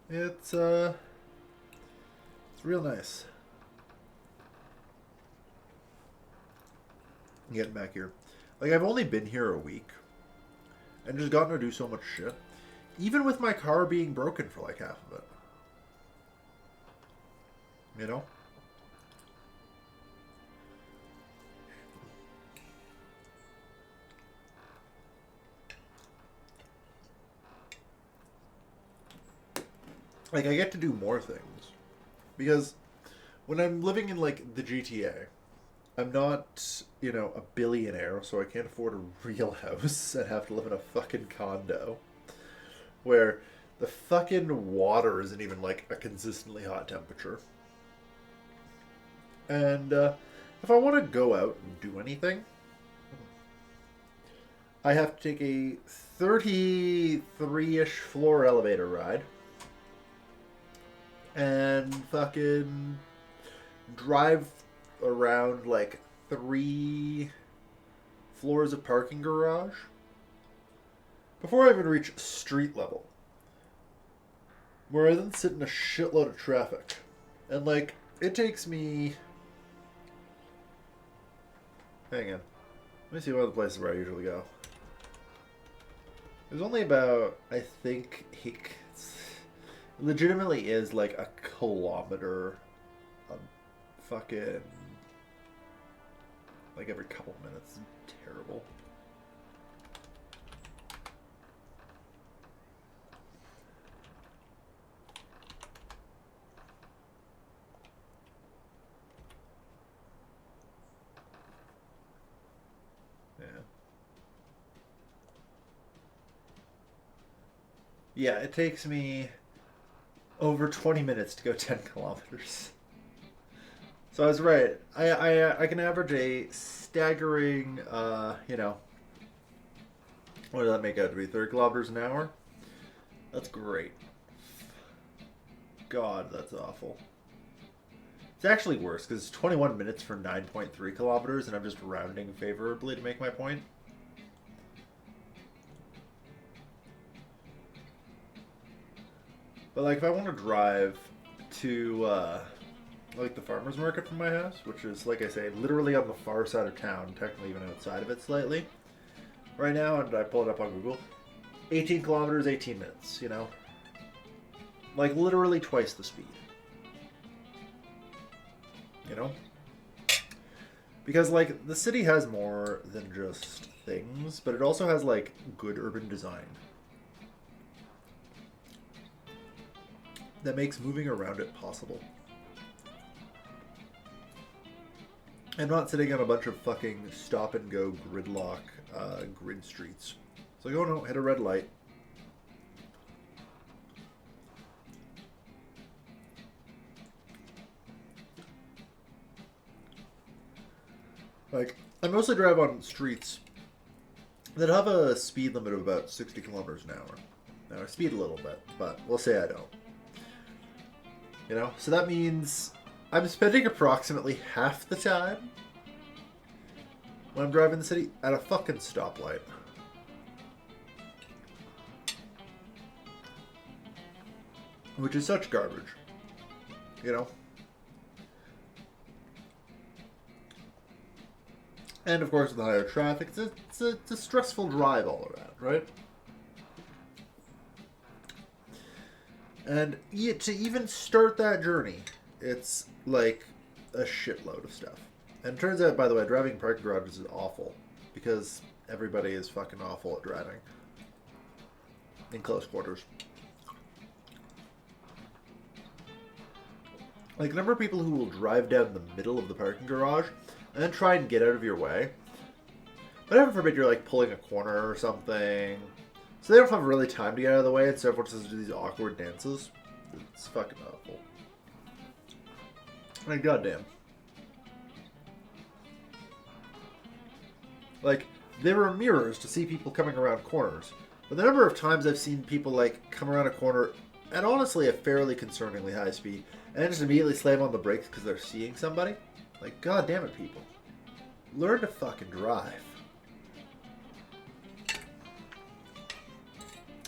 It's real nice. Getting back here. Like, I've only been here a week and just gotten to do so much shit. Even with my car being broken for like half of it. You know? Like, I get to do more things. Because when I'm living in, like, the GTA, I'm not, you know, a billionaire, so I can't afford a real house and have to live in a fucking condo. Where the fucking water isn't even, like, a consistently hot temperature. And, if I want to go out and do anything, I have to take a 33-ish floor elevator ride. And fucking drive around like 3 floors of parking garage before I even reach street level, where I then sit in a shitload of traffic. And like, it takes me... Hang on. Let me see one of the places where I usually go. There's only about, I think, legitimately is like a kilometer, fucking, like every couple minutes. It's terrible. Yeah. Yeah, it takes me over 20 minutes to go 10 kilometers. So I was right. I can average a staggering, you know, what does that make out to be? 30 kilometers an hour? That's great. God, that's awful. It's actually worse because it's 21 minutes for 9.3 kilometers and I'm just rounding favorably to make my point. But like if I want to drive to like the farmer's market from my house, which is, like I say, literally on the far side of town, technically even outside of it slightly, right now, and I pull it up on Google, 18 kilometers, 18 minutes, you know? Like literally twice the speed. You know? Because like the city has more than just things, but it also has like good urban design that makes moving around it possible. I'm not sitting on a bunch of fucking stop and go gridlock grid streets. It's like, oh no, hit a red light. Like, I mostly drive on streets that have a speed limit of about 60 kilometers an hour. Now, I speed a little bit, but we'll say I don't. You know? So that means I'm spending approximately half the time when I'm driving the city at a fucking stoplight. Which is such garbage. You know? And of course, with the higher traffic, it's a stressful drive all around, right? And to even start that journey, it's like a shitload of stuff. And it turns out, by the way, driving parking garages is awful. Because everybody is fucking awful at driving. In close quarters. Like, the number of people who will drive down the middle of the parking garage and then try and get out of your way. But heaven forbid you're, like, pulling a corner or something. So they don't have really time to get out of the way, and so everyone just do these awkward dances. It's fucking awful. Like, goddamn. Like, there are mirrors to see people coming around corners. But the number of times I've seen people, like, come around a corner at honestly a fairly concerningly high speed, and then just immediately slam on the brakes because they're seeing somebody. Like, god damn it, people. Learn to fucking drive.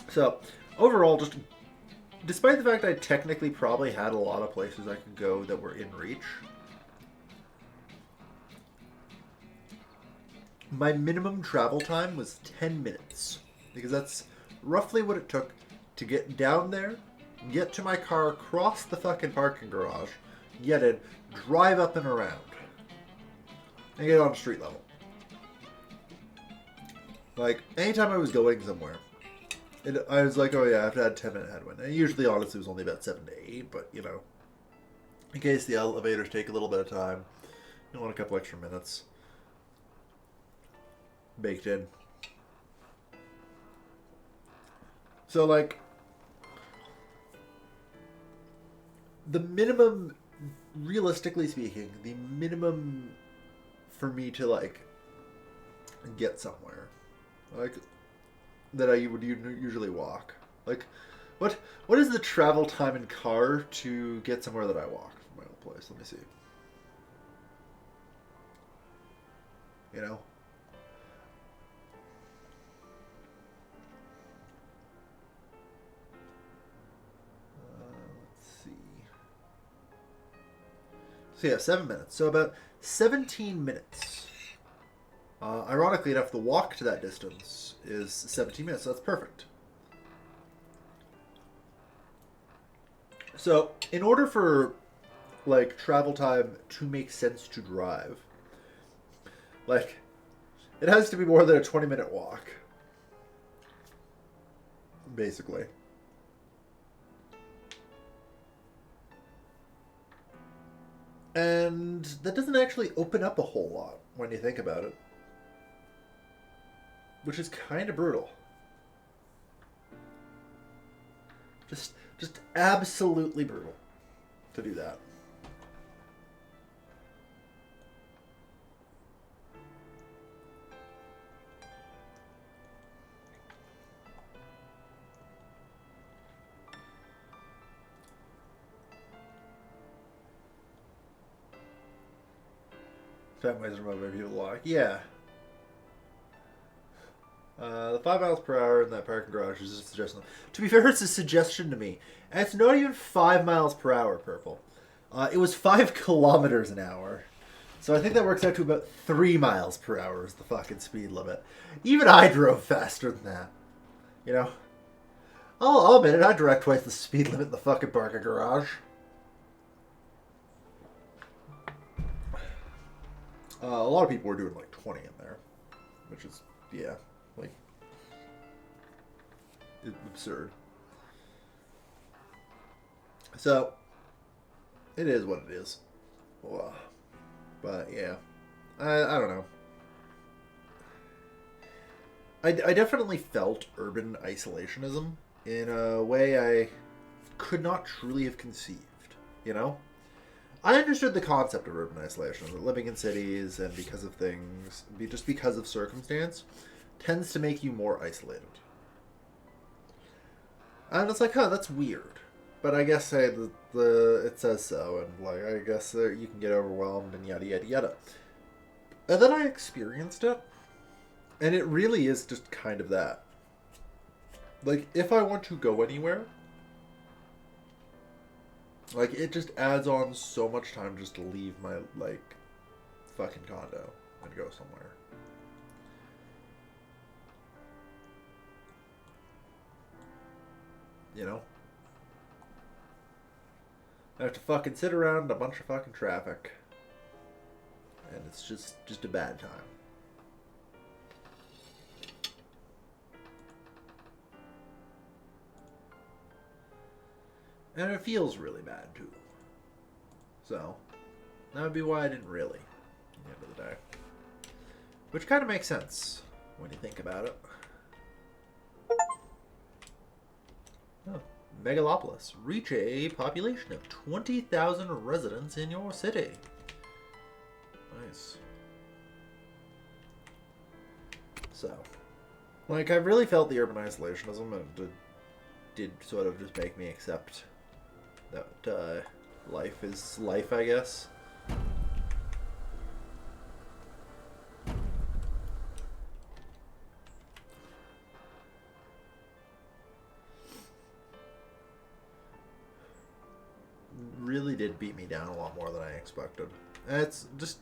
So, overall, just despite the fact I technically probably had a lot of places I could go that were in reach, my minimum travel time was 10 minutes. Because that's roughly what it took to get down there, get to my car, cross the fucking parking garage, get in, drive up and around, and get on street level. Like, anytime I was going somewhere, I was like, oh yeah, I have to add 10-minute headwind. And usually, honestly, it was only about 7 to 8, but, you know, in case the elevators take a little bit of time, you want a couple extra minutes baked in. So, like, the minimum, realistically speaking, the minimum for me to, like, get somewhere, like, that I would usually walk. Like, what is the travel time in car to get somewhere that I walk from my old place? Let me see. You know? Let's see. So yeah, 7 minutes. So about 17 minutes. Ironically enough, the walk to that distance is 17 minutes, so that's perfect. So, in order for, like, travel time to make sense to drive, like, it has to be more than a 20-minute walk. Basically. And that doesn't actually open up a whole lot when you think about it. Which is kind of brutal. Just absolutely brutal to do that. That ways remote people lock. Yeah. The 5 miles per hour in that parking garage is just a suggestion. To be fair, it's a suggestion to me. And it's not even 5 miles per hour, Purple. It was 5 kilometers an hour. So I think that works out to about 3 miles per hour is the fucking speed limit. Even I drove faster than that. You know? I'll admit it, I direct twice the speed limit in the fucking parking garage. A lot of people were doing like 20 in there. Which is, yeah. Like, it's absurd. So, it is what it is. But, yeah. I don't know. I definitely felt urban isolationism in a way I could not truly have conceived, you know? I understood the concept of urban isolation, that living in cities and because of things, just because of circumstance, tends to make you more isolated. And it's like, huh, that's weird. But I guess it says so, and like I guess you can get overwhelmed and yada yada yada. And then I experienced it, and it really is just kind of that. Like, if I want to go anywhere, like, it just adds on so much time just to leave my, like, fucking condo and go somewhere. You know? I have to fucking sit around in a bunch of fucking traffic. And it's just a bad time. And it feels really bad, too. So, that would be why I didn't really, at the end of the day. Which kind of makes sense, when you think about it. Oh, Megalopolis. Reach a population of 20,000 residents in your city. Nice. So, like, I really felt the urban isolationism, and did sort of just make me accept that life is life, I guess. Really did beat me down a lot more than I expected. And it's just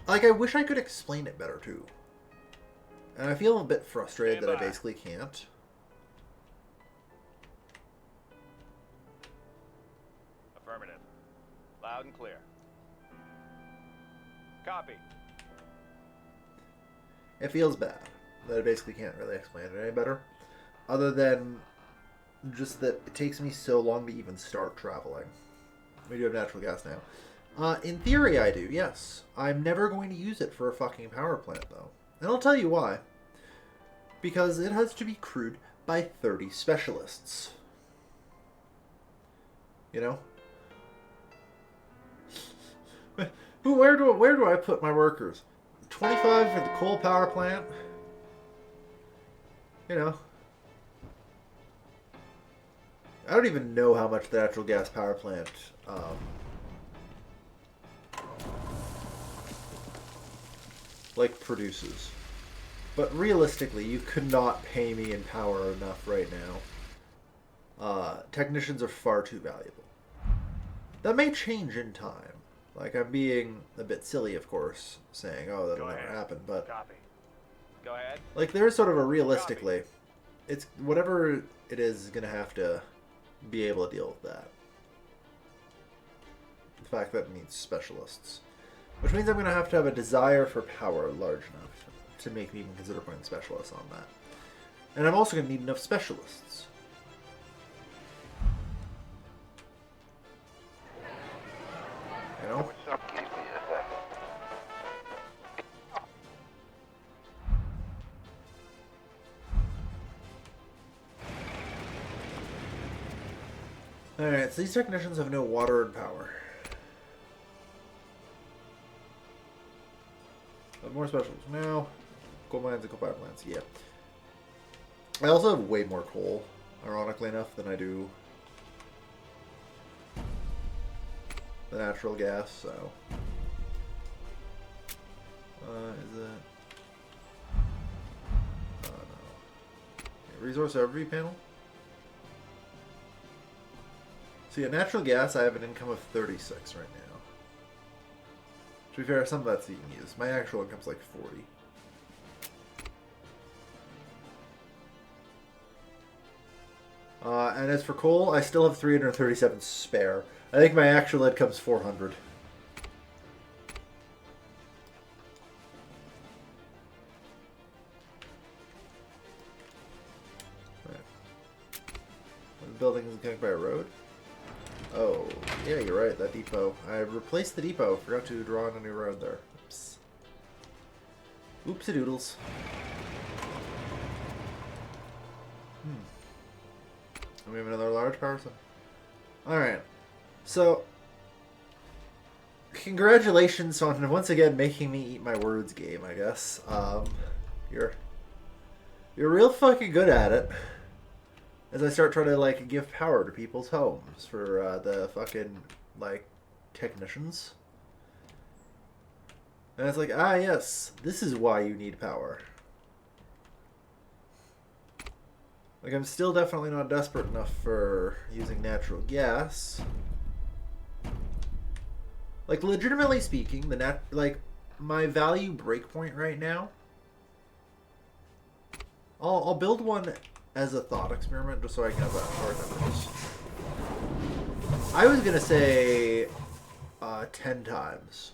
like, I wish I could explain it better too. And I feel a bit frustrated that I basically can't. Affirmative. Loud and clear. Copy. It feels bad that I basically can't really explain it any better. Other than just that it takes me so long to even start traveling. We do have natural gas now. In theory, I do, yes. I'm never going to use it for a fucking power plant, though. And I'll tell you why. Because it has to be crewed by 30 specialists. You know? Where do I put my workers? 25 for the coal power plant? You know. I don't even know how much the natural gas power plant like produces. But realistically, you could not pay me in power enough right now. Technicians are far too valuable. That may change in time. Like, I'm being a bit silly, of course, saying, oh, that'll never happen, but... Copy. Go ahead. Like, there's sort of a realistically... It's... Whatever it is going to have to be able to deal with that. The fact that it needs specialists. Which means I'm going to have a desire for power large enough to make me even consider putting specialists on that. And I'm also going to need enough specialists. You know? Alright, so these technicians have no water and power. More specials. No. Coal mines and coal power plants, yeah. I also have way more coal, ironically enough, than I do the natural gas, so... is it... no. Okay, resource overview panel? So yeah, natural gas, I have an income of 36 right now. To be fair, some of that's even used. My actual income's like 40. And as for coal, I still have 337 spare. I think my actual income's 400. Right. The building is connected by a road? Oh, yeah, you're right, that depot. I replaced the depot. Forgot to draw on a new road there. Oops. Oopsie doodles. And we have another large power center. Alright. So, congratulations on once again making me eat my words game, I guess. You're real fucking good at it. As I start trying to, like, give power to people's homes for, the fucking, like, technicians. And it's like, ah, yes, this is why you need power. Like, I'm still definitely not desperate enough for using natural gas. Like, legitimately speaking, my value breakpoint right now, I'll build one as a thought experiment, just so I can have that hard numbers. I was gonna say 10 times.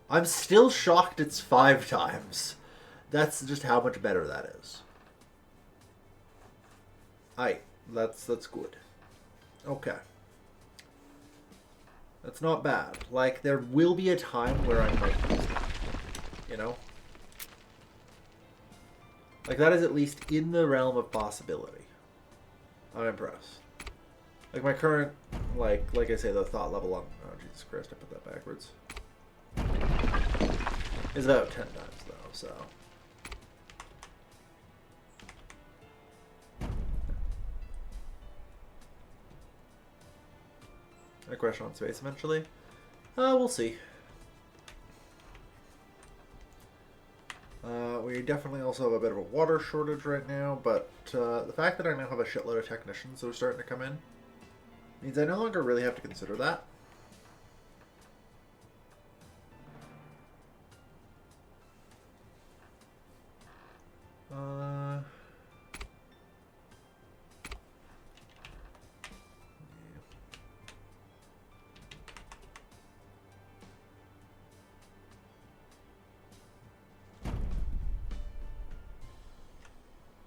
I'm still shocked it's 5 times. That's just how much better that is. Aight, that's good. Okay. That's not bad. Like, there will be a time where I might use it. You know? Like, that is at least in the realm of possibility. I'm impressed. Like, my current, like I say, the thought level on... Oh, Jesus Christ, I put that backwards. Is about 10 times, though, so... a question on space eventually. We'll see. We definitely also have a bit of a water shortage right now, but the fact that I now have a shitload of technicians that are starting to come in means I no longer really have to consider that.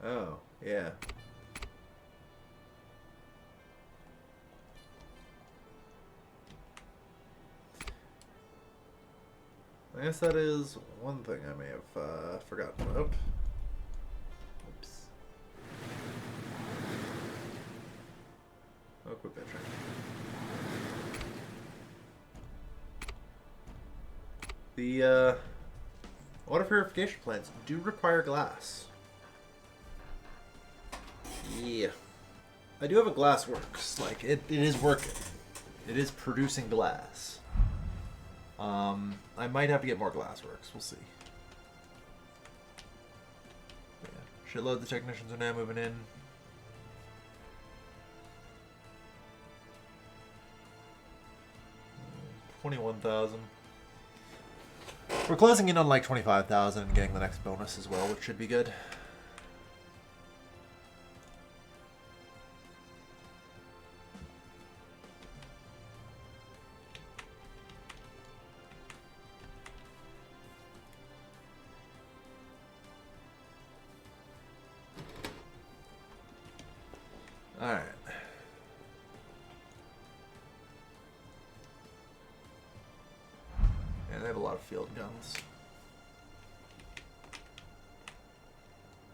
Oh, yeah. I guess that is one thing I may have forgotten about. Oops. Oh, quit bitching. The water purification plants do require glass. Yeah. I do have a glass works. Like, it is working. It is producing glass. I might have to get more glass works. We'll see. Yeah. Shitloads of technicians are now moving in. $21,000. We're closing in on like 25,000 and getting the next bonus as well, which should be good. Alright. Yeah, they have a lot of field guns.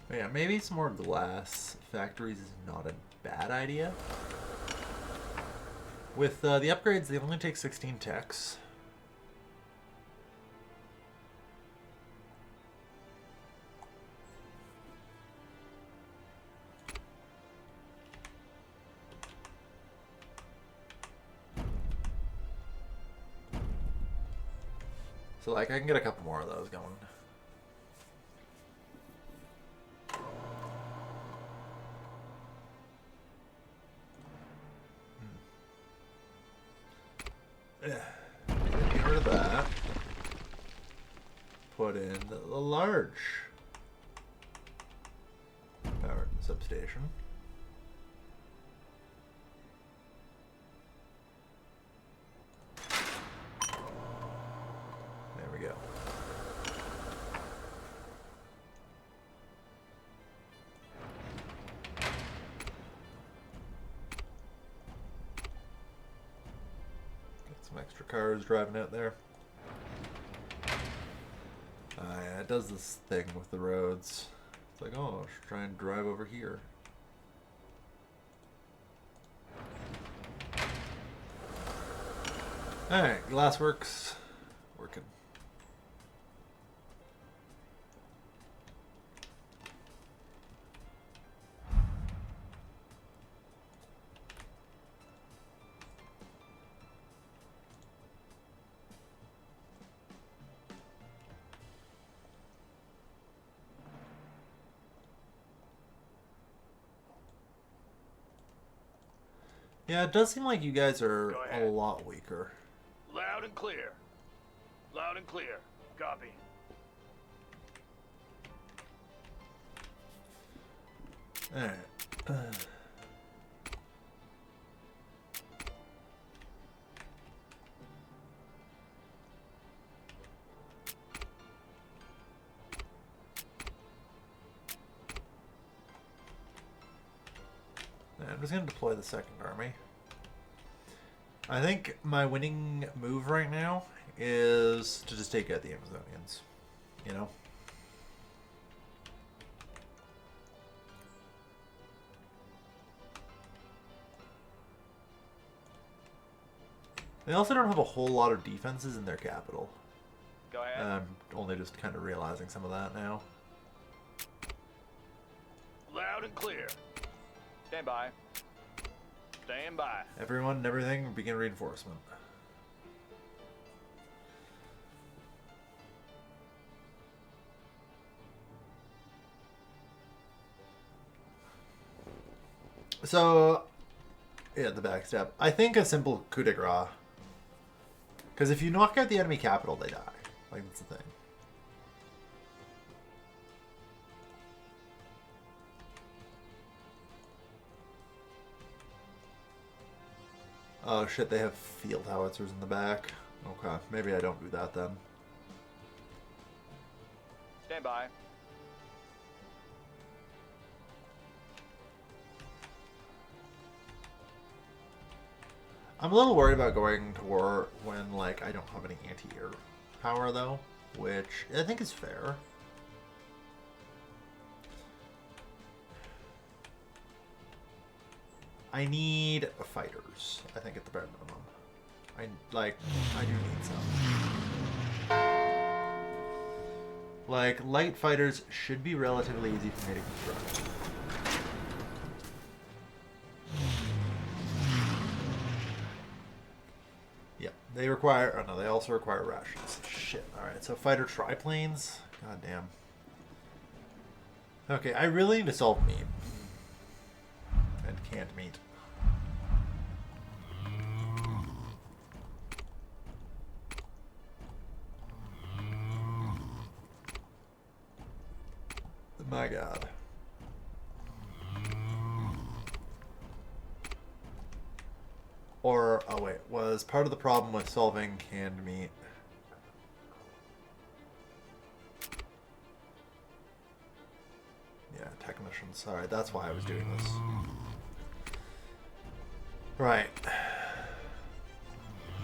But yeah, maybe some more glass factories is not a bad idea. With the upgrades, they only take 16 techs. So, like, I can get a couple more of those going. Yeah. Get rid of that. Put in the large power substation. There we go. Get some extra cars driving out there. Yeah, it does this thing with the roads. It's like, oh, I should try and drive over here. Alright, glassworks working. Yeah, it does seem like you guys are a lot weaker. Loud and clear. Loud and clear. Copy. Alright. I'm just going to deploy the second army. I think my winning move right now is to just take out the Amazonians. You know? They also don't have a whole lot of defenses in their capital. Go ahead. I'm only just kind of realizing some of that now. Loud and clear. Stand by. Stand by. Everyone and everything, begin reinforcement. So, yeah, the backstab. I think a simple coup de grace. Because if you knock out the enemy capital, they die. Like, that's the thing. Oh shit, they have field howitzers in the back. Okay, maybe I don't do that then. Stand by. I'm a little worried about going to war when, like, I don't have any anti-air power, though, which I think is fair. I need fighters, I think, at the bare minimum. I do need some. Like, light fighters should be relatively easy for me to construct. Yeah, they require... Oh, no, they also require rations. Shit. Alright, so fighter triplanes? God damn. Okay, I really need to solve meat. And canned meat. My god. Or, oh wait, was part of the problem with solving canned meat? Yeah, technician, sorry, that's why I was doing this. Right.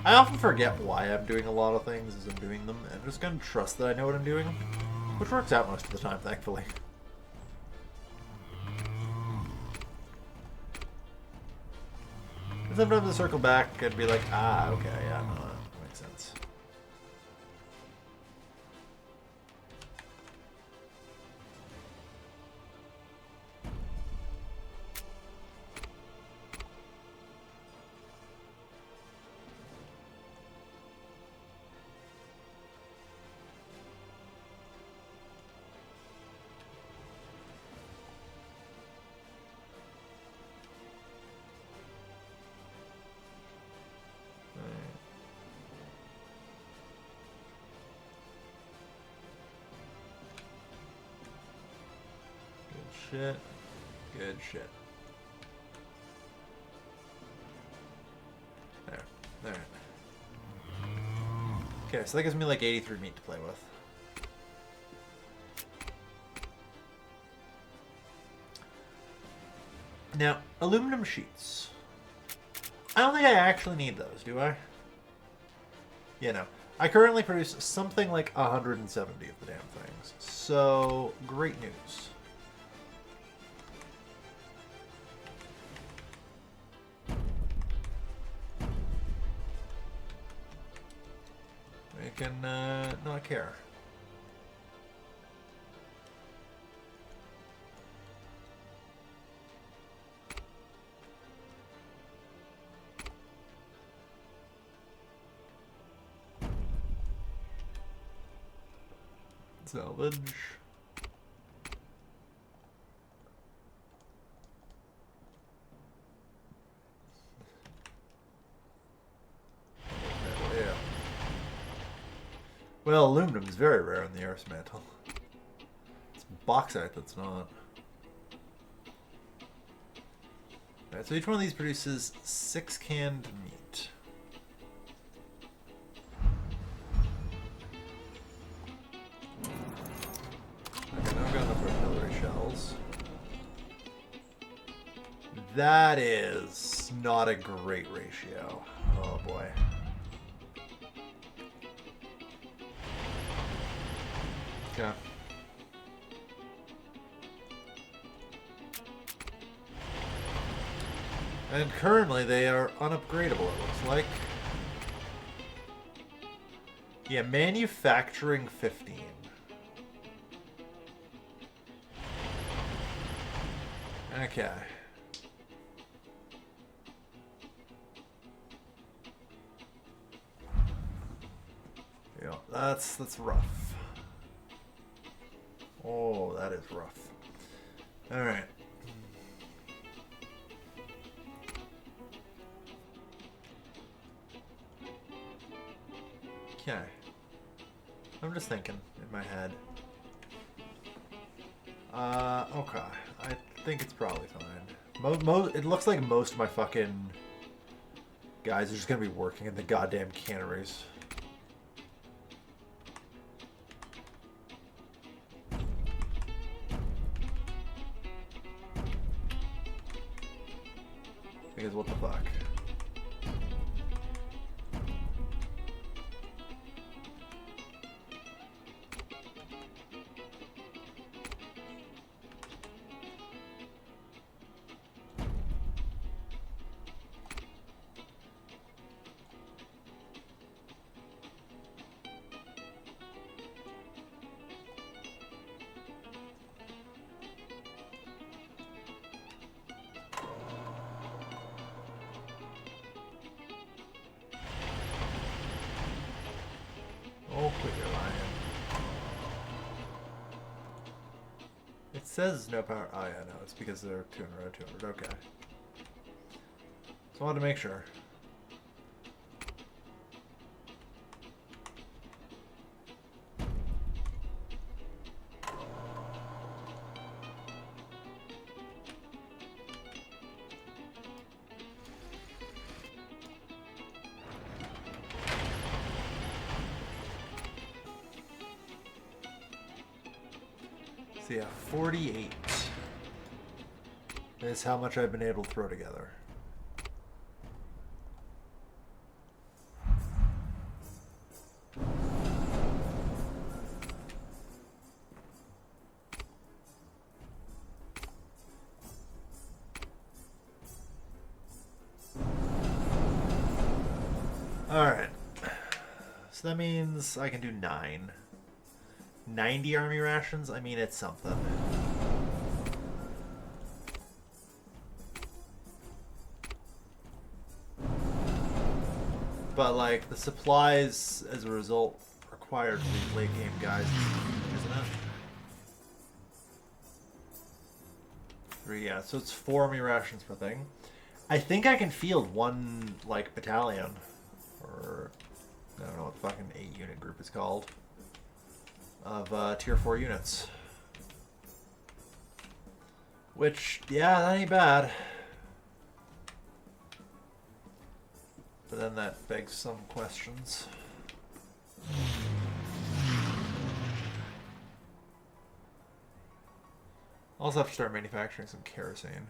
I often forget why I'm doing a lot of things as I'm doing them, and I'm just gonna trust that I know what I'm doing, which works out most of the time, thankfully. And sometimes I circle back and be like, ah, okay, yeah, no, that makes sense. Shit. Good shit. There. There. Okay, so that gives me like 83 meat to play with. Now, aluminum sheets. I don't think I actually need those, do I? Yeah, no. I currently produce something like 170 of the damn things. So, great news. We can not care. Salvage. Yeah. Well, aluminum is very rare in the Earth's mantle. It's bauxite that's not. Alright, so each one of these produces 6 canned meat. Okay, now I've got enough artillery shells. That is not a great ratio. Oh boy. Okay. And currently they are unupgradable, it looks like. Yeah, manufacturing 15. Okay. that's rough. Oh, that is rough. All right. Okay. I'm just thinking in my head. Okay. I think it's probably fine. It looks like most of my fucking guys are just gonna be working in the goddamn canneries. Because what the fuck? Oh, quit your lying. It says no power. Oh, yeah, no. It's because they're 200 out of 200. Okay. So I wanted to make sure. So yeah, 48 is how much I've been able to throw together. Alright. So that means I can do 9. 90 army rations? I mean, it's something. But, like, the supplies, as a result, required for these late game guys, isn't it? 3, yeah, so it's 4 army rations per thing. I think I can field 1, like, battalion. Or, I don't know what the fucking 8-unit group is called. Of tier 4 units. Which, yeah, that ain't bad. But then that begs some questions. I'll also have to start manufacturing some kerosene.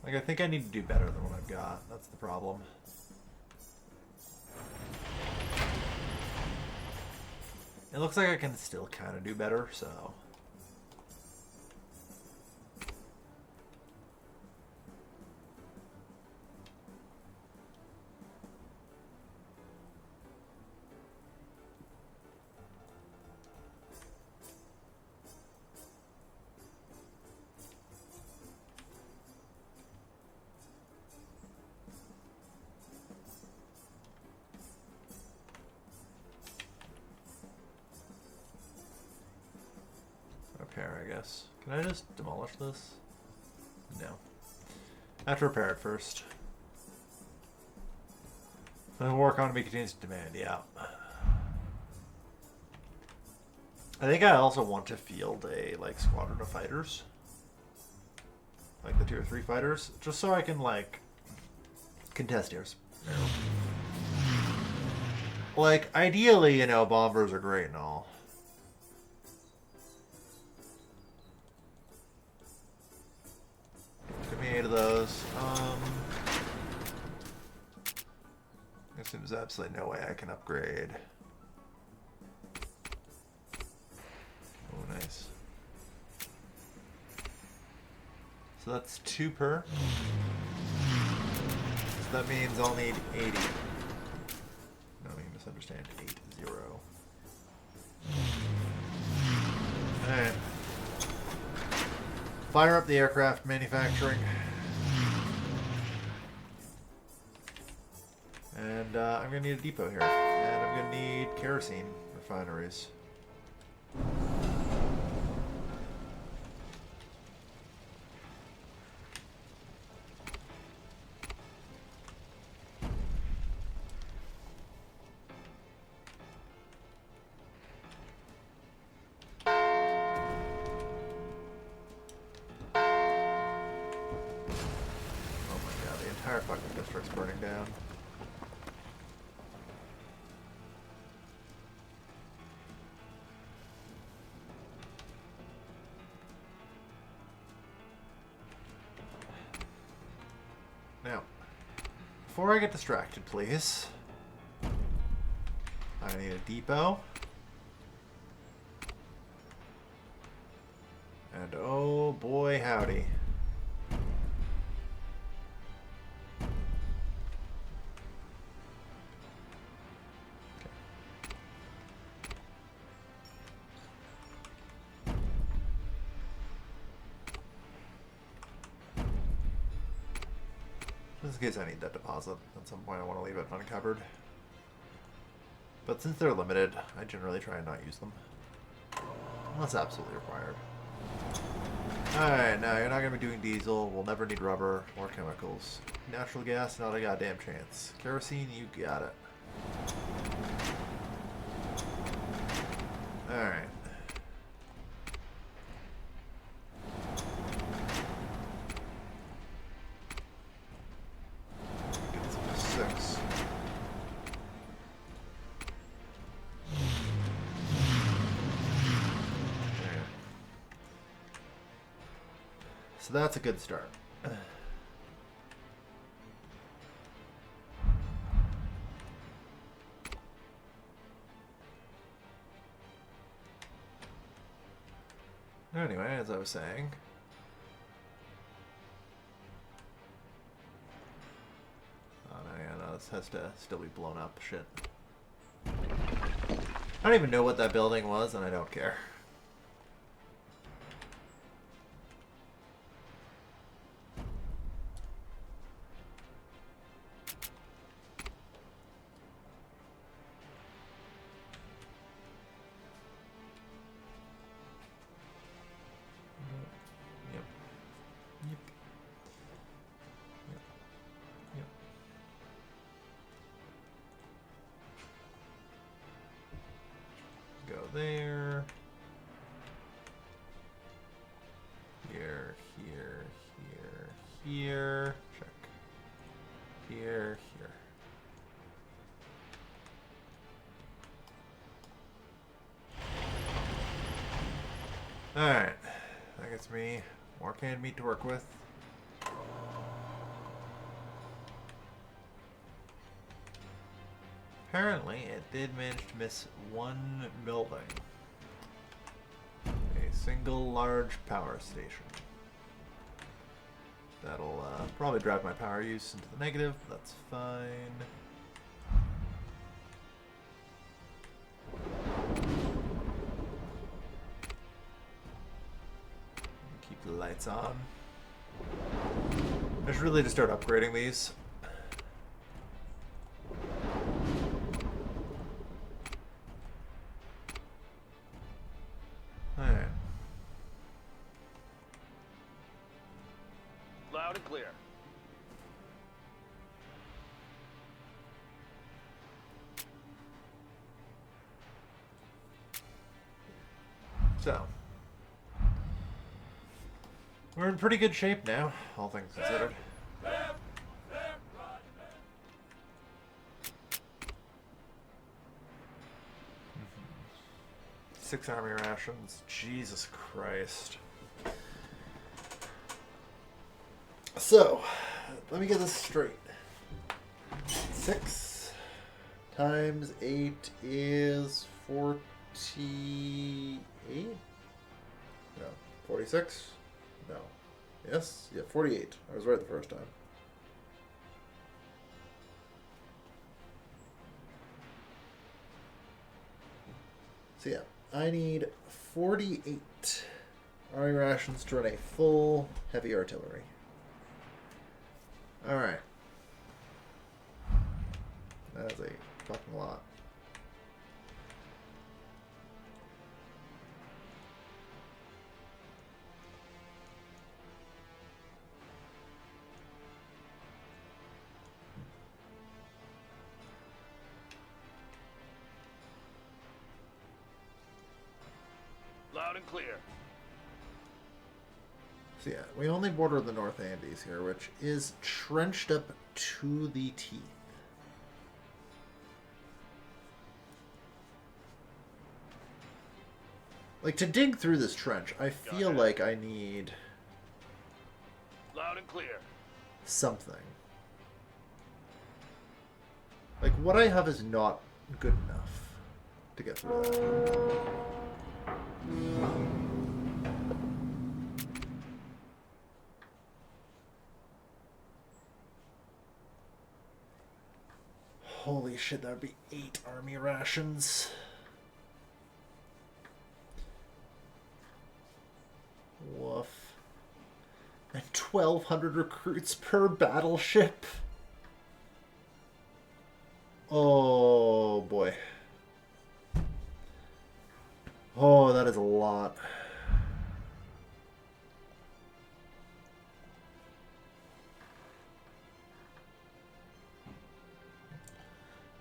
Like, I think I need to do better than what I've got. That's the problem. It looks like I can still kind of do better, so... Repair, I guess. Can I just demolish this? No. I have to repair it first. The war economy continues to demand, yeah. I think I also want to field a, like, squadron of fighters. Like the tier 3 fighters. Just so I can, like, contest airs. You know? Like, ideally, you know, bombers are great and all. Give me 8 of those. I guess there's absolutely no way I can upgrade. So that's 2 per. So that means I'll need 80. No, you misunderstand. 80. Alright. Fire up the aircraft manufacturing. And I'm going to need a depot here. And I'm going to need kerosene refineries. Entire fucking district's burning down. Now, before I get distracted, please, I need a depot. And oh boy, howdy. Just in case I need that deposit. At some point I want to leave it uncovered. But since they're limited, I generally try and not use them. Unless absolutely required. Alright, now you're not going to be doing diesel. We'll never need rubber or chemicals. Natural gas, not a goddamn chance. Kerosene, you got it. Alright. So that's a good start. Anyway, as I was saying, oh no, yeah, no, this has to still be blown up. Shit. I don't even know what that building was, and I don't care. There. Here, here, here, here. Check. Here, here. Alright. That gets me more canned meat to work with. Apparently, it did manage to miss one building. A single large power station. That'll probably drive my power use into the negative, but that's fine. Keep the lights on. I should really just start upgrading these. Loud and clear. So, we're in pretty good shape now, all things considered. 6 army rations. Jesus Christ. So, let me get this straight. 6 times 8 is 48? No. 46? No. Yes? Yeah, 48. I was right the first time. So yeah, I need 48 army rations to run a full heavy artillery. Alright. That is a fucking lot. Loud and clear. So yeah, we only border the North Andes here, which is trenched up to the teeth. Like, to dig through this trench, I feel like I need Loud and clear. something. Like, what I have is not good enough to get through that. Holy shit, that would be 8 army rations. Woof. And 1,200 recruits per battleship. Oh boy. Oh, that is a lot.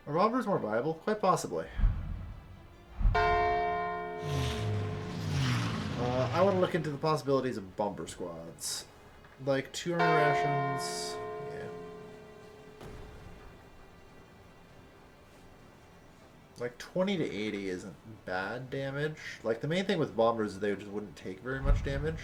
Are bombers more viable? Quite possibly. I want to look into the possibilities of bomber squads. Like 2 army rations. Yeah. Like 20 to 80 isn't bad damage. Like the main thing with bombers is they just wouldn't take very much damage.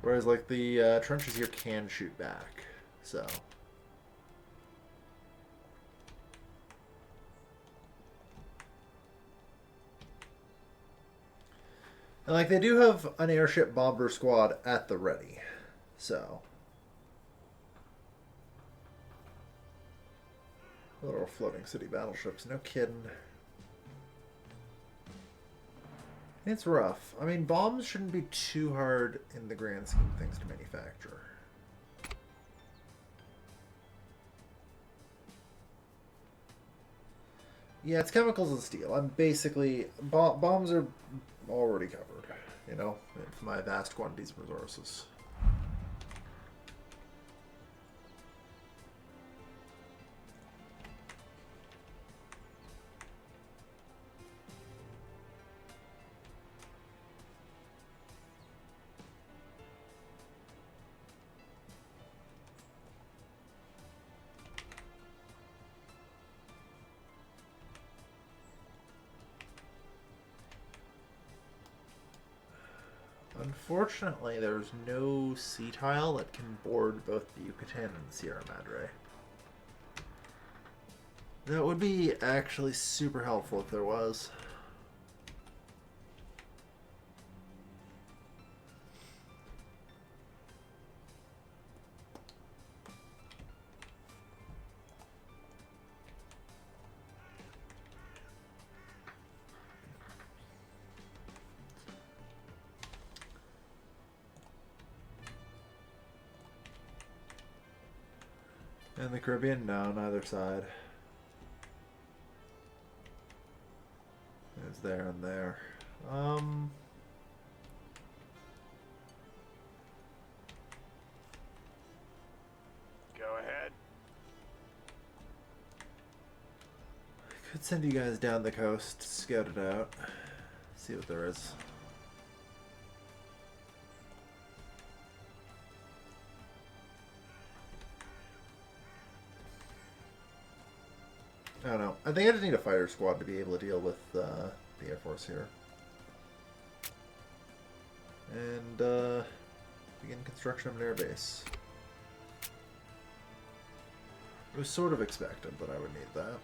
Whereas, like, the trenches here can shoot back, so. And, like, they do have an airship bomber squad at the ready, so. Little floating city battleships, no kidding. It's rough. I mean, bombs shouldn't be too hard in the grand scheme of things to manufacture. Yeah, it's chemicals and steel. I'm basically... bombs are already covered, you know, with my vast quantities of resources. Unfortunately, there's no sea tile that can board both the Yucatan and Sierra Madre. That would be actually super helpful if there was. In the Caribbean? No, neither side. It's there and there. Go ahead. I could send you guys down the coast to scout it out. See what there is. I don't know. I think I just need a fighter squad to be able to deal with the Air Force here. And begin construction of an air base. It was sort of expected that I would need that.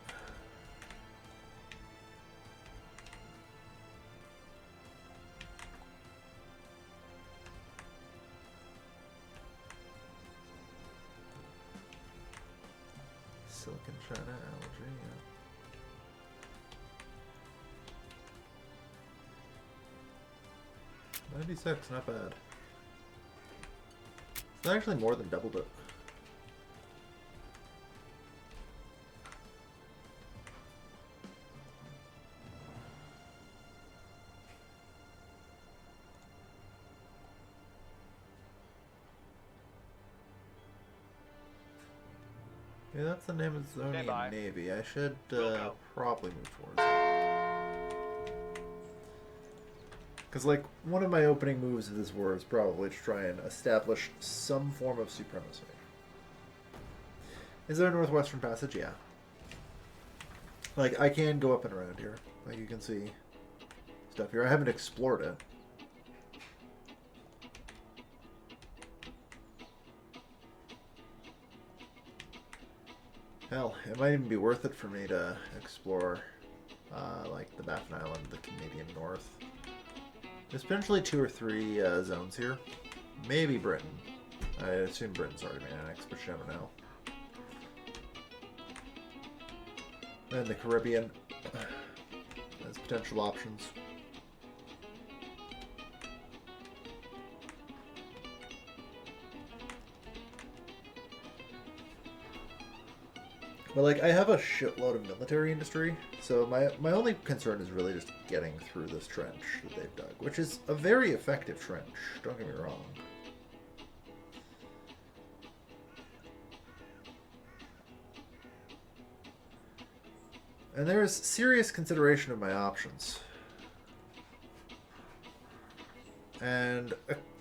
Silicon China algae, yeah. 96, not bad. It's actually more than doubled it. Yeah, that's the name of Zonian Navy. I should probably move towards it. Because, like, one of my opening moves of this war is probably to try and establish some form of supremacy. Is there a Northwestern Passage? Yeah. Like, I can go up and around here. Like, you can see stuff here. I haven't explored it. Hell, it might even be worth it for me to explore, like, the Baffin Island, the Canadian North. There's potentially 2 or 3 zones here. Maybe Britain. I assume Britain's already been annexed, but you never know. And the Caribbean as potential options. But, like, I have a shitload of military industry, so my only concern is really just getting through this trench that they've dug, which is a very effective trench, don't get me wrong. And there is serious consideration of my options. And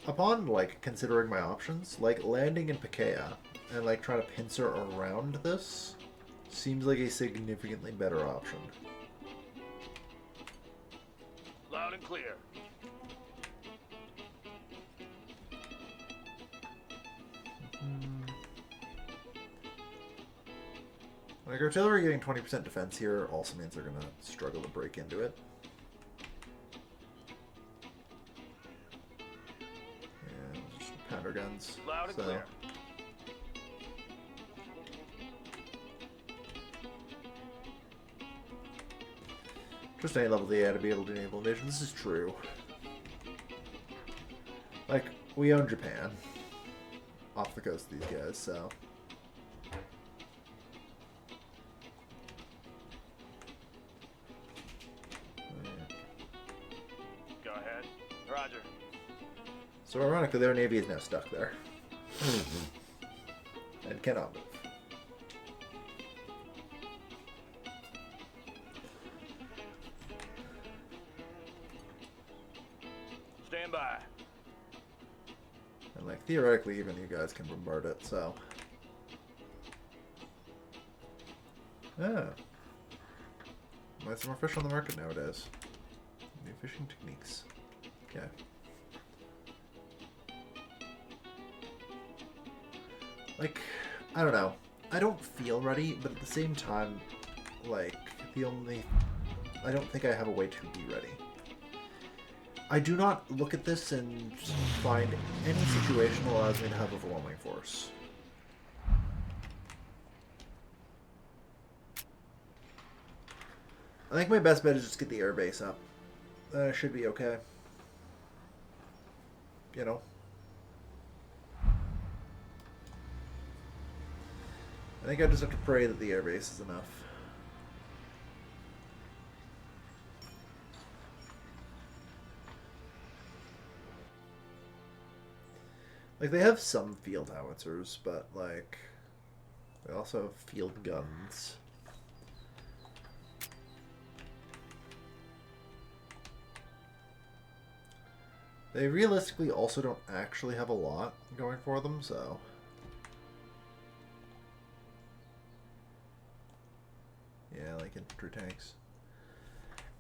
upon, like, considering my options, like, landing in Pikaia and, like, trying to pincer around this seems like a significantly better option. Loud and clear. Like, artillery getting 20% defense here also means they're going to struggle to break into it. Yeah, just powder guns. Loud and clear. Just any level they had to be able to do naval invasion. This is true. Like, we own Japan off the coast of these guys, so. Go ahead. Roger. So ironically, their navy is now stuck there. And cannot move. Stand by. And, like, theoretically, even you guys can bombard it, so. Ah. Why is there more fish on the market nowadays? New fishing techniques. Okay. Like, I don't know. I don't feel ready, but at the same time, like, I don't think I have a way to be ready. I do not look at this and find any situation that allows me to have overwhelming force. I think my best bet is just get the airbase up. Should be okay. You know. I think I just have to pray that the airbase is enough. Like, they have some field howitzers, but, like, they also have field guns. They realistically also don't actually have a lot going for them, so. Yeah, like infantry tanks.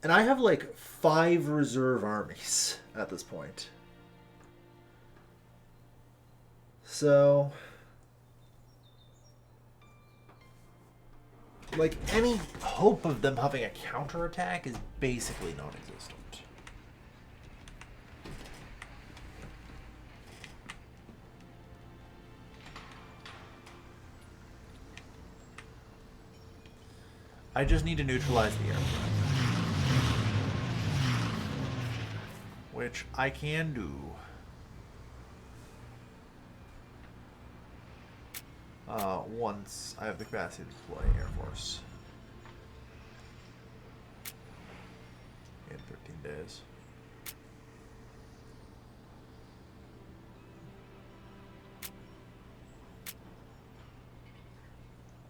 And I have, like, 5 reserve armies at this point. So, like, any hope of them having a counterattack is basically non-existent. I just need to neutralize the air threat. Which I can do. Once I have the capacity to deploy Air Force. In 13 days.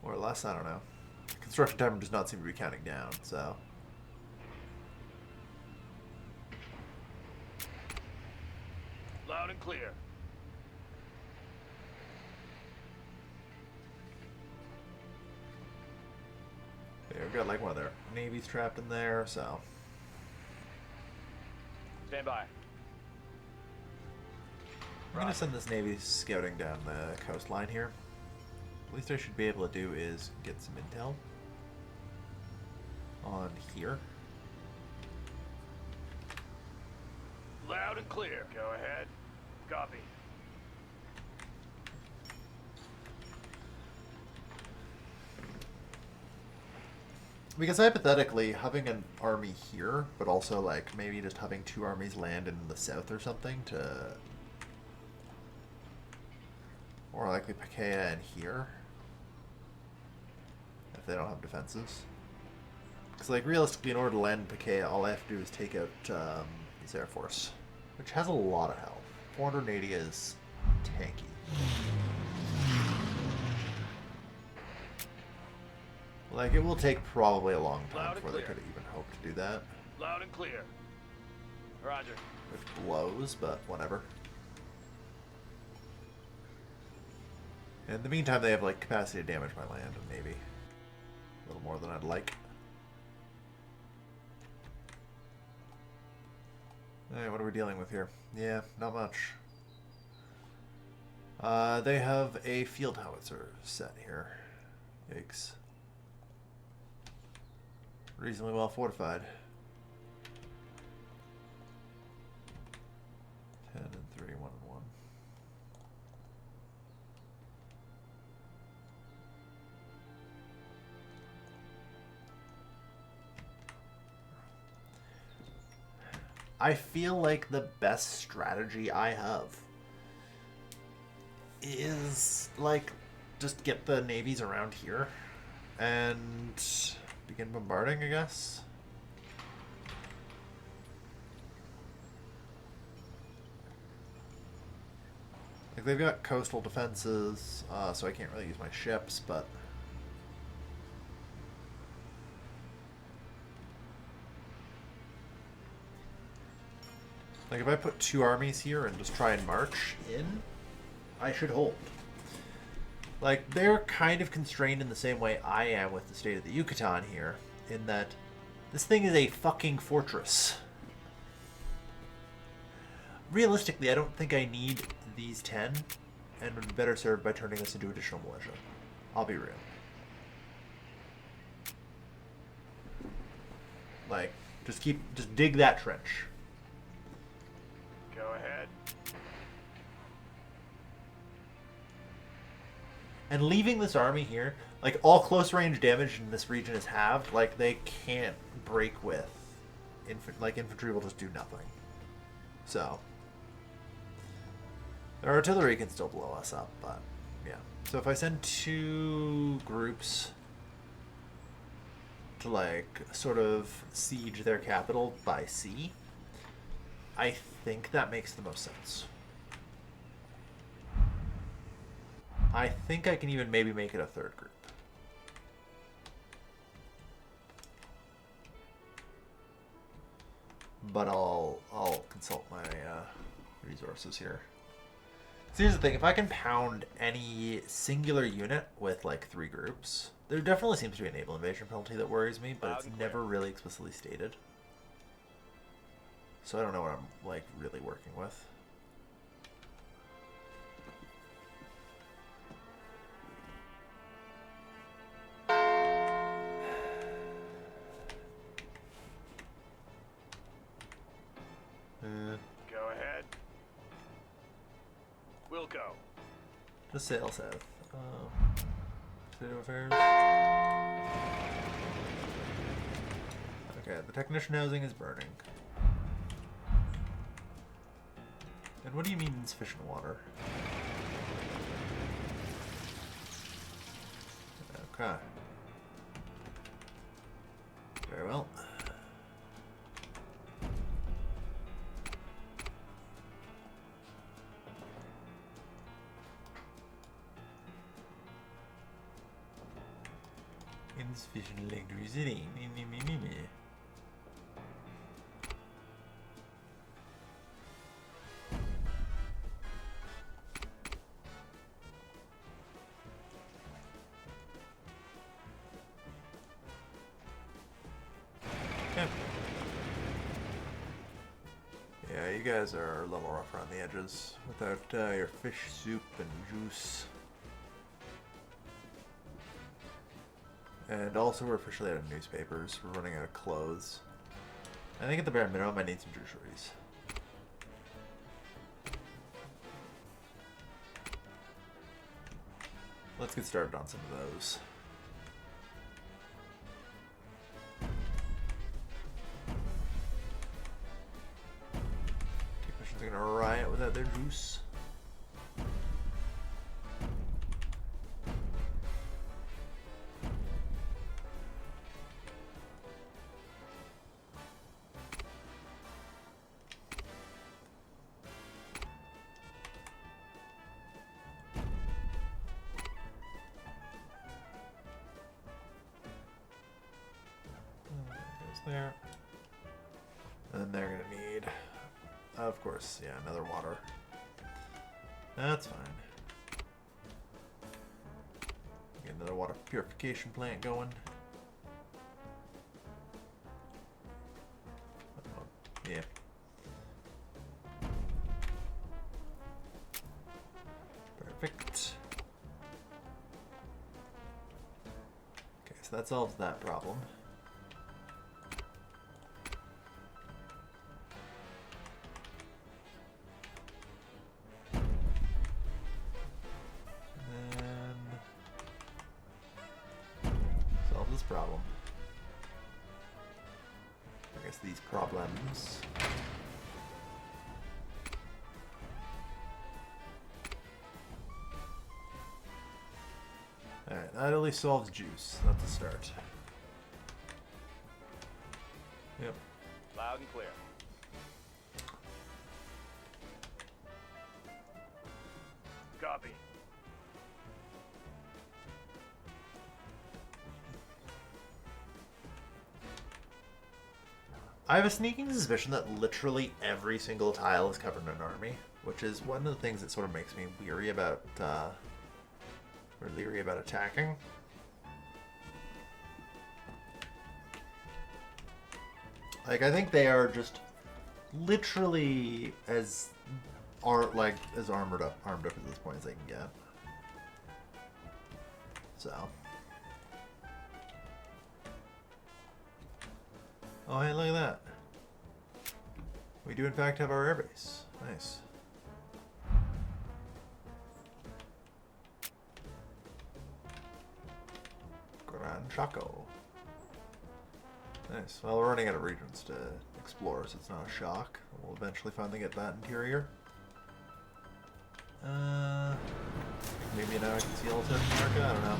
Or less, I don't know. Construction timer does not seem to be counting down, so... Loud and clear. Yeah, we've got like one of their navies trapped in there, so... Stand by. I'm gonna send this navy scouting down the coastline here. At least I should be able to do is get some intel on here. Loud and clear. Go ahead. Copy. Because hypothetically, having an army here, but also like maybe just having two armies land in the south or something to... Or likely Pakaia in here. If they don't have defenses. Because like realistically, in order to land Pakaia, all I have to do is take out his Air Force. Which has a lot of health. 480 is tanky. Like, it will take probably a long time before they could even hope to do that. Loud and clear. Roger. Which blows, but whatever. In the meantime, they have, like, capacity to damage my land, and maybe a little more than I'd like. Alright, what are we dealing with here? Yeah, not much. They have a field howitzer set here. Yikes. Reasonably well fortified. 10 and 3, 1 and 1. I feel like the best strategy I have is, like, just get the navies around here and begin bombarding, I guess. Like, they've got coastal defenses, so I can't really use my ships, but... Like, if I put two armies here and just try and march in, I should hold. Like, they're kind of constrained in the same way I am with the state of the Yucatan here, in that this thing is a fucking fortress. Realistically, I don't think I need these 10, and would be better served by turning this into additional militia. I'll be real. Like, just dig that trench. Go ahead. And leaving this army here, like, all close range damage in this region is halved. Like, they can't break with. Infantry will just do nothing. So, their artillery can still blow us up, but yeah. So if I send two groups to, like, sort of siege their capital by sea, I think that makes the most sense. I think I can even maybe make it a third group. But I'll consult my resources here. So here's the thing, if I can pound any singular unit with like 3 groups, there definitely seems to be a naval invasion penalty that worries me, but it's never really explicitly stated. So I don't know what I'm like really working with. Wilco. Just sail south. State of affairs. Okay, the technician housing is burning. And what do you mean insufficient water? Okay. Very well. Insufficient electricity. Me. Okay. Yeah, you guys are a little rough around the edges without your fish soup and juice. And also, we're officially out of newspapers. We're running out of clothes. I think at the bare minimum, I need some groceries. Let's get started on some of those. Technicians are gonna riot without their juice. There. And then they're gonna need, of course, yeah, another water. That's fine. Get another water purification plant going. Yeah. Perfect. Okay, so that solves that problem. Problem. I guess these problems. Alright, that at least solves juice. That's a start. Yep. Loud and clear. Copy. I have a sneaking suspicion that literally every single tile is covered in an army, which is one of the things that sort of makes me leery about attacking. Like, I think they are just literally as armored up at this point as they can get. So. Oh, hey, look at that. We do, in fact, have our airbase. Nice. Gran Chaco. Nice. Well, we're running out of regions to explore, so it's not a shock. We'll eventually finally get that interior. Maybe now I can see all of South America? I don't know.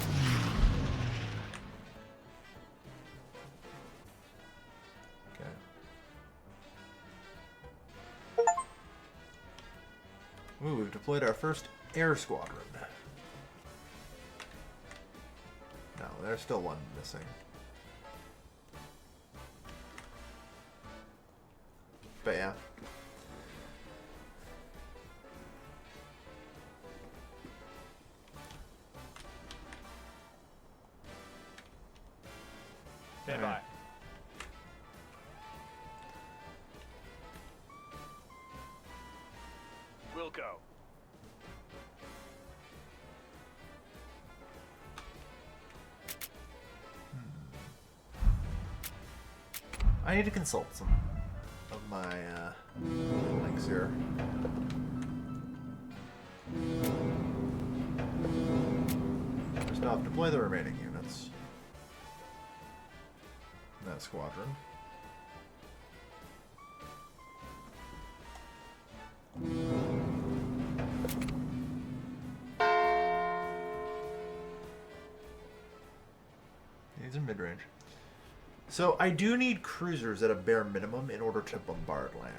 Ooh, we've deployed our first air squadron. No, there's still one missing. But yeah. Stand by. Wilco. I need to consult some of my links here. off. Deploy the remaining units in that squadron. These are mid-range. So I do need cruisers at a bare minimum in order to bombard land.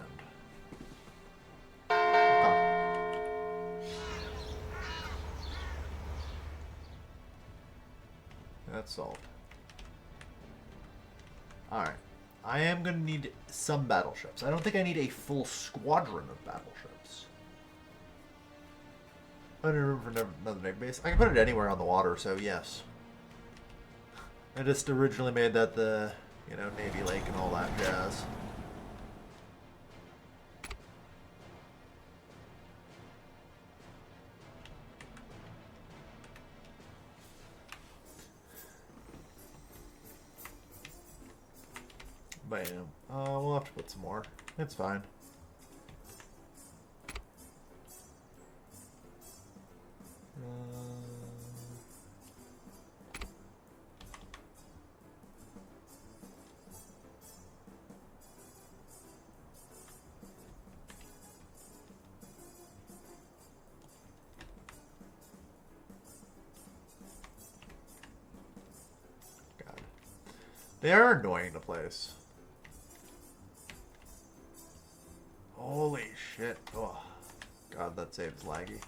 That's solved. Alright. I am going to need some battleships. I don't think I need a full squadron of battleships. I need room for another big base. I can put it anywhere on the water, so yes. I just originally made that the, you know, Navy Lake and all that jazz. Bam. We'll have to put some more. It's fine. God. They are annoying to place. Holy shit. Oh, God, that save's laggy.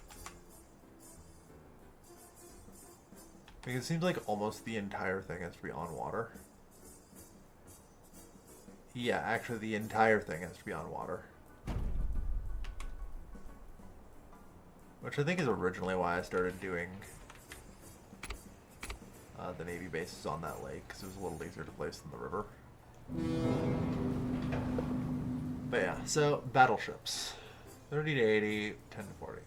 Because it seems like almost the entire thing has to be on water. Yeah, actually the entire thing has to be on water. Which I think is originally why I started doing the Navy bases on that lake, because it was a little easier to place than the river. But yeah, so battleships. 30 to 80, 10 to 40.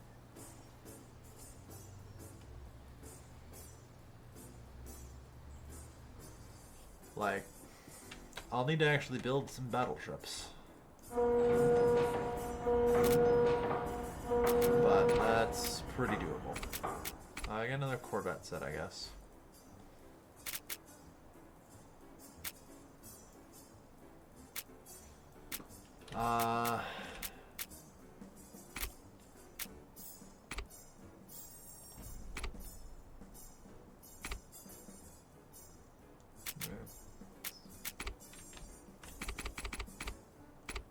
Like, I'll need to actually build some battleships. But that's pretty doable. I got another Corvette set, I guess.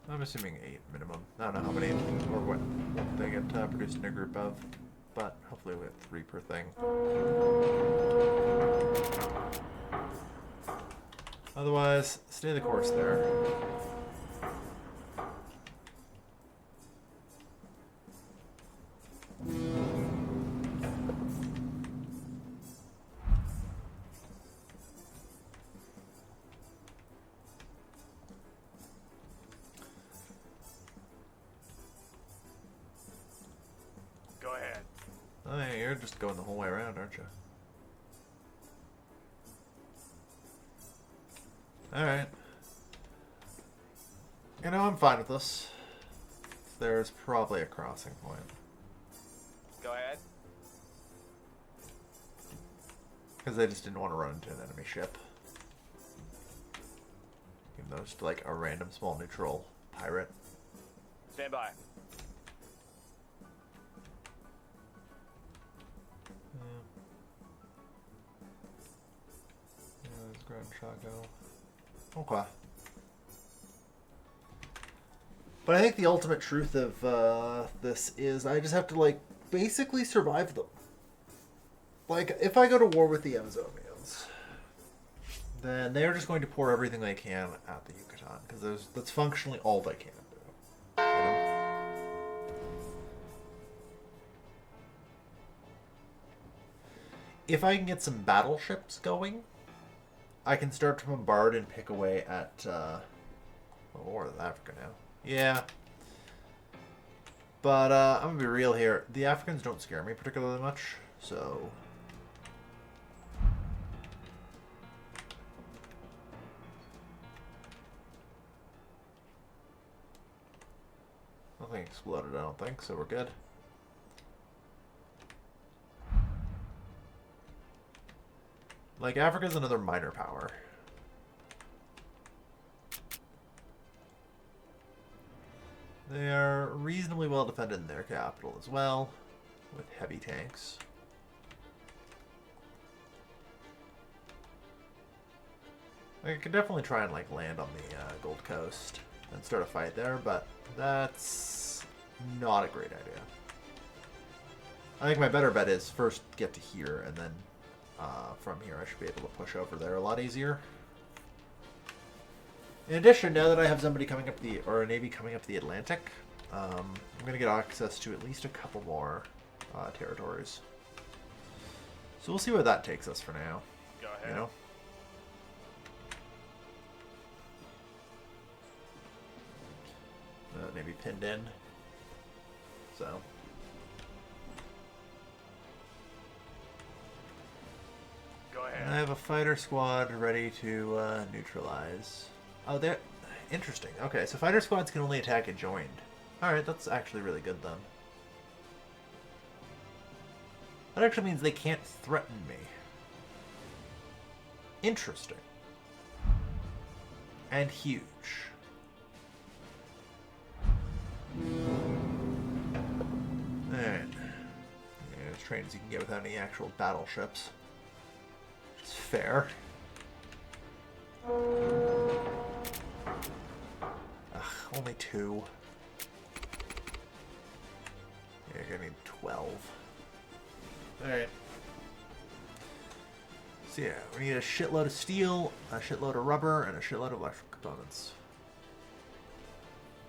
I'm assuming 8 minimum. I don't know how many or what they get produced in a group of, but hopefully we have 3 per thing. Otherwise, stay the course there. Go ahead. Oh, yeah, you're just going the whole way around, aren't you? Alright. You know, I'm fine with this. There's probably a crossing point. Go ahead. Because I just didn't want to run into an enemy ship. Even though it's like a random small neutral pirate. Stand by. Yeah, there's ground shot go. Okay. But I think the ultimate truth of this is I just have to, like, basically survive them. Like, if I go to war with the Amazonians, then they're just going to pour everything they can at the Yucatan, because that's functionally all they can do. You know? If I can get some battleships going, I can start to bombard and pick away at War of Africa now. Yeah. But I'm going to be real here. The Africans don't scare me particularly much, so... Nothing exploded, I don't think, so we're good. Like, Africa's another minor power. They are reasonably well defended in their capital as well, with heavy tanks. I could definitely try and like land on the Gold Coast and start a fight there, but that's not a great idea. I think my better bet is first get to here, and then from here I should be able to push over there a lot easier. In addition, now that I have somebody coming up or a navy coming up the Atlantic, I'm going to get access to at least a couple more territories. So we'll see where that takes us for now. Go ahead. You know? Maybe pinned in. So. Go ahead. And I have a fighter squad ready to neutralize. Oh, they're interesting. Okay, so fighter squads can only attack adjoined. Alright, that's actually really good then. That actually means they can't threaten me. Interesting. And huge. Alright. Yeah, as trained as you can get without any actual battleships. It's fair. Ugh, only 2. Yeah, you're gonna need 12. Alright. So yeah, we need a shitload of steel, a shitload of rubber, and a shitload of electrical components.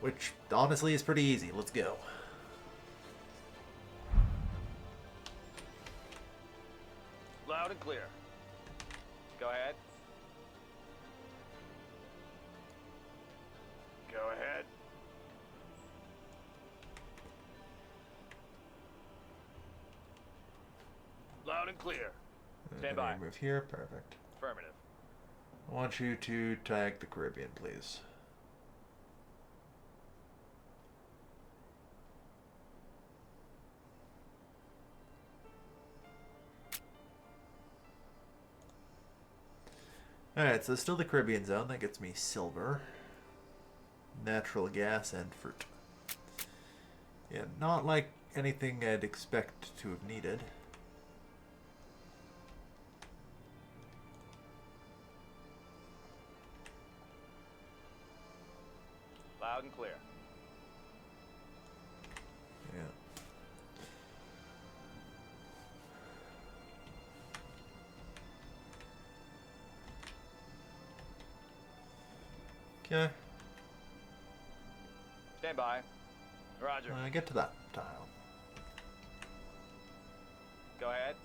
Which, honestly, is pretty easy. Let's go. Loud and clear. Go ahead. Go ahead. Loud and clear. Stand by. Move here. Perfect. Affirmative. I want you to tag the Caribbean, please. Alright, so still the Caribbean zone. That gets me silver, natural gas, and fruit. Yeah, not like anything I'd expect to have needed. Loud and clear. Yeah. Okay. Stand by. Roger. Get to that tile. Go ahead.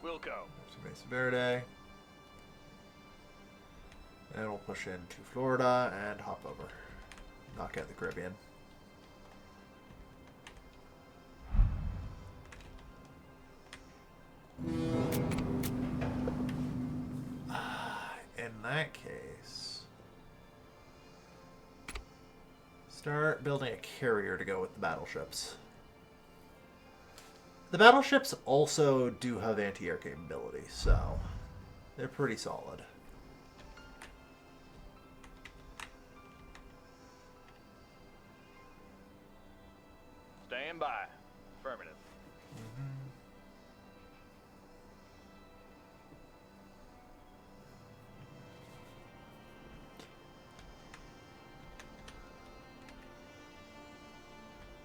We'll go. There's Mesa Verde. And we'll push into Florida and hop over. Knock out the Caribbean. In that case, start building a carrier to go with the battleships. The battleships also do have anti-air capability, so they're pretty solid. Stand by. Affirmative.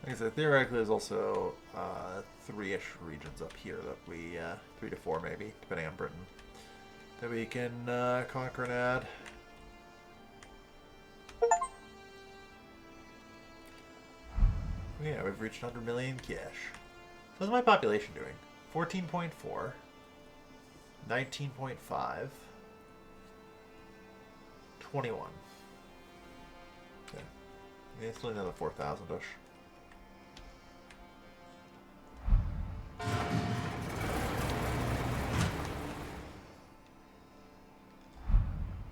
Like I said, theoretically, there's also 3-ish regions up here that we, 3 to 4 maybe, depending on Britain, that we can conquer and add. Yeah, we've reached 100 million cash. So what's my population doing? 14.4, 19.5, 21. Okay. Yeah, it's only another 4,000-ish.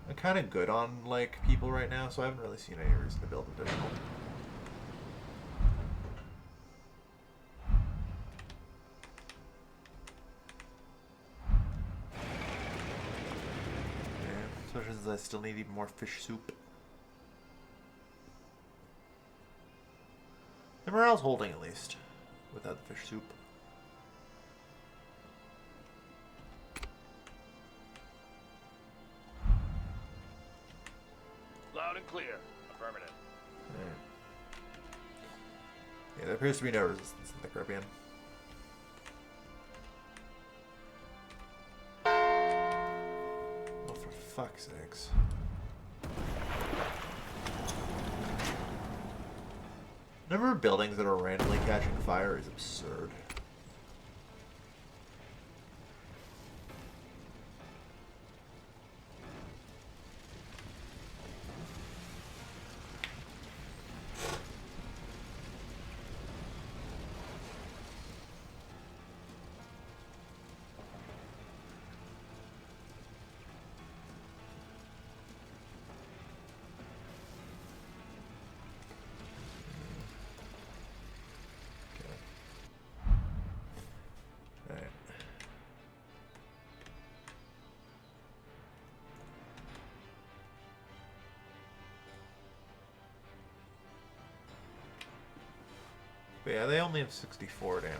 I'm kind of good on, like, people right now, so I haven't really seen any reason to build additional. I still need even more fish soup. The morale's holding at least, without the fish soup. Loud and clear. Affirmative. Right. Yeah, there appears to be no resistance in the Caribbean. Oh, for fuck's sakes. Number of buildings that are randomly catching fire is absurd. But yeah, they only have 64 damage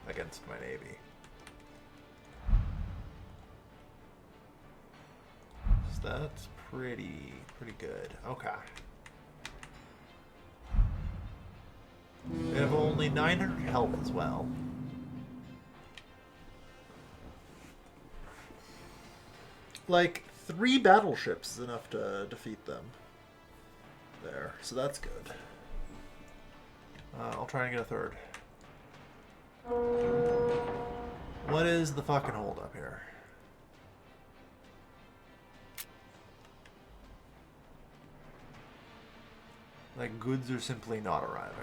against my navy. So that's pretty good. Okay. They have only 900 health as well. Like, 3 battleships is enough to defeat them. There. So that's good. I'll try and get a third. What is the fucking hold up here? Like, goods are simply not arriving.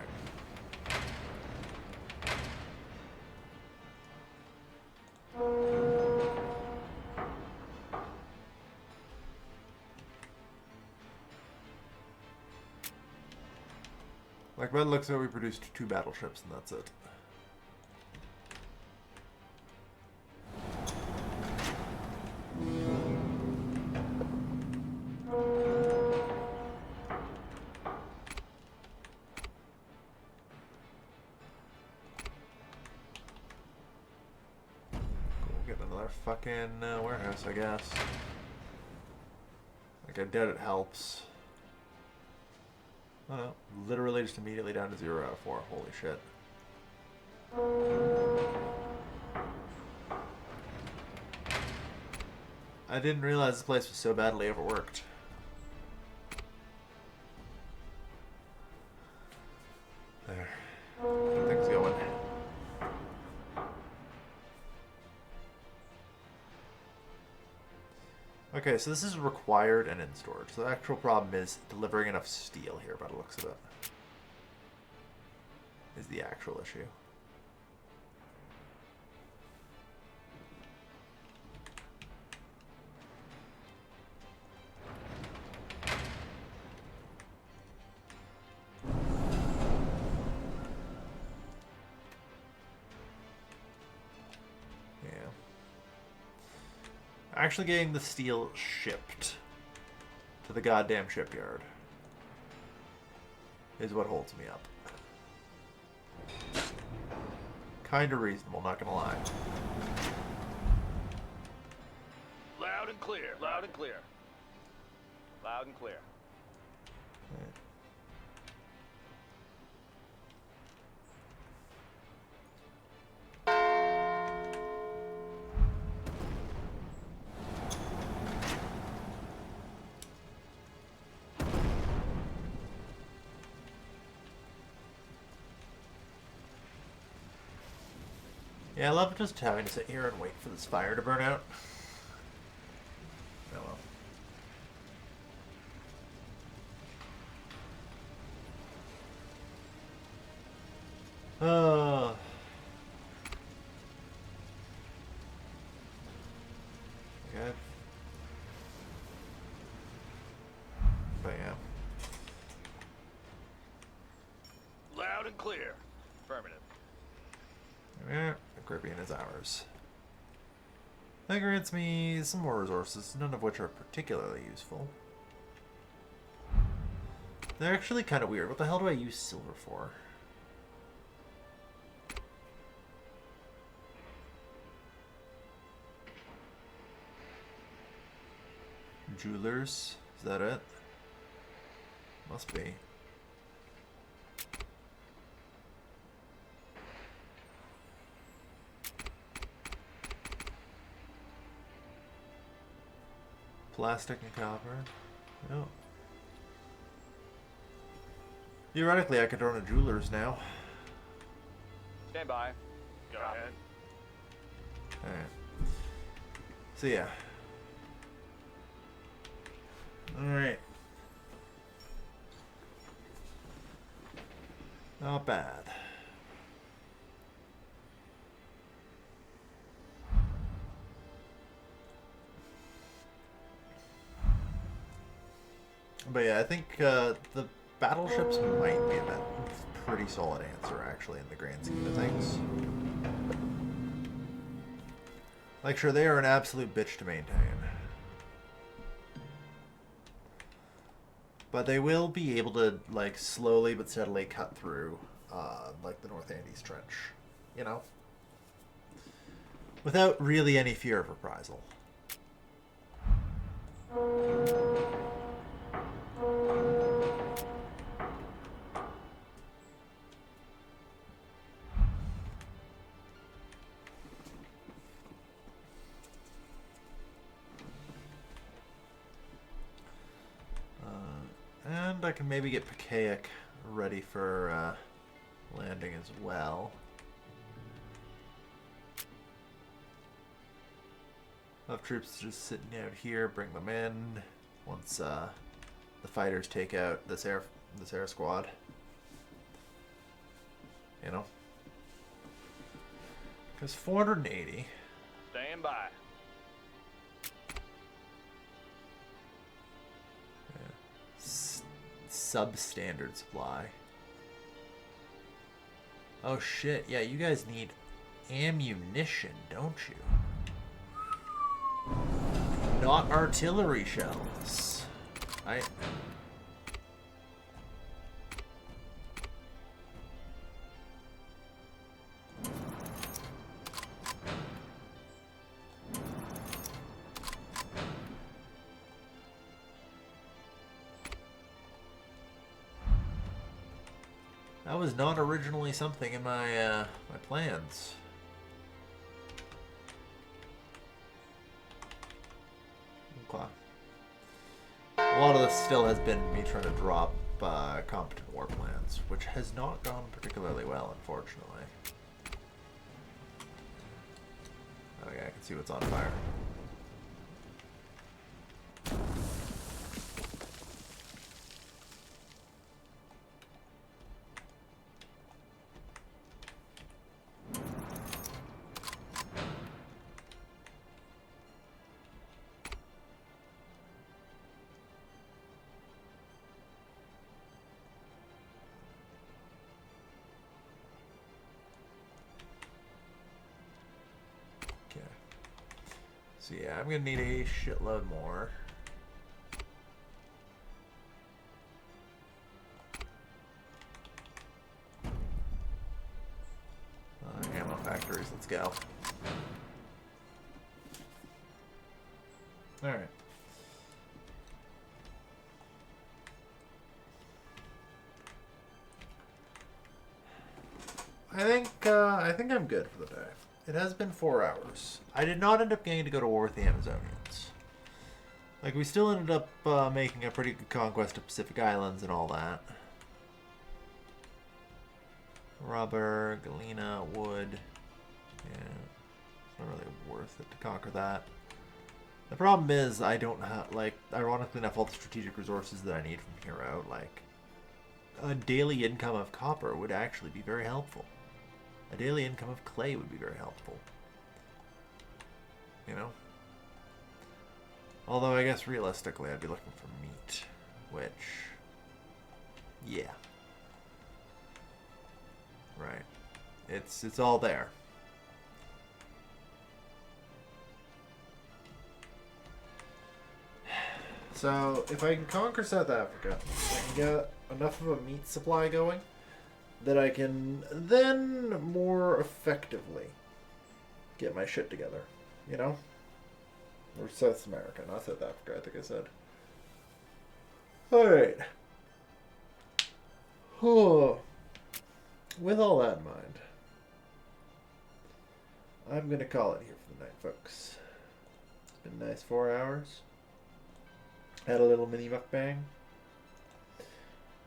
Like, by the looks of it, we produced 2 battleships, and that's it. Cool, get another fucking warehouse, I guess. Like, I doubt it helps. Oh no, literally just immediately down to 0 out of 4. Holy shit. I didn't realize this place was so badly overworked. There. Things going. Okay, so this is required and in storage. So the actual problem is delivering enough steel here by the looks of it. Is the actual issue. Actually getting the steel shipped to the goddamn shipyard is what holds me up. Kinda reasonable, not gonna lie. Loud and clear. Loud and clear. Loud and clear. Right. Yeah, I love just having to sit here and wait for this fire to burn out. Oh well. Good. But yeah. Loud and clear. Affirmative. Yeah, the Caribbean is ours. That grants me some more resources, none of which are particularly useful. They're actually kind of weird. What the hell do I use silver for? Jewelers? Is that it? Must be. Plastic and copper. No. Theoretically, I could run a jeweler's now. Stand by. Go ahead. Alright. So yeah. Alright. Not bad. But yeah, I think the battleships might be a pretty solid answer, actually, in the grand scheme of things. Like, sure, they are an absolute bitch to maintain. But they will be able to, like, slowly but steadily cut through, like, the North Andes Trench. You know? Without really any fear of reprisal. And I can maybe get Pakaic ready for landing as well. Have troops just sitting out here, bring them in once the fighters take out this air squad. You know? Because 480. Stand by. Substandard supply. Oh shit, yeah, you guys need ammunition, don't you? Not artillery shells. That was not originally something in my my plans. Okay. A lot of this still has been me trying to drop competent war plans, which has not gone particularly well, unfortunately. Okay, I can see what's on fire. So yeah, I'm gonna need a shitload more. Ammo factories, let's go. All right. I think I'm good for the day. It has been 4 hours. I did not end up getting to go to war with the Amazonians. Like, we still ended up making a pretty good conquest of Pacific Islands and all that. Rubber, galena, wood. Yeah, it's not really worth it to conquer that. The problem is I don't have, like, ironically enough, all the strategic resources that I need from here out. Like, a daily income of copper would actually be very helpful. A daily income of clay would be very helpful. You know? Although I guess realistically I'd be looking for meat. Which... yeah. Right. It's all there. So, if I can conquer South Africa, I can get enough of a meat supply going that I can then more effectively get my shit together. You know? Or South America, not South Africa, I think I said. Alright. Oh. With all that in mind, I'm going to call it here for the night, folks. It's been a nice 4 hours. Had a little mini mukbang.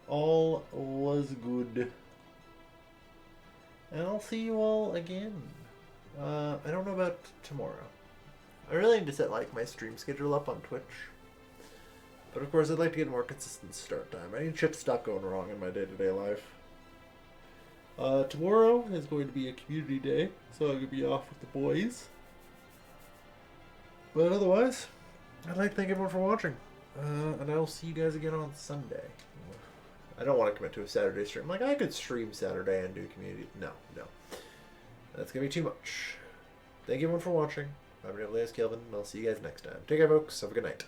All was good. And I'll see you all again. I don't know about tomorrow. I really need to set like my stream schedule up on Twitch. But of course I'd like to get more consistent start time. I need shit to stop going wrong in my day-to-day life. Tomorrow is going to be a community day, so I'm going to be off with the boys. But otherwise, I'd like to thank everyone for watching. And I will see you guys again on Sunday. I don't want to commit to a Saturday stream. Like, I could stream Saturday and do community. No. That's going to be too much. Thank you everyone for watching. I'm your name is Kelvin, and I'll see you guys next time. Take care, folks. Have a good night.